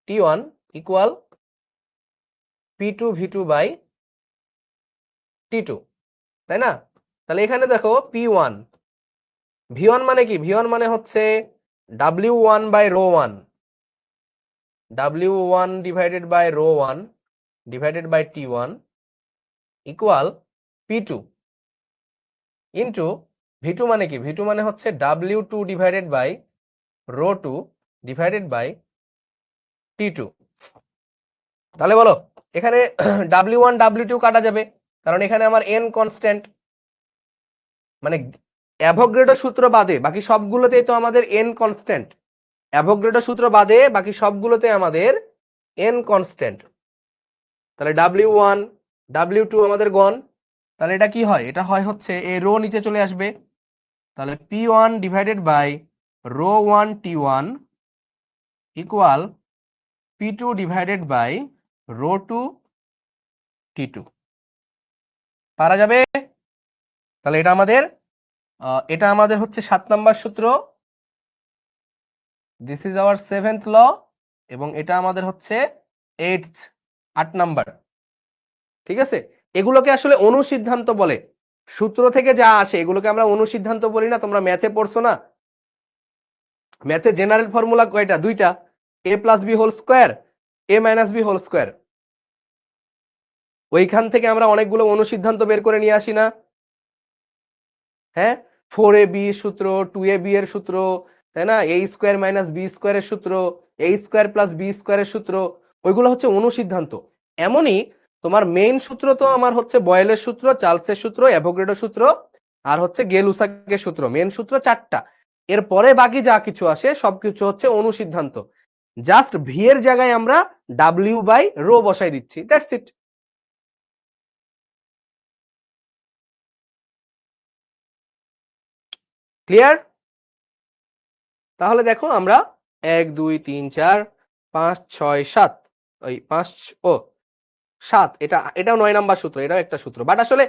T1 equal P2 V2 by T2, তাই না? তাহলে এখানে দেখো P1 V1 মানে কি? V1 মানে হচ্ছে W1 by rho 1, W1 divided by rho 1 divided by T1 equal P2 into V2 মানে কি? V2 মানে হচ্ছে W2 divided by rho 2 divided by T2। তাহলে বলো, এখানে W1 W2 কাটা যাবে, কারণ এখানে আমার n কনস্ট্যান্ট, মানে অ্যাভোগাড্রো সূত্র বাদে বাকি সবগুলোতেই তো আমাদের n কনস্ট্যান্ট। অ্যাভোগাড্রো সূত্র বাদে বাকি সবগুলোতে আমাদের n কনস্ট্যান্ট। তাহলে W1 W2 আমাদের গণ, তাহলে এটা কি হয়, এটা হয় হচ্ছে এই রো নিচে চলে আসবে, তাহলে P1 divided by rho 1 T1 equal P2 divided by rho 2 T2। পারা যাবে? তাহলে এটা আমাদের হচ্ছে 7 নাম্বার সূত্র, দিস ইজ আওয়ার 7th ল, এবং এটা আমাদের হচ্ছে 8 নাম্বার। ঠিক আছে, এগুলোকে আসলে অনুসিদ্ধান্ত বলে, সূত্র থেকে যা আসে এগুলোকে আমরা অনুসিদ্ধান্ত বলি না। তোমরা ম্যাথে পড়ছো না, ম্যাথে জেনারেল ফর্মুলা কয়টা? দুইটা, a plus B whole square, a minus B whole square. ওইখান থেকে আমরা অনেকগুলো অনুসিদ্ধান্ত বের করে নিয়ে আসি না? হ্যাঁ, 4ab সূত্র, 2ab এর সূত্র, তাই না, a স্কোয়ার মাইনাস বি স্কোয়ারের সূত্র, a স্কোয়ার প্লাস বি স্কোয়ারের সূত্র, ওইগুলো হচ্ছে অনুসিদ্ধান্ত। এমনই তোমার মেইন সূত্র তো আমার হচ্ছে বয়েলের সূত্র, চার্লসের সূত্র, অ্যাভোগাড্রোর সূত্র, আর হচ্ছে গেলুসাকের সূত্র। মেইন সূত্র 4টা, এরপরে বাকি যা কিছু আসে সবকিছু হচ্ছে অনুসিদ্ধান্ত। জাস্ট ভি এর জায়গায় আমরা ডাব্লিউ বাই রো বসাই দিচ্ছি, দ্যাটস ইট। ক্লিয়ার? তাহলে দেখো আমরা 1 2 3 4 5 6 7, ওই 5 ও 7, এটাও 9 নাম্বার সূত্র, এটাও একটা সূত্র। বাট আসলে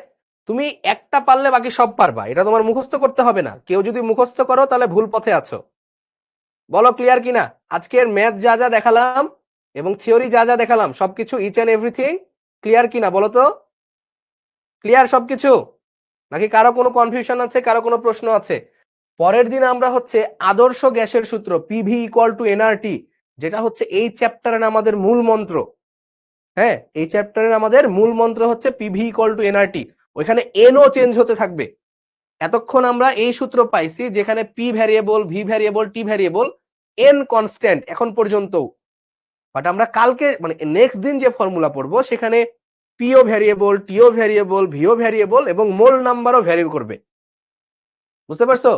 তুমি একটা পারলে বাকি সব পারবা, এটা তোমার মুখস্থ করতে হবে না। কেউ যদি মুখস্থ করো তাহলে ভুল পথে আছো। বলো ক্লিয়ার কিনা? আজকের ম্যাথ যা যা দেখালাম এবং থিওরি যা যা দেখালাম সবকিছু ইচ এন্ড এভরিথিং ক্লিয়ার কিনা বলো তো? ক্লিয়ার সবকিছু, নাকি কারো কোনো কনফিউশন আছে, কারো কোনো প্রশ্ন আছে? পরের দিন আমরা হচ্ছে আদর্শ গ্যাসের সূত্র পিভি ইকুয়াল টু এনআরটি, যেটা হচ্ছে এই চ্যাপ্টারের আমাদের মূল মন্ত্র। হ্যাঁ, এই চ্যাপ্টারের আমাদের মূল মন্ত্র হচ্ছে পিভি ইকুয়াল টু এনআরটি। ওইখানে এনও চেঞ্জ হতে থাকবে। এতক্ষণ আমরা এই সূত্র পাইছি যেখানে পি ভ্যারিয়েবল, ভি ভ্যারিয়েবল, টি ভ্যারিয়েবল, এন কনস্ট্যান্ট এখন পর্যন্ত। বাট আমরা কালকে মানে নেক্সট দিন যে ফর্মুলা পড়বো সেখানে পিও ভ্যারিয়েবল, টিও ভ্যারিয়েবল, ভিও ভ্যারিয়েবল এবং মোল নাম্বারও ভ্যারি করবে। বুঝতে পারছো?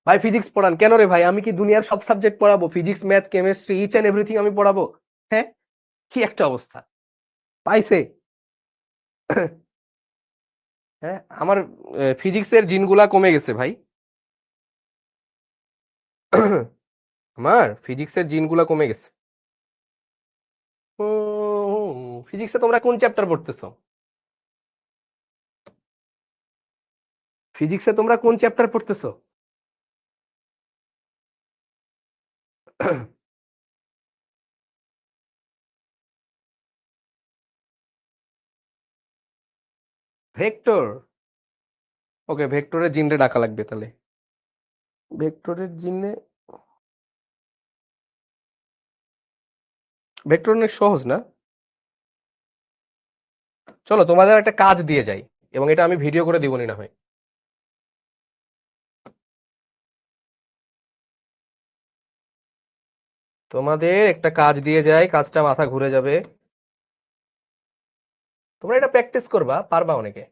ভাই ফিজিক্স পড়ান কেন রে ভাই? আমি কি দুনিয়ার সব সাবজেক্ট পড়াবো? Physics, math, chemistry, each and everything আমি পড়াবো? হ্যাঁ, কি একটা অবস্থা পাইছে। হ্যাঁ, আমার ফিজিক্সের জিনগুলা কমে গেছে ভাই। আমার ফিজিক্সের জিনগুলা কমে গেছে। ফিজিক্সে তোমরা কোন চ্যাপ্টার পড়তেছো? ফিজিক্সে তোমরা কোন চ্যাপ্টার পড়তেছো? ভেক্টর। ওকে, ভেক্টরের জিনরে ডাকা লাগবে তাহলে। ভেক্টরের জিনে, ভেক্টর অনেক সহজ না? চলো তোমাদের একটা কাজ দিয়ে যাই, এবং এটা আমি ভিডিও করে দিবনি না হয়। তোমাদের একটা কাজ দিয়ে যাই, কাজটা মাথা ঘুরে যাবে। তোমরা এটা প্র্যাকটিস করবা, পারবা অনেকে।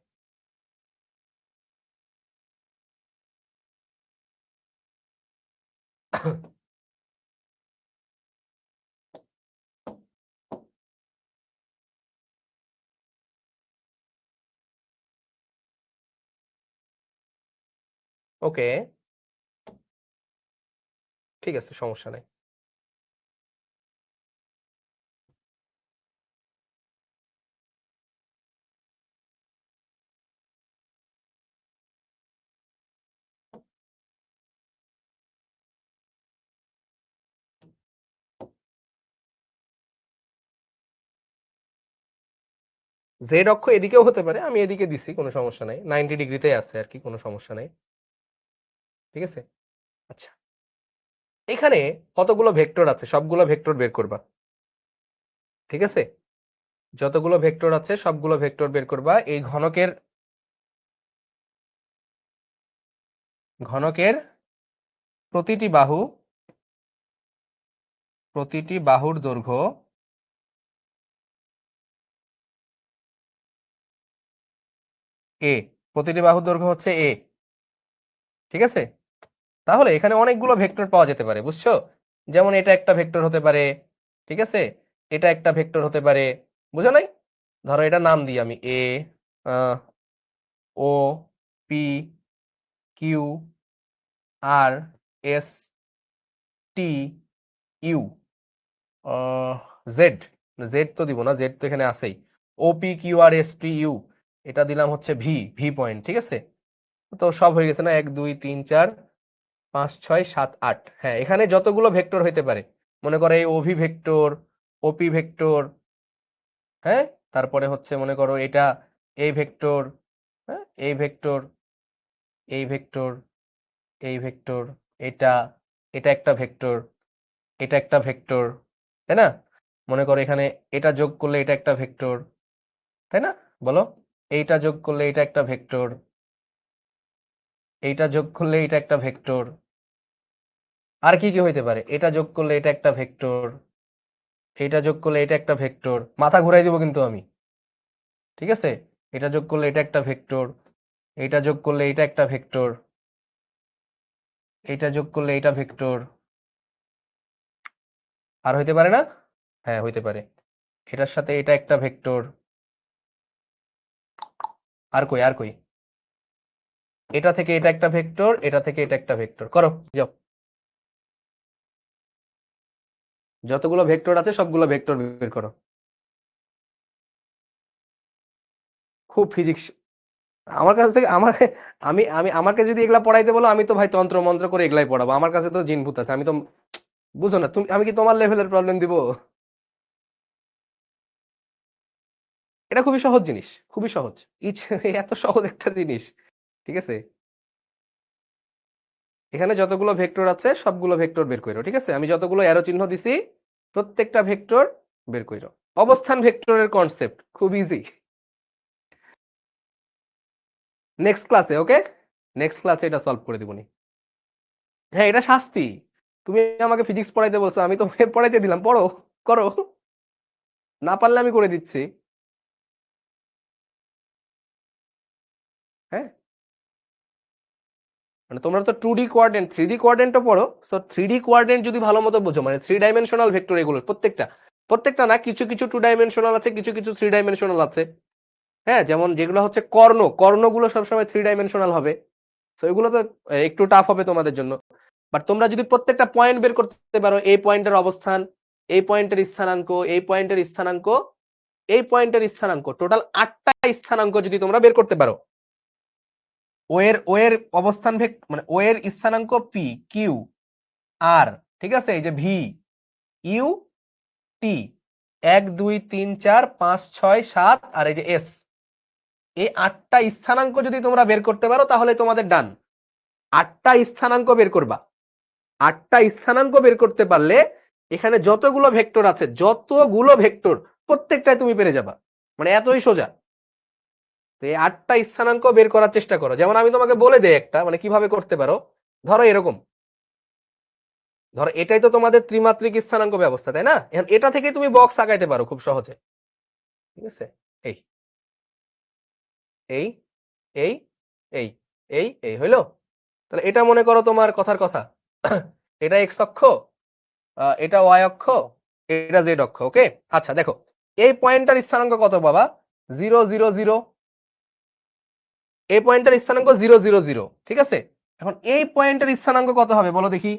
ওকে, ঠিক আছে, সমস্যা নাই। জেড অক্ষ এদিকেও হতে পারে, আমি এদিকে দিছি, কোনো সমস্যা নাই, 90 ডিগ্রিতে আছে আর কি, কোনো সমস্যা নাই। ঠিক আছে, আচ্ছা, এখানে কতগুলো ভেক্টর আছে সবগুলো ভেক্টর বের করবা। ঠিক আছে, যতগুলো ভেক্টর আছে সবগুলো ভেক্টর বের করবা। এই ঘনকের ঘনকের প্রতিটি বাহুর দৈর্ঘ্য এ, প্রতিটি বাহুর দৈর্ঘ্য হচ্ছে এ। ঠিক আছে, তাহলে এখানে অনেকগুলো ভেক্টর পাওয়া যেতে পারে, বুঝছো? যেমন এটা একটা ভেক্টর হতে পারে, ঠিক আছে, এটা একটা ভেক্টর হতে পারে, বুঝো নাই? ধরো এটা নাম দিই আমি A, O, P, Q, R, S, T, U, Z. Z তো দিব না, জেড তো এখানে আছেই। O, P, Q, R, S, T, U, এটা দিলাম হচ্ছে ভি, ভি পয়েন্ট, ঠিক আছে? তো সব হয়ে গেছে না, 1 2 3 4 5 6 7 8। হ্যাঁ, এখানে যতগুলো ভেক্টর হইতে পারে, মনে করো এই ওভি ভেক্টর, ওপি ভেক্টর, হ্যাঁ, তারপরে হচ্ছে মনে করো এটা এই ভেক্টর, হ্যাঁ, এই ভেক্টর, এই ভেক্টর, এই ভেক্টর, এটা, এটা একটা ভেক্টর, এটা একটা ভেক্টর, তাই না? মনে করো এখানে এটা যোগ করলে এটা একটা ভেক্টর, তাই না? বলো, এইটা যোগ করলে এটা একটা ভেক্টর, এইটা যোগ করলে এটা একটা ভেক্টর, আর কি কি হইতে পারে? এটা যোগ করলে এটা একটা ভেক্টর, এটা যোগ করলে এটা একটা ভেক্টর, মাথা ঘুরাই দিব কিন্তু আমি, ঠিক আছে? এটা যোগ করলে এটা একটা ভেক্টর, এটা যোগ করলে এটা একটা ভেক্টর, এটা যোগ করলে এটা ভেক্টর, আর হইতে পারে না? হ্যাঁ, হইতে পারে। এটার সাথে এটা একটা ভেক্টর, আর কই, আর কই? এটা থেকে এটা একটা ভেক্টর, এটা থেকে এটা একটা ভেক্টর, করো যাও। যতগুলো ভেক্টর আছে সবগুলো ভেক্টর বের করো। খুব ফিজিক্স আমার কাছে থেকে আমার আমি আমি আমাকে যদি এগুলা পড়াইতে বলো, আমি তো ভাই তন্ত্র মন্ত্র করে এগুলাই পড়াবো। আমার কাছে তো জিন ভূত আছে, আমি তো বুঝো না তুমি, আমি কি তোমার লেভেলের প্রবলেম দিব? এটা খুবই সহজ জিনিস, খুবই সহজ। ইচ এত সহজ একটা জিনিস, ঠিক আছে? এখানে যতগুলো ভেক্টর আছে সবগুলো ভেক্টর বের করো, ঠিক আছে? আমি যতগুলো অ্যারো চিহ্ন দিছি প্রত্যেকটা ভেক্টর বের করো। অবস্থান ভেক্টরের কনসেপ্ট খুব ইজি। নেক্সট ক্লাসে, ওকে, নেক্সট ক্লাসে এটা সলভ করে দিবনি। হ্যাঁ, এটা শাস্তি। তুমি আমাকে ফিজিক্স পড়াইতে বলছো, আমি তোমাকে পড়াইতে দিলাম, পড়ো, করো। না পারলে আমি করে দিচ্ছি। হ্যাঁ, মানে তোমরা তো 2D কোয়ার্ডেন্ট 3D কোয়ার্ডেন্টও পড়ো। সো 3D কোয়ার্ডেন্ট যদি ভালো মতো বুঝো, মানে 3 ডাইমেনশনাল ভেক্টর এগুলো প্রত্যেকটা, প্রত্যেকটা না, কিছু কিছু 2 ডাইমেনশনাল আছে, কিছু কিছু 3 ডাইমেনশনাল আছে। হ্যাঁ, যেমন যেগুলো হচ্ছে কর্ণ, কর্ণগুলো সবসময় 3 ডাইমেনশনাল হবে। তো এগুলো তো একটু টাফ হবে তোমাদের জন্য। বাট তোমরা যদি প্রত্যেকটা পয়েন্ট বের করতে পারো, এই পয়েন্টের অবস্থান, এই পয়েন্টের স্থানাঙ্ক, এই পয়েন্টের স্থানাঙ্ক, এই পয়েন্টের স্থানাঙ্ক, টোটাল 8টা স্থানাঙ্ক যদি তোমরা বের করতে পারো, ও এর অবস্থান মানে ও এর স্থানাঙ্ক পি, কিউ, আর, ঠিক আছে, এই যে ভি, ইউ, টি, 1 2 3 4 5 6 7, আর এই যে এস, এই 8টা স্থানাঙ্ক যদি তোমরা বের করতে পারো তাহলে তোমাদের ডান। 8টা স্থানাঙ্ক বের করবা, 8টা স্থানাঙ্ক বের করতে পারলে এখানে যতগুলো ভেক্টর আছে, যতগুলো ভেক্টর প্রত্যেকটাই তুমি পেরে যাবা, মানে এতই সোজা। তো এই 8টা স্থানাঙ্ক বের করার চেষ্টা করো। যেমন আমি তোমাকে বলে দেই একটা, মানে কিভাবে করতে পারো। ধরো এরকম, ধরো এটাই তো তোমাদের ত্রিমাত্রিক স্থানাঙ্ক ব্যবস্থা, তাই না? এখন এটা থেকে তুমি বক্স আঁকাইতে পারো খুব সহজে, ঠিক আছে? এই এই এই এই এই এই হইলো। তাহলে এটা মনে করো তোমার কথার কথা, এটা এক্স অক্ষ, এটা ওয়াই অক্ষ, এটা জেড অক্ষ, ওকে। আচ্ছা দেখো, এই পয়েন্টটার স্থানাঙ্ক কত বাবা? 0 0 0। এই পয়েন্টের স্থানাঙ্ক 0 0 0, ঠিক আছে? এখন এই পয়েন্টের স্থানাঙ্ক কত হবে বলো দেখি?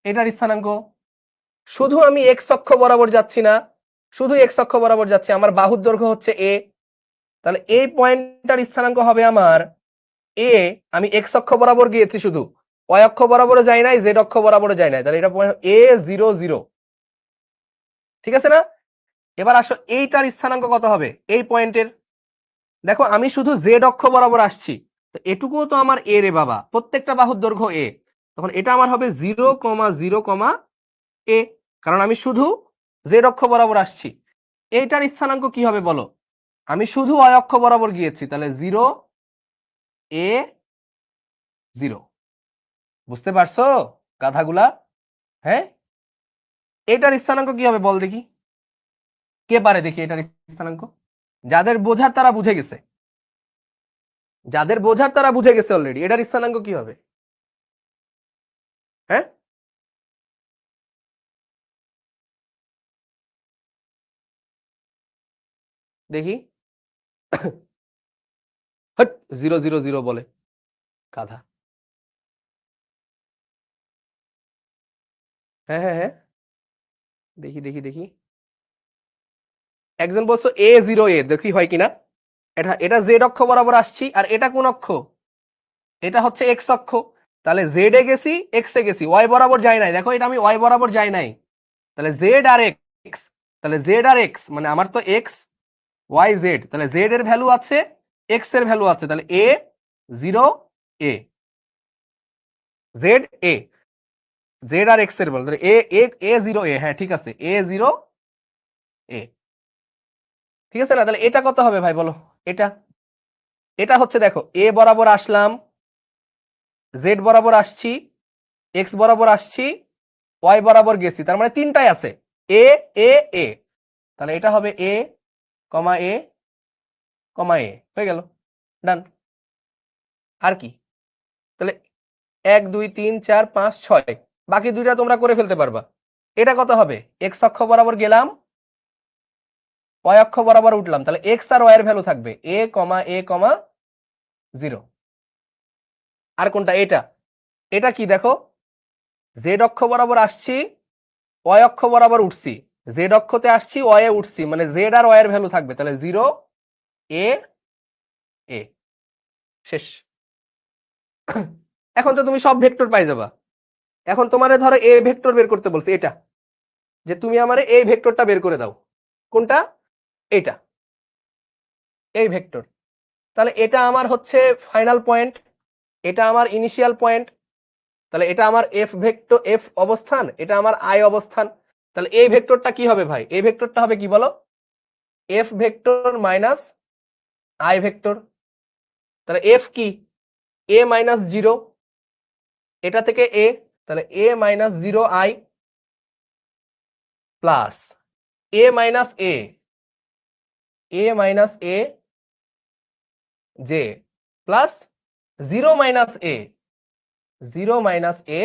এটার স্থানাঙ্ক, শুধু আমি এক্স অক্ষ বরাবর যাচ্ছি না, শুধু এক্স অক্ষ বরাবর যাচ্ছি, আমার বাহুর দৈর্ঘ্য হচ্ছে এ, তাহলে এই পয়েন্টটার স্থানাঙ্ক হবে আমার এ। আমি এক্স অক্ষ বরাবর গিয়েছি শুধু, ওয়াই অক্ষ বরাবরে যাই নাই, জেড অক্ষ বরাবরে যাই নাই, তাহলে এটা এ 0 0, ঠিক আছে না? এবার আসো এইটার স্থানাঙ্ক কত হবে এই পয়েন্টের? দেখো আমি শুধু জেড অক্ষ বরাবর আসছি, তো এটুকুও তো আমার এ রে বাবা, প্রত্যেকটা বাহুর দৈর্ঘ্য এ, তখন এটা আমার হবে 0 0 এ, কারণ আমি শুধু জেড অক্ষ বরাবর আসছি। এইটার স্থানাঙ্ক কি হবে বলো? আমি শুধু ওয়াই অক্ষ বরাবর গিয়েছি, তাহলে 0 a 0। বুঝতে পারছো গাধাগুলা? হ্যাঁ, এটার স্থানাঙ্ক কি হবে বল দেখি, কে পারে দেখি এটার স্থানাঙ্ক? যাদের বোঝার তারা বুঝে গেছে, যাদের বোঝার তারা বুঝে গেছে অলরেডি, এটার স্থানাঙ্ক কি হবে? হ্যাঁ, দেখি। হট 0 0 0 বলে গাধা। হ্যাঁ হ্যাঁ হ্যাঁ, দেখি দেখি দেখি। একজন বলছো A0A, দেখি হয় কিনা। এটা এটা জেড অক্ষ বরাবর আসছি, আর এটা কোন অক্ষ? এটা হচ্ছে এক্স অক্ষ। তাহলে জেড এ গেছি, এক্স এ গেছি, ওয়াই বরাবর যাই নাই। দেখো এটা আমি ওয়াই বরাবর যাই নাই, তাহলে জেড আর এক্স, তাহলে জেড আর এক্স মানে আমার তো এক্স ওয়াই জেড, তাহলে জেড এর ভ্যালু আছে, এক্স এর ভ্যালু আছে, তাহলে A0A, জেড এ, জেড আর এক্স এর ভ্যালু, তাহলে A0A, হ্যাঁ ঠিক আছে, A0A, ঠিক আছে না? তাহলে এটা কত হবে ভাই বলো? এটা এটা হচ্ছে, দেখো এ বরাবর আসলাম, জেড বরাবর আসছি, এক্স বরাবর আসছি, ওয়াই বরাবর গেছি, তার মানে তিনটাই আছে, এ এ এ, তাহলে এটা হবে এ কমা এ কমা এ, হয়ে গেল, ডান। আর কি? তাহলে 1 2 3 4 5 6, বাকি দুইটা তোমরা করে ফেলতে পারবা। এটা কত হবে? এক্স অক্ষ বরাবর গেলাম, ওয়াই অক্ষ বরাবর উঠলাম, তাহলে এক্স আর ওয়াই এর ভ্যালু থাকবে এ কমা 0। আর কোনটা? এটা এটা কি দেখো, জেড অক্ষ বরাবর আসছি, ওয়াই অক্ষ বরাবর উঠছি, জেড অক্ষতে আসছি, ওয়াই এ উঠছি, মানে জেড আর ওয়াই এর ভ্যালু থাকবে, তাহলে 0 এ এ, শেষ। এখন তো তুমি সব ভেক্টর পাই যাবা। এখন তোমারে ধরো এ ভেক্টর বের করতে বলছে, এটা যে তুমি আমারে এই ভেক্টরটা বের করে দাও। কোনটা? এটা, এই ভেক্টর। তাহলে এটা আমার হচ্ছে ফাইনাল পয়েন্ট, এটা আমার ইনিশিয়াল পয়েন্ট, তাহলে এটা আমার এফ ভেক্টর, এফ অবস্থান, এটা আমার আই অবস্থান। তাহলে এই ভেক্টরটা কি হবে ভাই? এই ভেক্টরটা হবে কি বলো? F vector minus i vector. তাহলে এফ কি? এ মাইনাস 0, এটা থেকে এ, তাহলে a minus 0 i plus a minus a, a minus a j plus 0 minus a, 0 minus a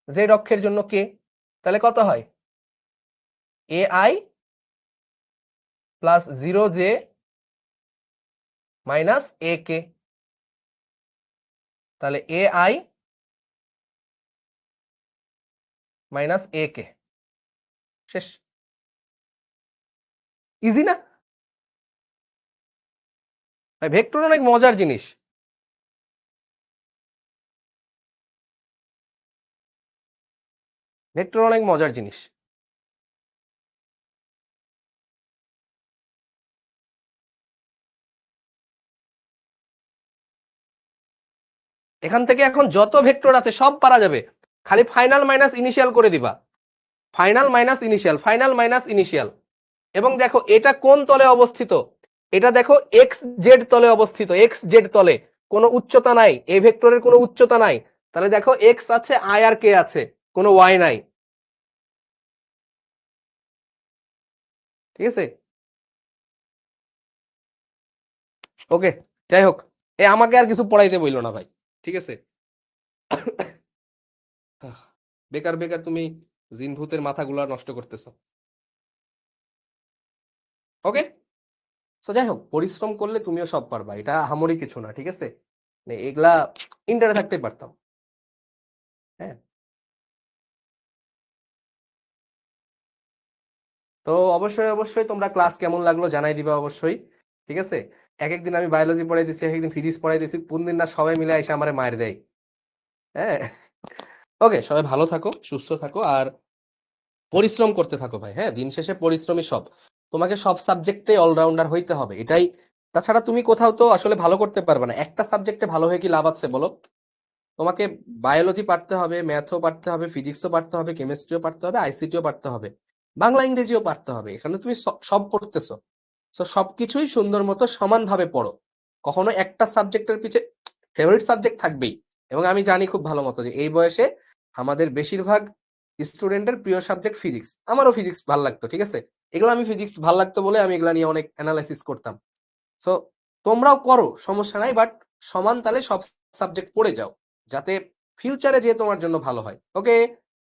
z অক্ষের জন্য কে, তাহলে কত হয়? A i plus 0 j minus a k, তাহলে এ আই মাইনাস এ কে, শেষ। ইজি না ভাই? ভেক্টর অনেক মজার জিনিস। ভেক্টর অনেক মজার জিনিস। এখান থেকে এখন যত ভেক্টর আছে সব পারা যাবে, খালি ফাইনাল মাইনাস ইনিশিয়াল করে দিবা। Final minus initial, final minus initial. এবং দেখো এটা কোন তলে অবস্থিত? এটা দেখো এক্স জেড তলে অবস্থিত, এক্স জেড তলে, কোনো উচ্চতা নাই, এই ভেক্টরের কোনো উচ্চতা নাই। তাহলে দেখো এক্স আছে, আই আর কে আছে, কোনো ওয়াই নাই, ঠিক আছে? ওকে, যাই হোক, আমাকে আর কিছু পড়াইতে বইলো না ভাই, ঠিক আছে? বেকার বেকার তুমি জিন ভূতের মাথাগুলা নষ্ট করতেছো। ওকে, তো যাই হোক, পরিশ্রম করলে তুমিও সব পারবা, এটা হামরি কিছু না, ঠিক আছে? মানে এগুলা ইন্টারে থাকতে পারতাম। হ্যাঁ, তো অবশ্যই অবশ্যই তোমরা ক্লাস কেমন লাগলো জানাই দিবা অবশ্যই, ঠিক আছে? এক একদিন আমি বায়োলজি পড়াই দিছি, এক একদিন ফিজিক্স পড়াই দিছি, কোন দিন না সবাই মিলে এসে আমারে মার দেয়। হ্যাঁ, ওকে, সবাই ভালো থাকো, সুস্থ থাকো, আর পরিশ্রম করতে থাকো ভাই। হ্যাঁ, দিন শেষে পরিশ্রমই সব। তোমাকে সব সাবজেক্টে অলরাউন্ডার হইতে হবে, এটাই। তাছাড়া তুমি কোথাও তো আসলে ভালো করতে পারবে না, একটা সাবজেক্টে ভালো হয়ে কি লাভ আছে বলো? তোমাকে বায়োলজি পারতে হবে, ম্যাথও পারতে হবে, ফিজিক্সও পারতে হবে, কেমিস্ট্রিও পারতে হবে, আইসিটিও পারতে হবে, বাংলা ইংরেজিও পারতে হবে। এখানে তুমি সব পড়তেছো, তো সবকিছুই সুন্দর মতো সমানভাবে পড়ো। কখনো একটা সাবজেক্টের পিছে ফেভারিট সাবজেক্ট থাকবেই। এবং আমি জানি খুব ভালো মতো যে এই বয়সে আমাদের বেশিরভাগ স্টুডেন্টের প্রিয় সাবজেক্ট ফিজিক্স। আমারও ফিজিক্স ভালো লাগতো, ঠিক আছে? এগুলো আমি ফিজিক্স ভালো লাগতো বলে আমি এগুলা নিয়ে অনেক অ্যানালাইসিস করতাম। সো তোমরাও করো, সমস্যা নাই, বাট সমান তালে সব সাবজেক্ট পড়ে যাও, যাতে ফিউচারে যে তোমার জন্য ভালো হয়। ওকে,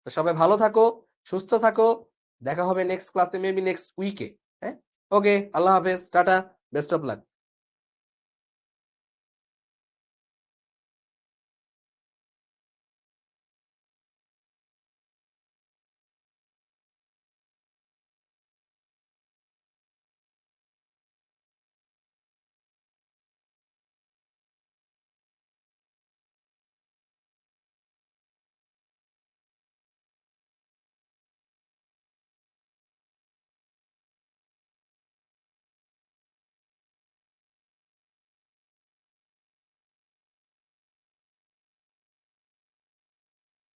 তো সবাই ভালো থাকো, সুস্থ থাকো, দেখা হবে নেক্সট ক্লাসে, মেবি নেক্সট উইকে। হ্যাঁ, ওকে, আল্লাহ হাফেজ, টাটা, বেস্ট অফ লাক।